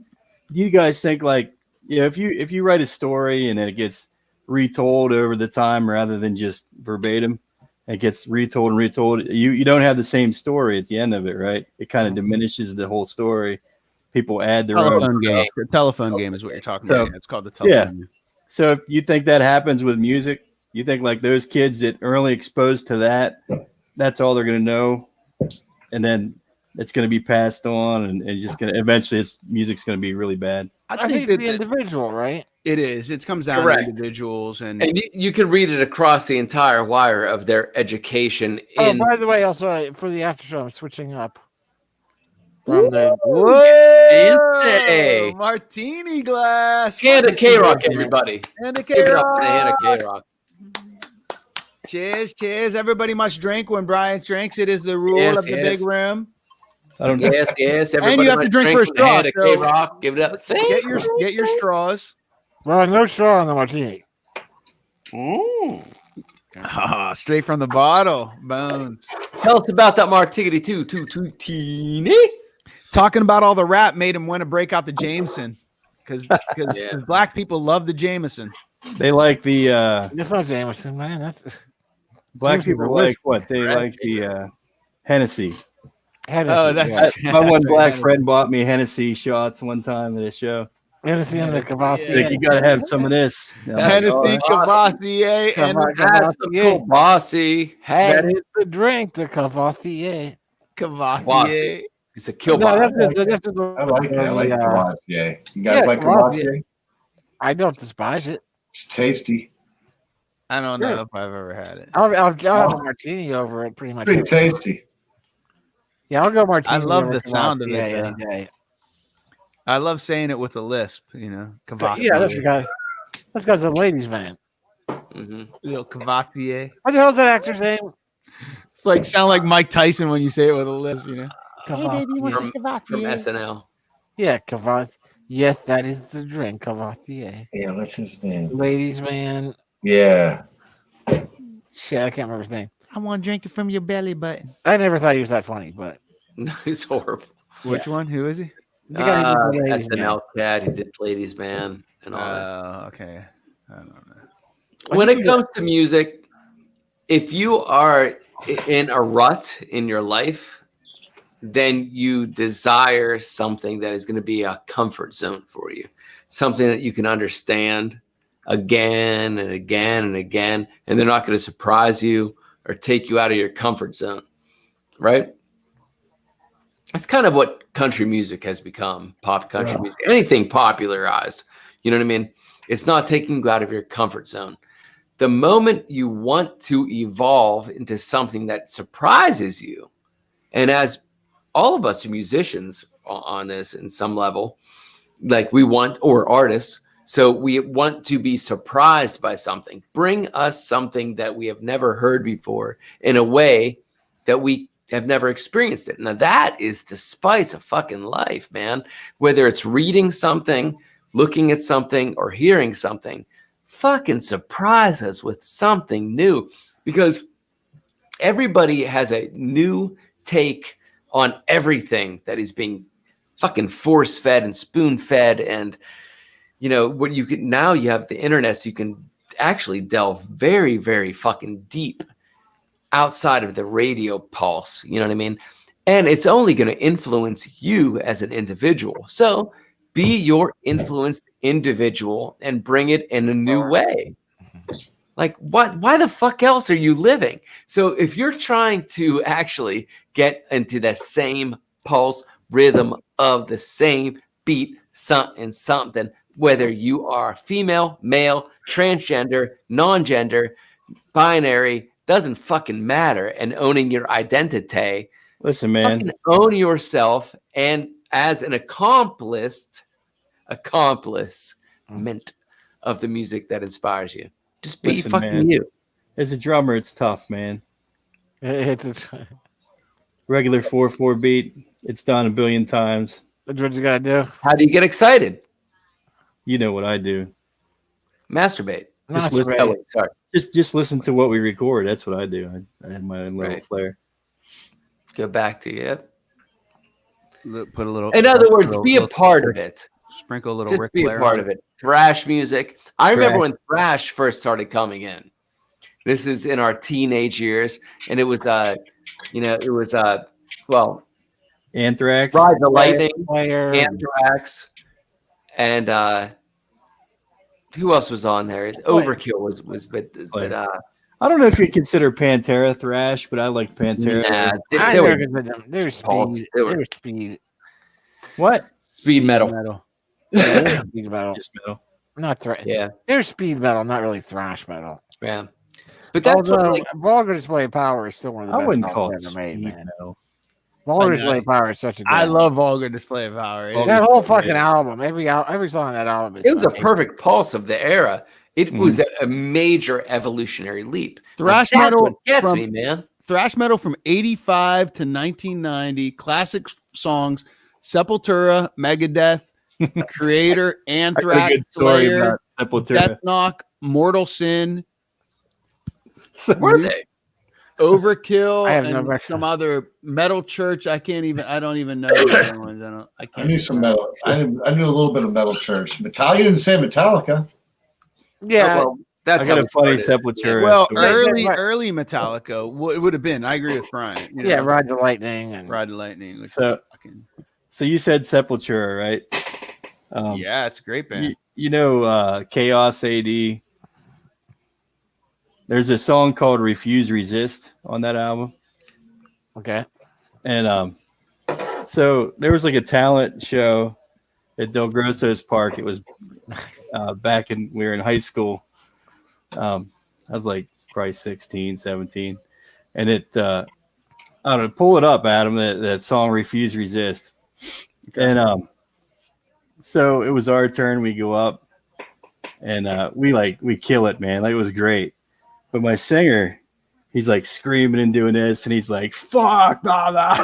you guys think like, if you write a story and then it gets retold over the time rather than just verbatim, it gets retold and retold. You don't have the same story at the end of it, right? It kind of diminishes the whole story. People add their own Telephone game. stuff. Telephone game is what you're talking So, about. It's called the telephone game. So if you think that happens with music, you think like those kids that are only exposed to that, that's all they're going to know, and then it's going to be passed on, and just going to eventually, music's going to be really bad. I think that the individual, right? it is. It comes down Correct. to individuals and you can read it across the entire wire of their education in Oh, by the way, also for the after show, I'm switching up from the. Fancy. martini glass. Hannah K-Rock, everybody. Hannah Give it up K-Rock. to Hannah K-Rock. Cheers, cheers. Everybody must drink when Brian drinks. It is the rule Yes, of the yes. big room. I don't know. Yes. And Everybody you have to might drink first from the head straw, of K-Rock. Give it up. Get your straws. Well, no straw in the martini. Ah, straight from the bottle. Bones. Tell us about that martini too. Teeny. Talking about all the rap made him want to break out the Jameson because Yeah. black people love the Jameson. They like the That's not Jameson, man. That's black Jameson people with like what? They like the Hennessy. Hennessy. Oh, that's yeah. My one black friend bought me Hennessy shots one time at a show. Hennessy and the Cavassier. Like, you gotta have some of this. And I'm like, Hennessy, "All right." Cavassier, and That's the Bossy. Hey, That is the drink, the Cavassier. Cavassier. it's a kill No, boss. that's I like that. I like Cavassier. You guys yeah, like Cavassier. Cavassier? I don't despise it. It's tasty. I don't know if I've ever had it. I'll have a martini over it pretty much. Pretty every day. tasty. Yeah, I'll go martini. I love over the sound of it, Cavassier though. any day. I love saying it with a lisp, Cavassier. Yeah, that's got the ladies' man. Little Cavassier. What the hell's that actor's name? It's like sound like Mike Tyson when you say it with a lisp, Hey, baby, you want From Cavassier? SNL. Yeah, Cavassier. Yes, that is the drink, Cavassier. Yeah, what's his name? Ladies' man. Yeah. Shit, I can't remember his name. I want to drink it from your belly button. I never thought he was that funny, but He's horrible. Which one? Who is he? the guy who did the ladies' man. SNL cat. He did Ladies Man and all that. Oh, okay. I don't know. When it comes to music, if you are in a rut in your life, then you desire something that is going to be a comfort zone for you, something that you can understand again and again and again, and they're not going to surprise you or take you out of your comfort zone, right? That's kind of what country music has become, pop country music, anything popularized. You know what I mean? It's not taking you out of your comfort zone. The moment you want to evolve into something that surprises you, and as all of us are musicians on this in some level, like we want, or artists, so we want to be surprised by something. Bring us something that we have never heard before in a way that we have never experienced it. Now that is the spice of fucking life, man. Whether it's reading something, looking at something, or hearing something, fucking surprise us with something new, because everybody has a new take on everything that is being fucking force fed and spoon fed. And what you can now, you have the internet, so you can actually delve very, very fucking deep outside of the radio pulse. You know what I mean? And it's only going to influence you as an individual. So be your influenced individual and bring it in a new way. Like, why the fuck else are you living? So if you're trying to actually get into the same pulse rhythm of the same beat, something, whether you are female, male, transgender, non-gender, binary, doesn't fucking matter, and owning your identity. Listen, man. Fucking own yourself, and as an accomplishment of the music that inspires you. Just be Listen, fucking man. you. As a drummer, it's tough, man. It's Regular 4/4 beat, it's done a billion times. That's what you gotta do. How do you get excited? You know what I do. Masturbate. Just Masturbate. listen, Oh, wait, sorry. just listen to what we record. That's what I do. I have my own little Right. flair. Go back to you. Put a little. In other words, be a part of it. Sprinkle a little Just Ric be a Flair part on of it. Thrash music. I remember Thrash. when thrash first started coming in. This is in our teenage years, and it was well, Anthrax. Ride the Lightning, Player. Anthrax, and who else was on there? Overkill was but I don't know if you consider Pantera thrash, but I like Pantera. nah, I they were never did them. They're Pulse. speed. They were- They're speed. What? speed metal. Yeah, they're speed metal. Just metal. Not thrash. Yeah, They're speed metal, not really thrash metal. yeah. But that's what, Although like, Vulgar Display of Power is still one of the I best wouldn't albums call it ever speed made, man. metal. Vulgar I know. Display of Power is such a good I album. love Vulgar Display of Power. Vulgar- That whole fucking album. Every song on that album is it was a amazing. perfect pulse of the era. It was a major evolutionary leap. Thrash That's metal what gets from- me, man. thrash metal from 85 to 1990. Classic songs: Sepultura, Megadeth, Creator, Anthrax, good story Slayer, about Sepultura. Death Knock, Mortal Sin, Were they? Overkill, I have no and record. some other Metal Church. I don't even know the other ones. I I can't. knew some metal. I knew a little bit of Metal Church. Metallica, you didn't say Metallica. Yeah, Oh, well, that's I got how a it funny started. Sepultura. Well, story. early Metallica it would have been. I agree with Brian. You yeah, know, Ride the Lightning and Ride the Lightning. Which So- was fucking, So you said Sepultura, right? yeah, it's a great band. You know Chaos AD. There's a song called Refuse Resist on that album. okay. And so there was like a talent show at Del Grosso's Park. It was back we were in high school. I was like probably 16, 17. And I don't know, pull it up, Adam, that song Refuse Resist. And so it was our turn. We go up and we kill it, man. Like, it was great. But my singer, he's like screaming and doing this, and he's like, fuck, blah, blah.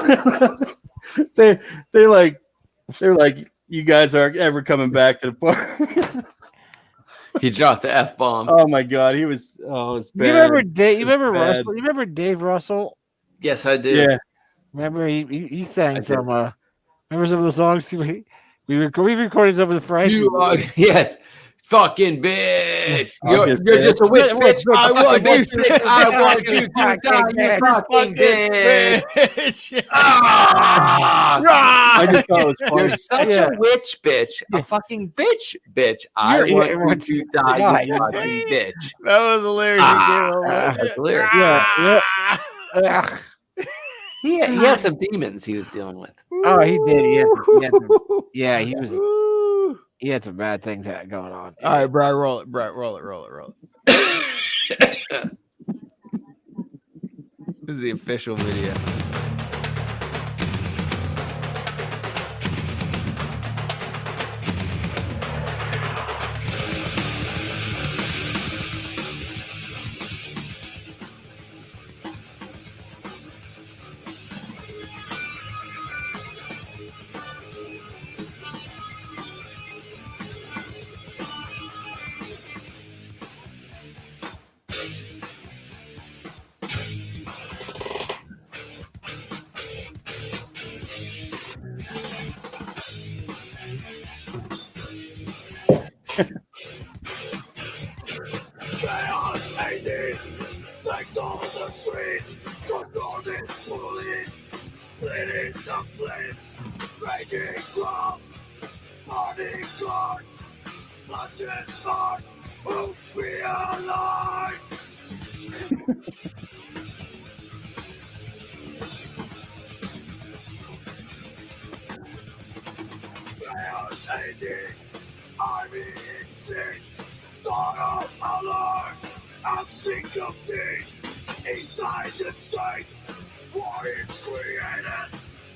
they're like, you guys aren't ever coming back to the park. He dropped the F-bomb. Oh my god, it was bad. You remember Dave? You remember Bad. Russell? You remember Dave Russell? Yes, I do. Yeah. Remember he sang I some. Remember some of the songs we recorded some of the Friday. You are, yes. Fucking bitch. I'll You're just just a witch, bitch. I want you, bitch. bitch. I want you to die, you fucking bitch. Ah! I just thought it was funny. You're such Yeah. a witch, bitch. A fucking bitch. I You're- want you to die, you fucking bitch. That was hilarious. That's hilarious. Yeah. He had some demons he was dealing with. Oh, he did. Yeah, he had some bad things going on. All right, Brian, roll it. This is the official video. Chaos AD takes over the streets, controlling police, bleeding the flames, raging from burning cars, bloodshed starts, who we are alive. Chaos AD, army in siege. Thought of alarm, I'm sick of this. Inside the state, war is created.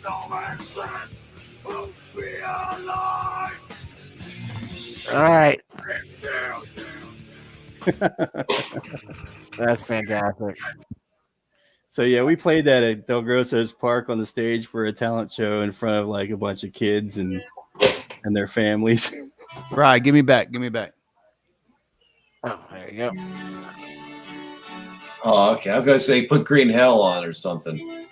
No man's land, who be alive. All right. Refuse. That's fantastic. So yeah, we played that at Del Grosso's Park on the stage for a talent show in front of like a bunch of kids and their families. Brian, give me back. Oh, there you go. Oh, okay. I was gonna say put Green Hell on or something.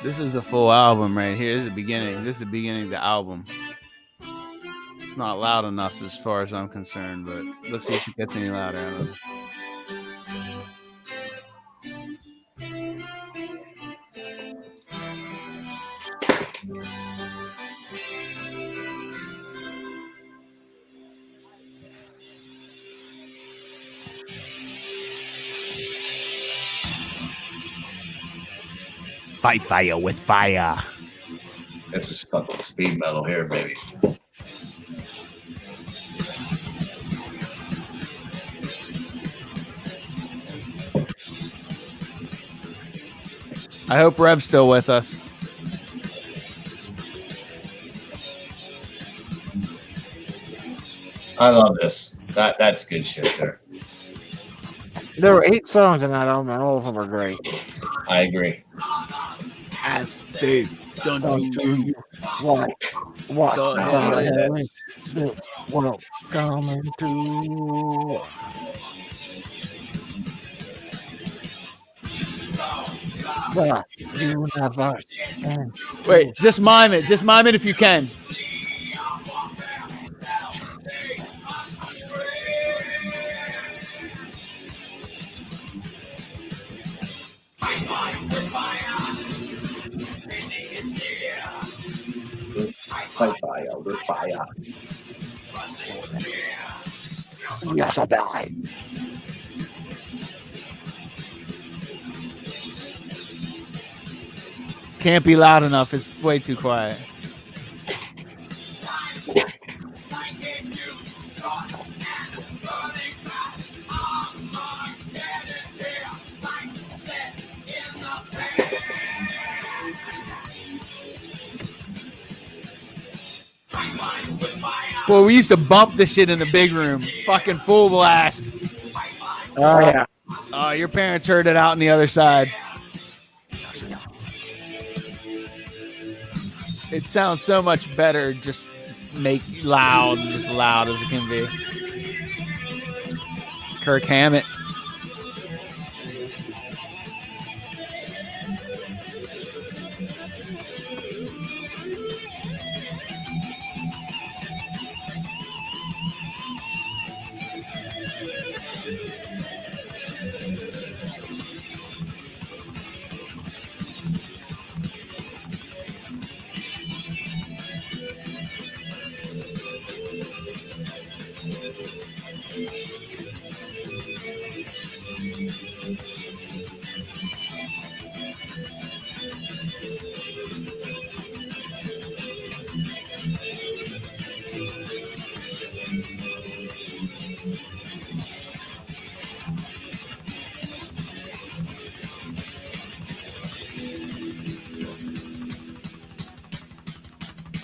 This is the full album right here. This is the beginning. This is the beginning of the album. It's not loud enough as far as I'm concerned, but let's see if it gets any louder. I don't know. Fight fire with fire. This is fucking speed metal here, baby. I hope Rev's still with us. I love this. That's good shit there. There were 8 songs in that album, and all of them are great. I agree. As they done Don't to you what the the hell hell is this world coming to? The universe. Wait, just mime it. Just mime it if you can. Fight fire with fire. Yes, I die. Can't be loud enough. It's way too quiet. Well, we used to bump this shit in the big room. Fucking full blast. Oh, yeah. Oh, your parents heard it out on the other side. It sounds so much better just make loud, just loud as it can be. Kirk Hammett.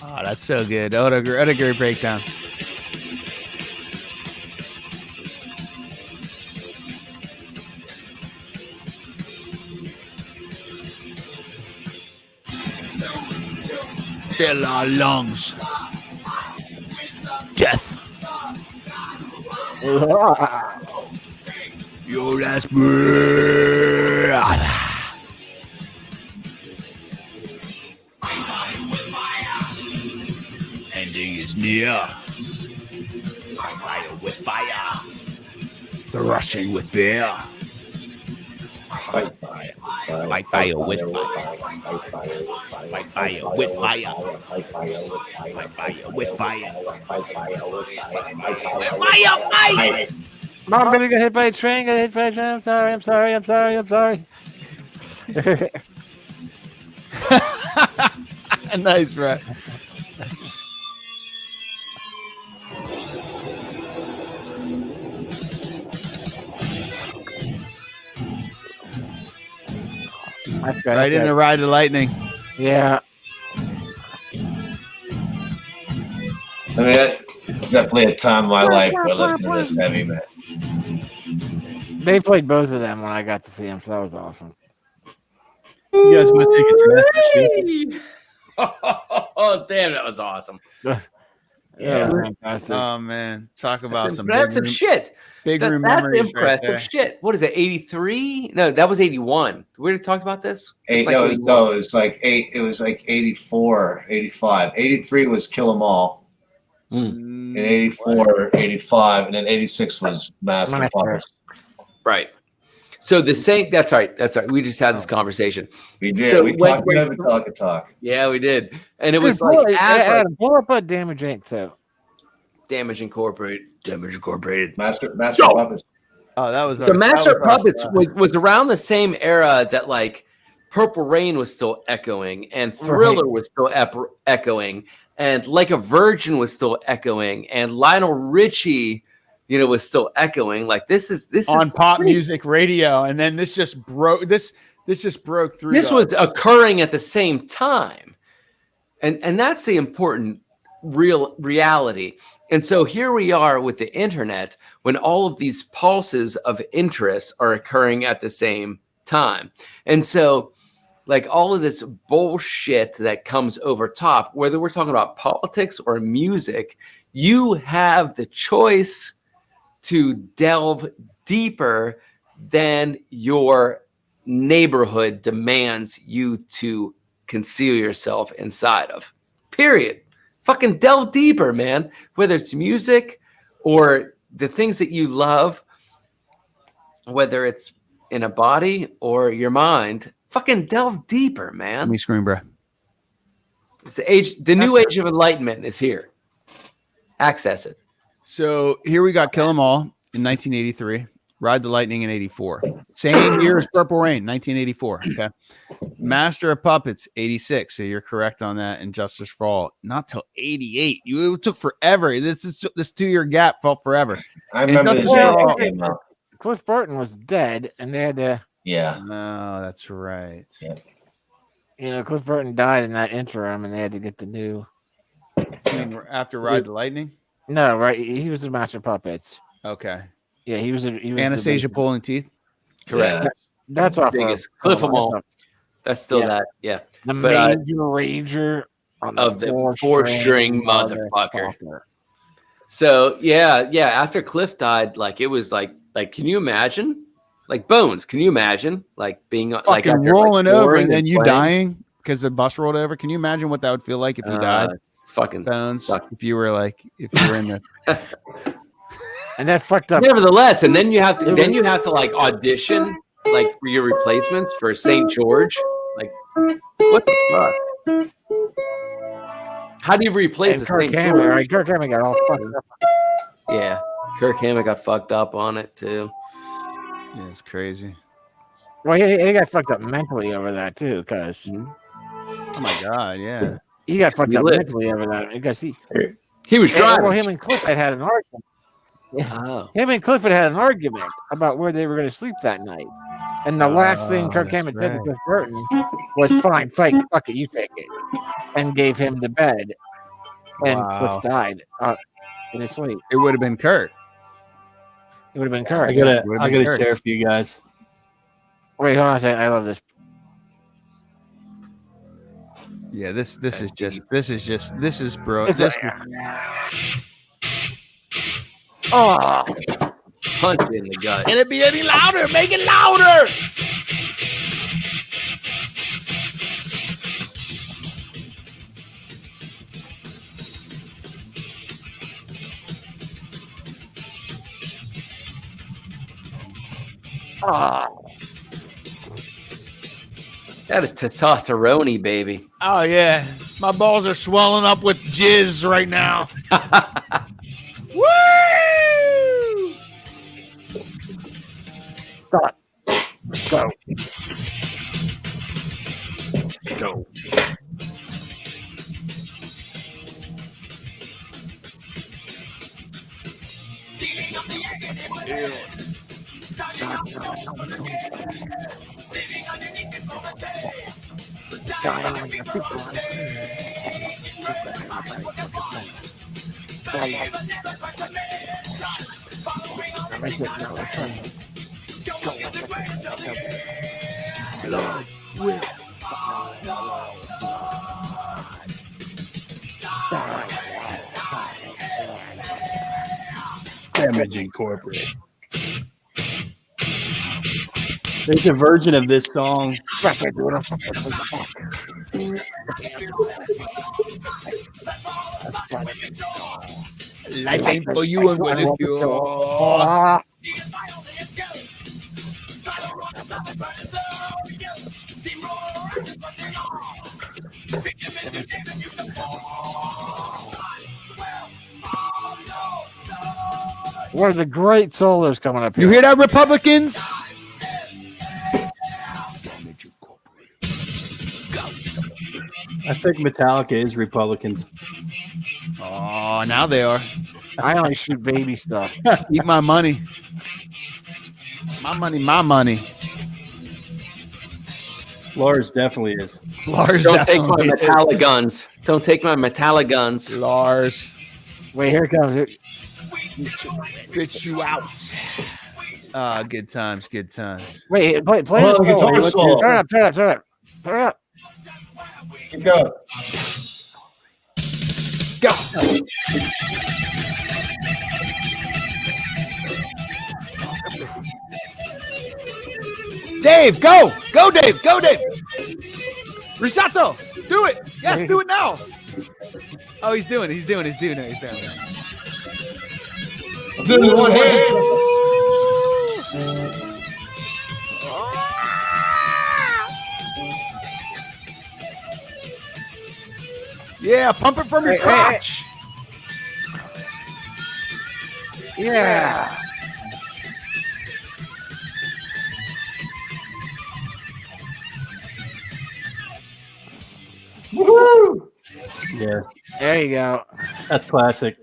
Oh, that's so good. What a great breakdown. Fill our lungs. Death. Your last breath. Ending is near. Fire with fire. Thrashing with fear. Fight fire. Fight fire with fire. Fight fire with fire. Fight fire Fight fire with with fire. fire. Fight fire with fire. Fire, fight! Mom, baby, got hit by a train. Got hit by a train. I'm sorry. I'm sorry. I'm sorry. I'm sorry. Nice, right? That's great. Right in the Ride the Lightning. Yeah. I mean, it's definitely a time in my life where listening to this heavy metal. They played both of them when I got to see them, so that was awesome. You guys want to take a draft this year? Oh, damn, that was awesome. Yeah, fantastic. Oh man, talk about some That's some big room, shit. big room That's memories. impressive right there. shit. What is it? 83? No, that was 81. We already talked about this. It's like 81. No, it was like 84, 85. 83 was Kill 'Em All. In 84, 85, and then 86 was Master of Puppets. Right. So the same. That's right. That's right. We just had this conversation. We did. So we when- talked talk. Yeah, we did. And it was Dude, like boy, as like, Adam, pull up a Damage Inc. too. Damage Incorporated. Damage Incorporated. Master of Puppets. Oh, that was So Master of our Puppets stuff. was around the same era that like Purple Rain was still echoing and Thriller was still echoing and Like a Virgin was still echoing and Lionel Richie, was still echoing. Like this is on pop music radio, and then this just broke. This just broke through. This was occurring at the same time, and that's the important reality. And so here we are with the internet when all of these pulses of interest are occurring at the same time. And so like all of this bullshit that comes over top, whether we're talking about politics or music, you have the choice to delve deeper than your neighborhood demands you to conceal yourself inside of. Period. Fucking delve deeper, man. Whether it's music or the things that you love, whether it's in a body or your mind, fucking delve deeper, man. Let me scream, bro. It's the new age of enlightenment is here. Access it. So here we got Kill 'Em All in 1983, Ride the Lightning in 84. Same year as Purple Rain, 1984. Okay. Master of Puppets, 86. So you're correct on that. And Justice for All, not till 88. It took forever. This 2-year gap felt forever. I remember this Well, came out. Cliff Burton was dead, and they had to. Yeah. No, that's right. Yeah. You know, Cliff Burton died in that interim, and they had to get the new. I mean, after Ride the Lightning? No, right? He was the Master of Puppets. Okay. Yeah, he was. Anastasia pulling teeth? Correct. Yeah. That's off biggest Cliff 'Em All. That's still that. Yeah. The But, Major Rager on of the four-string motherfucker. So yeah. After Cliff died, like it was like can you imagine? Like Bones, can you imagine like being like Fucking after, rolling like, over touring and then you playing? dying because the bus rolled over? Can you imagine what that would feel like if you died? Fucking Bones. If you were in the and that fucked up. Nevertheless, and then you have to like audition like for your replacements for St. George. Like what the fuck? How do you replace And Kirk St. Hammett, George? right? Kirk Hammett got all fucked up. Yeah, Kirk Hammett got fucked up on it too. Yeah, it's crazy. Well, he got fucked up mentally over that too, because Oh my god, yeah. he got fucked He up lived. mentally over that because he was driving. Well, him and Cliff had an argument. Oh. Him and Clifford had an argument about where they were going to sleep that night. And the last thing Kirk Hammett said to Cliff Burton was, "Fine, fuck it, you take it," and gave him the bed. And Wow. Cliff died in his sleep. It would have been Kurt. It would have been Kurt. I gotta share for you guys. Wait, hold on a second. I love this. Yeah, this is bro. It's This Oh, Punch in the gut. Can it be any louder? Make it louder. That is testosterone, baby. Oh yeah, my balls are swelling up with jizz right now. Woo! Stop. Go. Go. Damage Incorporated. There's a version of this song. Life ain't for you and what it do. One of the great solos coming up here. You hear that, Republicans? I think Metallica is Republicans. Oh, now they are. I only shoot baby stuff. Eat my money. My money, my money. Lars definitely is. Lars Don't take my definitely is. metallic guns. Don't take my metallic guns. Lars. Wait, here it comes. Spit you out. Ah, good times, good times. Wait, play Oh, this guitar solo. Turn it up. Turn it up. Keep going. Go. Dave, go! Go, Dave! Go, Dave! Risato! Do it! Yes, do it now! Oh, he's doing it. I'm doing it with one hand. Yeah, pump it from your Hey, hey, crotch. Yeah. Woohoo! Yeah, There you go. that's classic.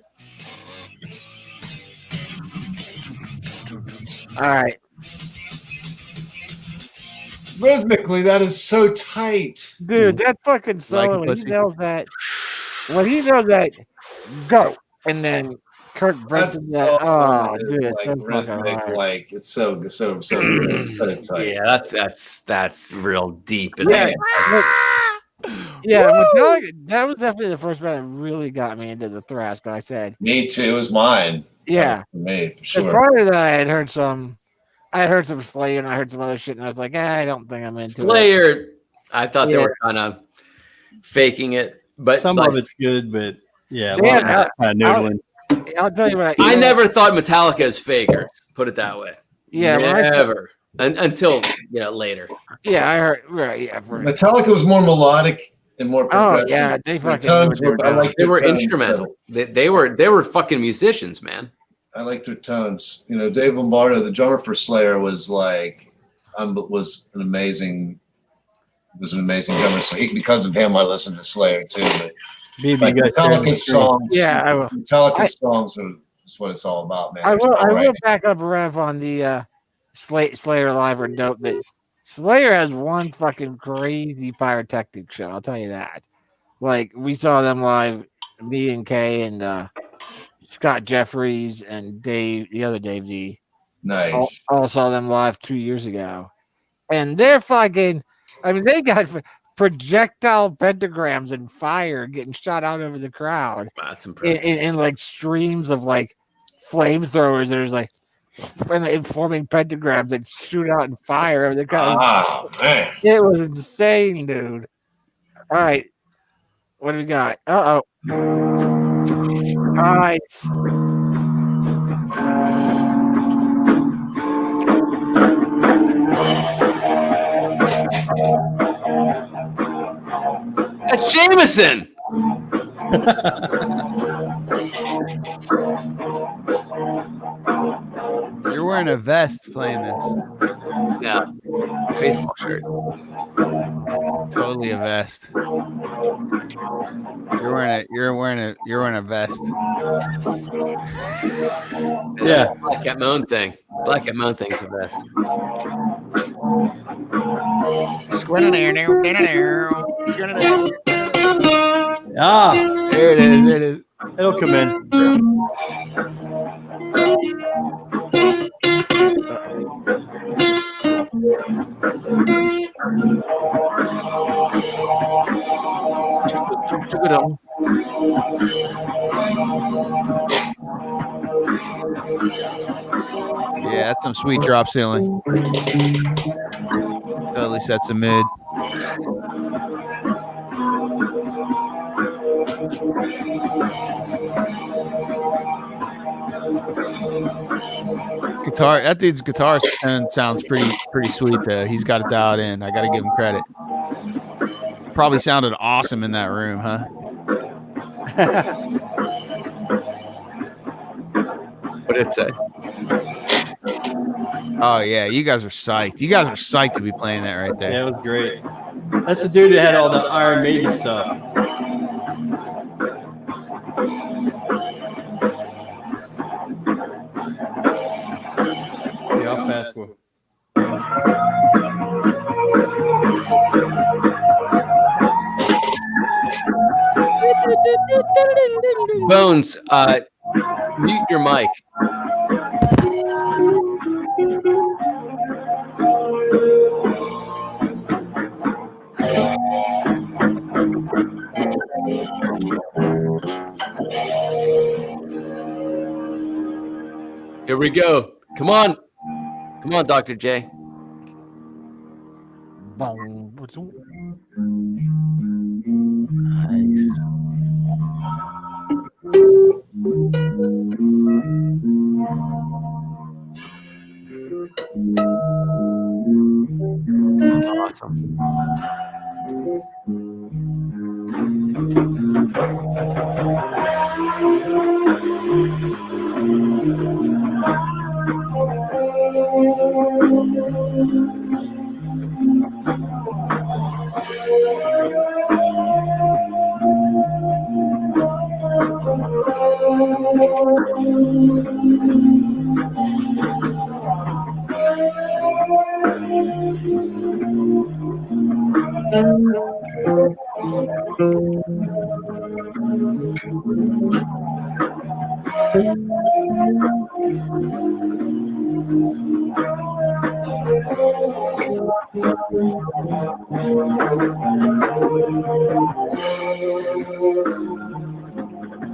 All right. Rhythmically, that is so tight. Dude, that fucking solo, when he knows that, go, and then Kirk breaks That's that. Oh, so dude, it's so like fucking rhythmic, hard. like it's so good, so good, tight. Yeah, that's real deep. In Yeah, there. yeah, Metallica, that was definitely the first band that really got me into the thrash. Like I said, Me too. It was mine. yeah. For me, for Because sure. prior to that, I had heard some Slayer, and I heard some other shit, and I was like, I don't think I'm into it. Slayer, I thought they Yeah. were kind of faking it, but Some like, of it's good, but yeah, a Yeah, lot of it's kind of noodling. I'll tell you what. I never thought Metallica is fakers. Put it that way. Yeah, when I- never. Until later. Yeah, I heard. Right, yeah. Metallica was more melodic and more. Oh progressive. yeah, they Their fucking. tones knew what were- I they were like They their were tones instrumental. better. They were fucking musicians, man. I like their tones. You know, Dave Lombardo, the drummer for Slayer, was like, was an amazing drummer. So because of him, I listened to Slayer too. But BB like got Metallica's songs, Yeah, I will. Songs is what it's all about, man. I It's will. all I will right. back up Rev on the Slayer live or dope. That Slayer has one fucking crazy pyrotechnic show. I'll tell you that. Like we saw them live, me and Kay and Scott Jeffries and Dave, the other Dave D. Nice. All saw them live 2 years ago, and they're fucking. I mean, they got projectile pentagrams and fire getting shot out over the crowd. That's impressive. In like streams of like flamethrowers. There's like forming pentagrams that shoot out in fire over the crowd. Oh man. It was insane, dude. All right, what do we got? All right. That's Jameson. You're wearing a vest playing this. Yeah. Baseball shirt. Totally a vest. You're wearing a vest. Yeah. Black Cat Moan thing. Black Cat Moan thing's the best. Ah, There it is. There it is. it'll come in. Yeah, that's some sweet drop ceiling. Totally sets a mood. Guitar. That dude's guitar sounds pretty sweet though. He's got it dialed in. I got to give him credit. Probably sounded awesome in that room, huh? What did it say? Oh yeah, you guys are psyched. You guys are psyched to be playing that right there. Yeah, it was great. That's the dude that had all the Iron Maiden stuff. Yeah, I'll fast forward. Bones, mute your mic. Here we go. Come on. Come on, Dr. J. Nice. This is awesome.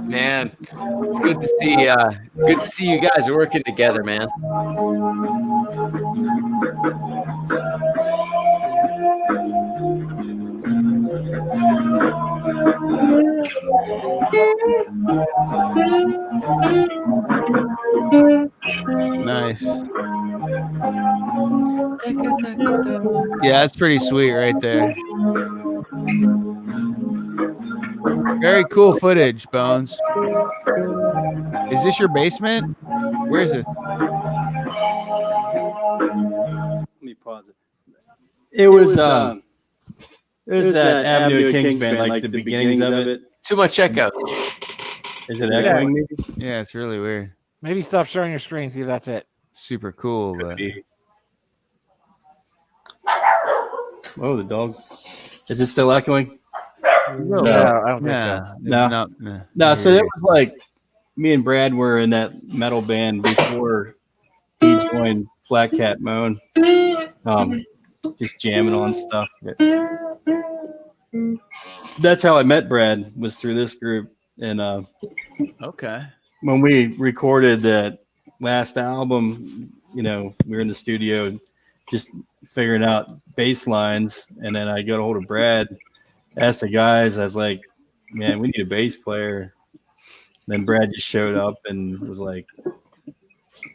Man, it's good to see you guys working together, man. Nice. Yeah, that's pretty sweet right there. Very cool footage, Bones. Is this your basement? Where is it? Let me pause it. It was that Avenue of Kings band, like the beginnings of it. Too much echo. Is it echoing? Maybe? Yeah, it's really weird. Maybe stop sharing your screen. See if that's it. Super cool, but oh, the dogs. Is it still echoing? No, I don't think so. No. So it was like me and Brad were in that metal band before he joined Black Cat Moan. Just jamming on stuff. That's how I met Brad, was through this group. And okay, when we recorded that last album, we were in the studio just figuring out bass lines, and then I got a hold of Brad, asked the guys, I was like, man, we need a bass player. Then Brad just showed up and was like,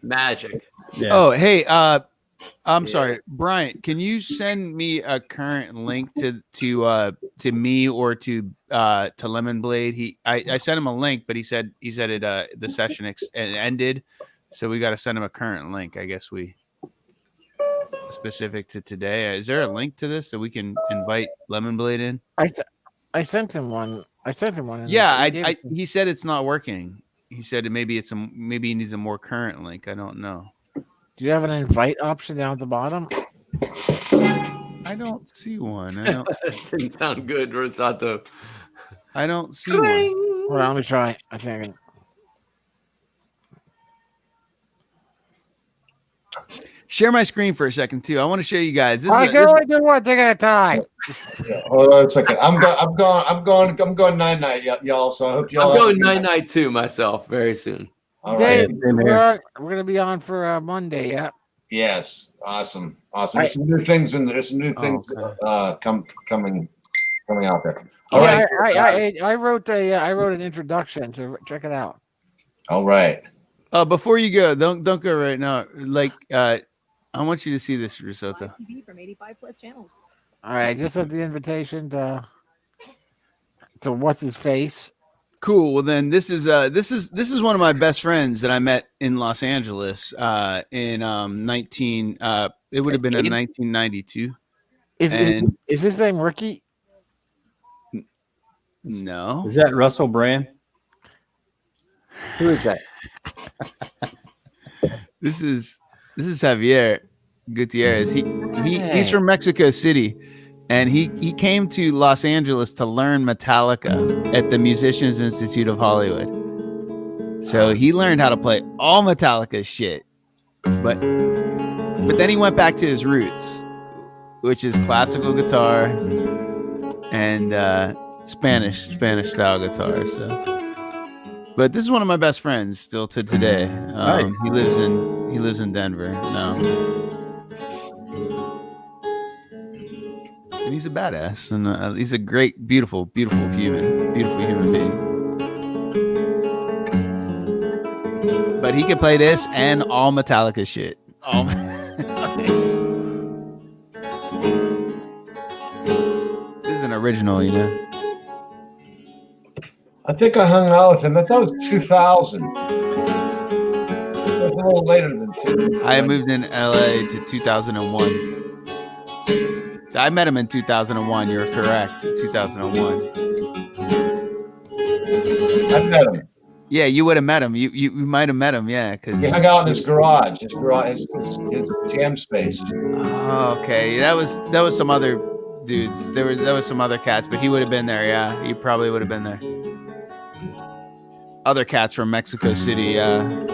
magic. Yeah. Oh, hey, I'm sorry, Brian. Can you send me a current link to me or to Lemon Blade? I sent him a link, but he said it the session ended, so we got to send him a current link. I guess specific to today. Is there a link to this so we can invite Lemon Blade in? I sent him one. Yeah, he said it's not working. He said maybe he needs a more current link. I don't know. Do you have an invite option down at the bottom? I don't see one. Didn't sound good, Rosato. I don't see one. Well, let me try. I think I can. Share my screen for a second too. I want to show you guys. I can only do one thing at a time. Yeah, hold on a second. I'm going night, y'all. So I hope y'all. I'm going night too myself very soon. All Dave, right. we're gonna be on for Monday. Yeah. Yes. Awesome. There's some new things coming out there. All right. I wrote an introduction, so check it out. All right. Before you go, don't go right now. Like, I want you to see this, Risotto. TV from 85 plus channels. All right, I just sent the invitation to what's his face. Cool. Well, then this is one of my best friends that I met in Los Angeles in it would have been in 1992. Is his name Ricky? No. Is that Russell Brand? Who is that? This is Javier Gutierrez. He's from Mexico City, And he came to Los Angeles to learn Metallica at the Musicians Institute of Hollywood. So he learned how to play all Metallica's shit. But then he went back to his roots, which is classical guitar and Spanish style guitar. So, but this is one of my best friends still to today. Nice. He lives in Denver now. And he's a badass, and he's a great, beautiful human being. But he can play this and all Metallica shit. This is an original, you know. I think I hung out with him. I thought it was 2000. It was a little later than 2000. I moved in LA to 2001. I met him in 2001. You're correct. 2001. I met him. Yeah, you would have met him. You might have met him. Yeah, because He hung out in his garage, his jam space. Oh, okay. That was some other dudes. There was some other cats, but he would have been there. Yeah, he probably would have been there. Other cats from Mexico City. Yeah.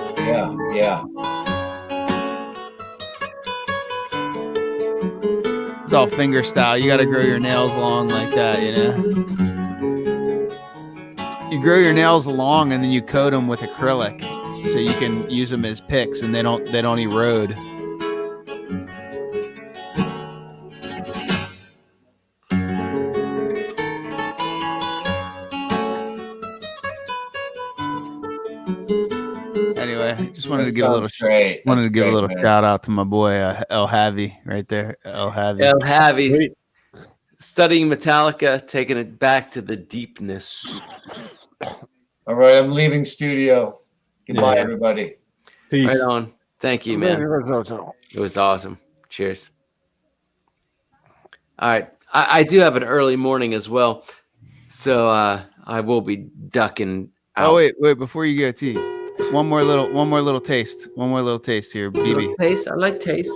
It's all finger style. You got to grow your nails long like that, you know. You grow your nails long and then you coat them with acrylic, so you can use them as picks and they don't erode. Anyway, just wanted to give a little shout out to my boy El Javi right there. El Javi. El Javi, studying Metallica, taking it back to the deepness. All right, I'm leaving studio. Goodbye, everybody. Peace. Right on. Thank you, man. It was awesome. Cheers. All right. I do have an early morning as well, so I will be ducking out. Oh wait, before you go, T, one more little taste here, BB. Taste. I like taste.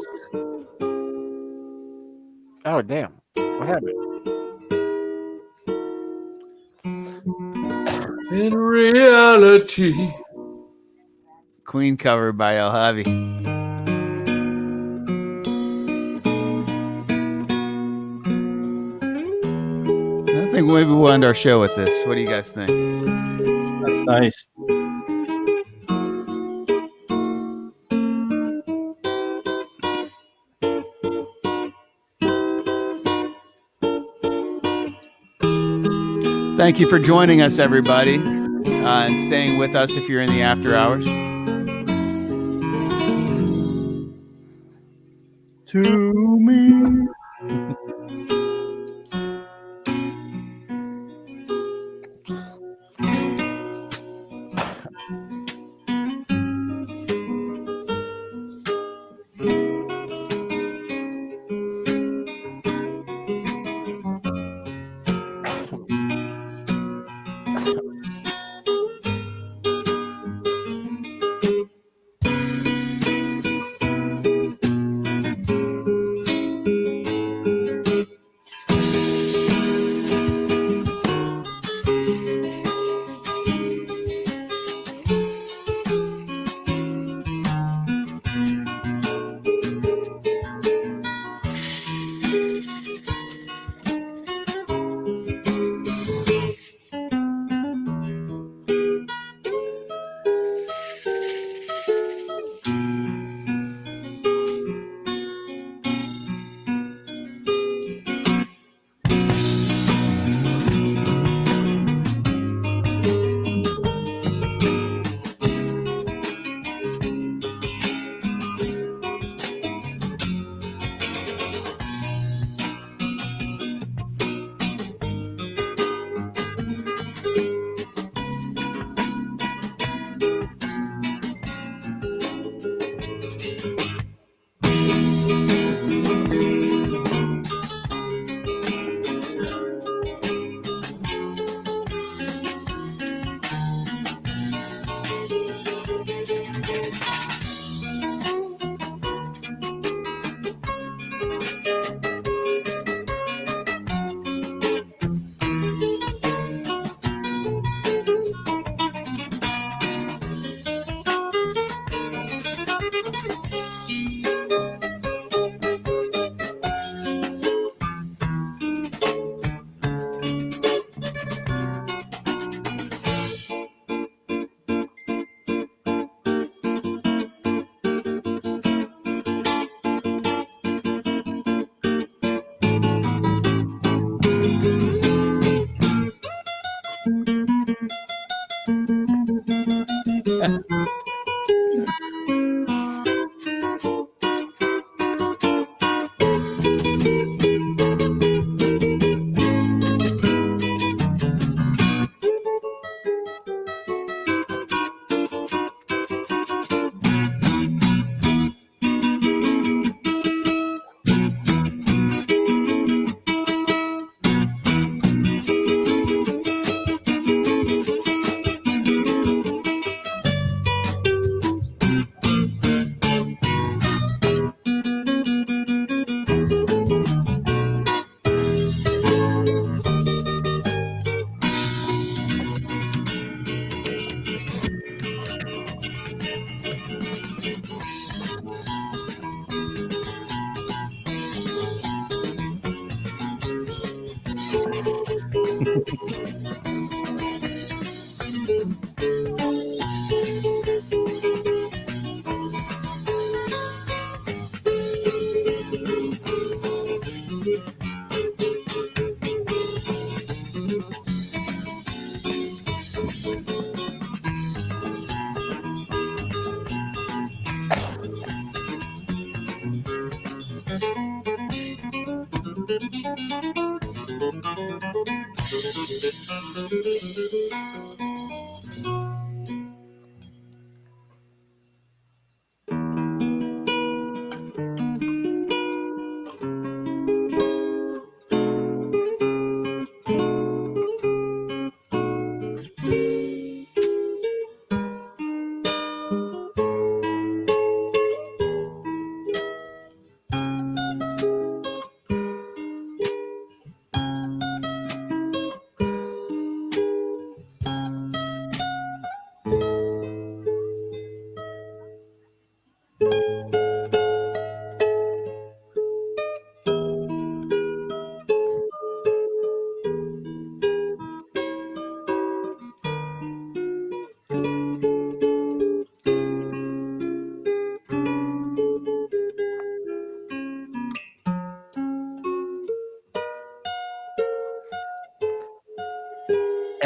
Oh damn! What happened? In reality, Queen cover by El Javi. I think maybe we'll end our show with this. What do you guys think? That's nice. Thank you for joining us, everybody, and staying with us if you're in the after hours. To me.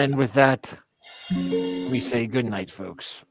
And with that, we say good night, folks.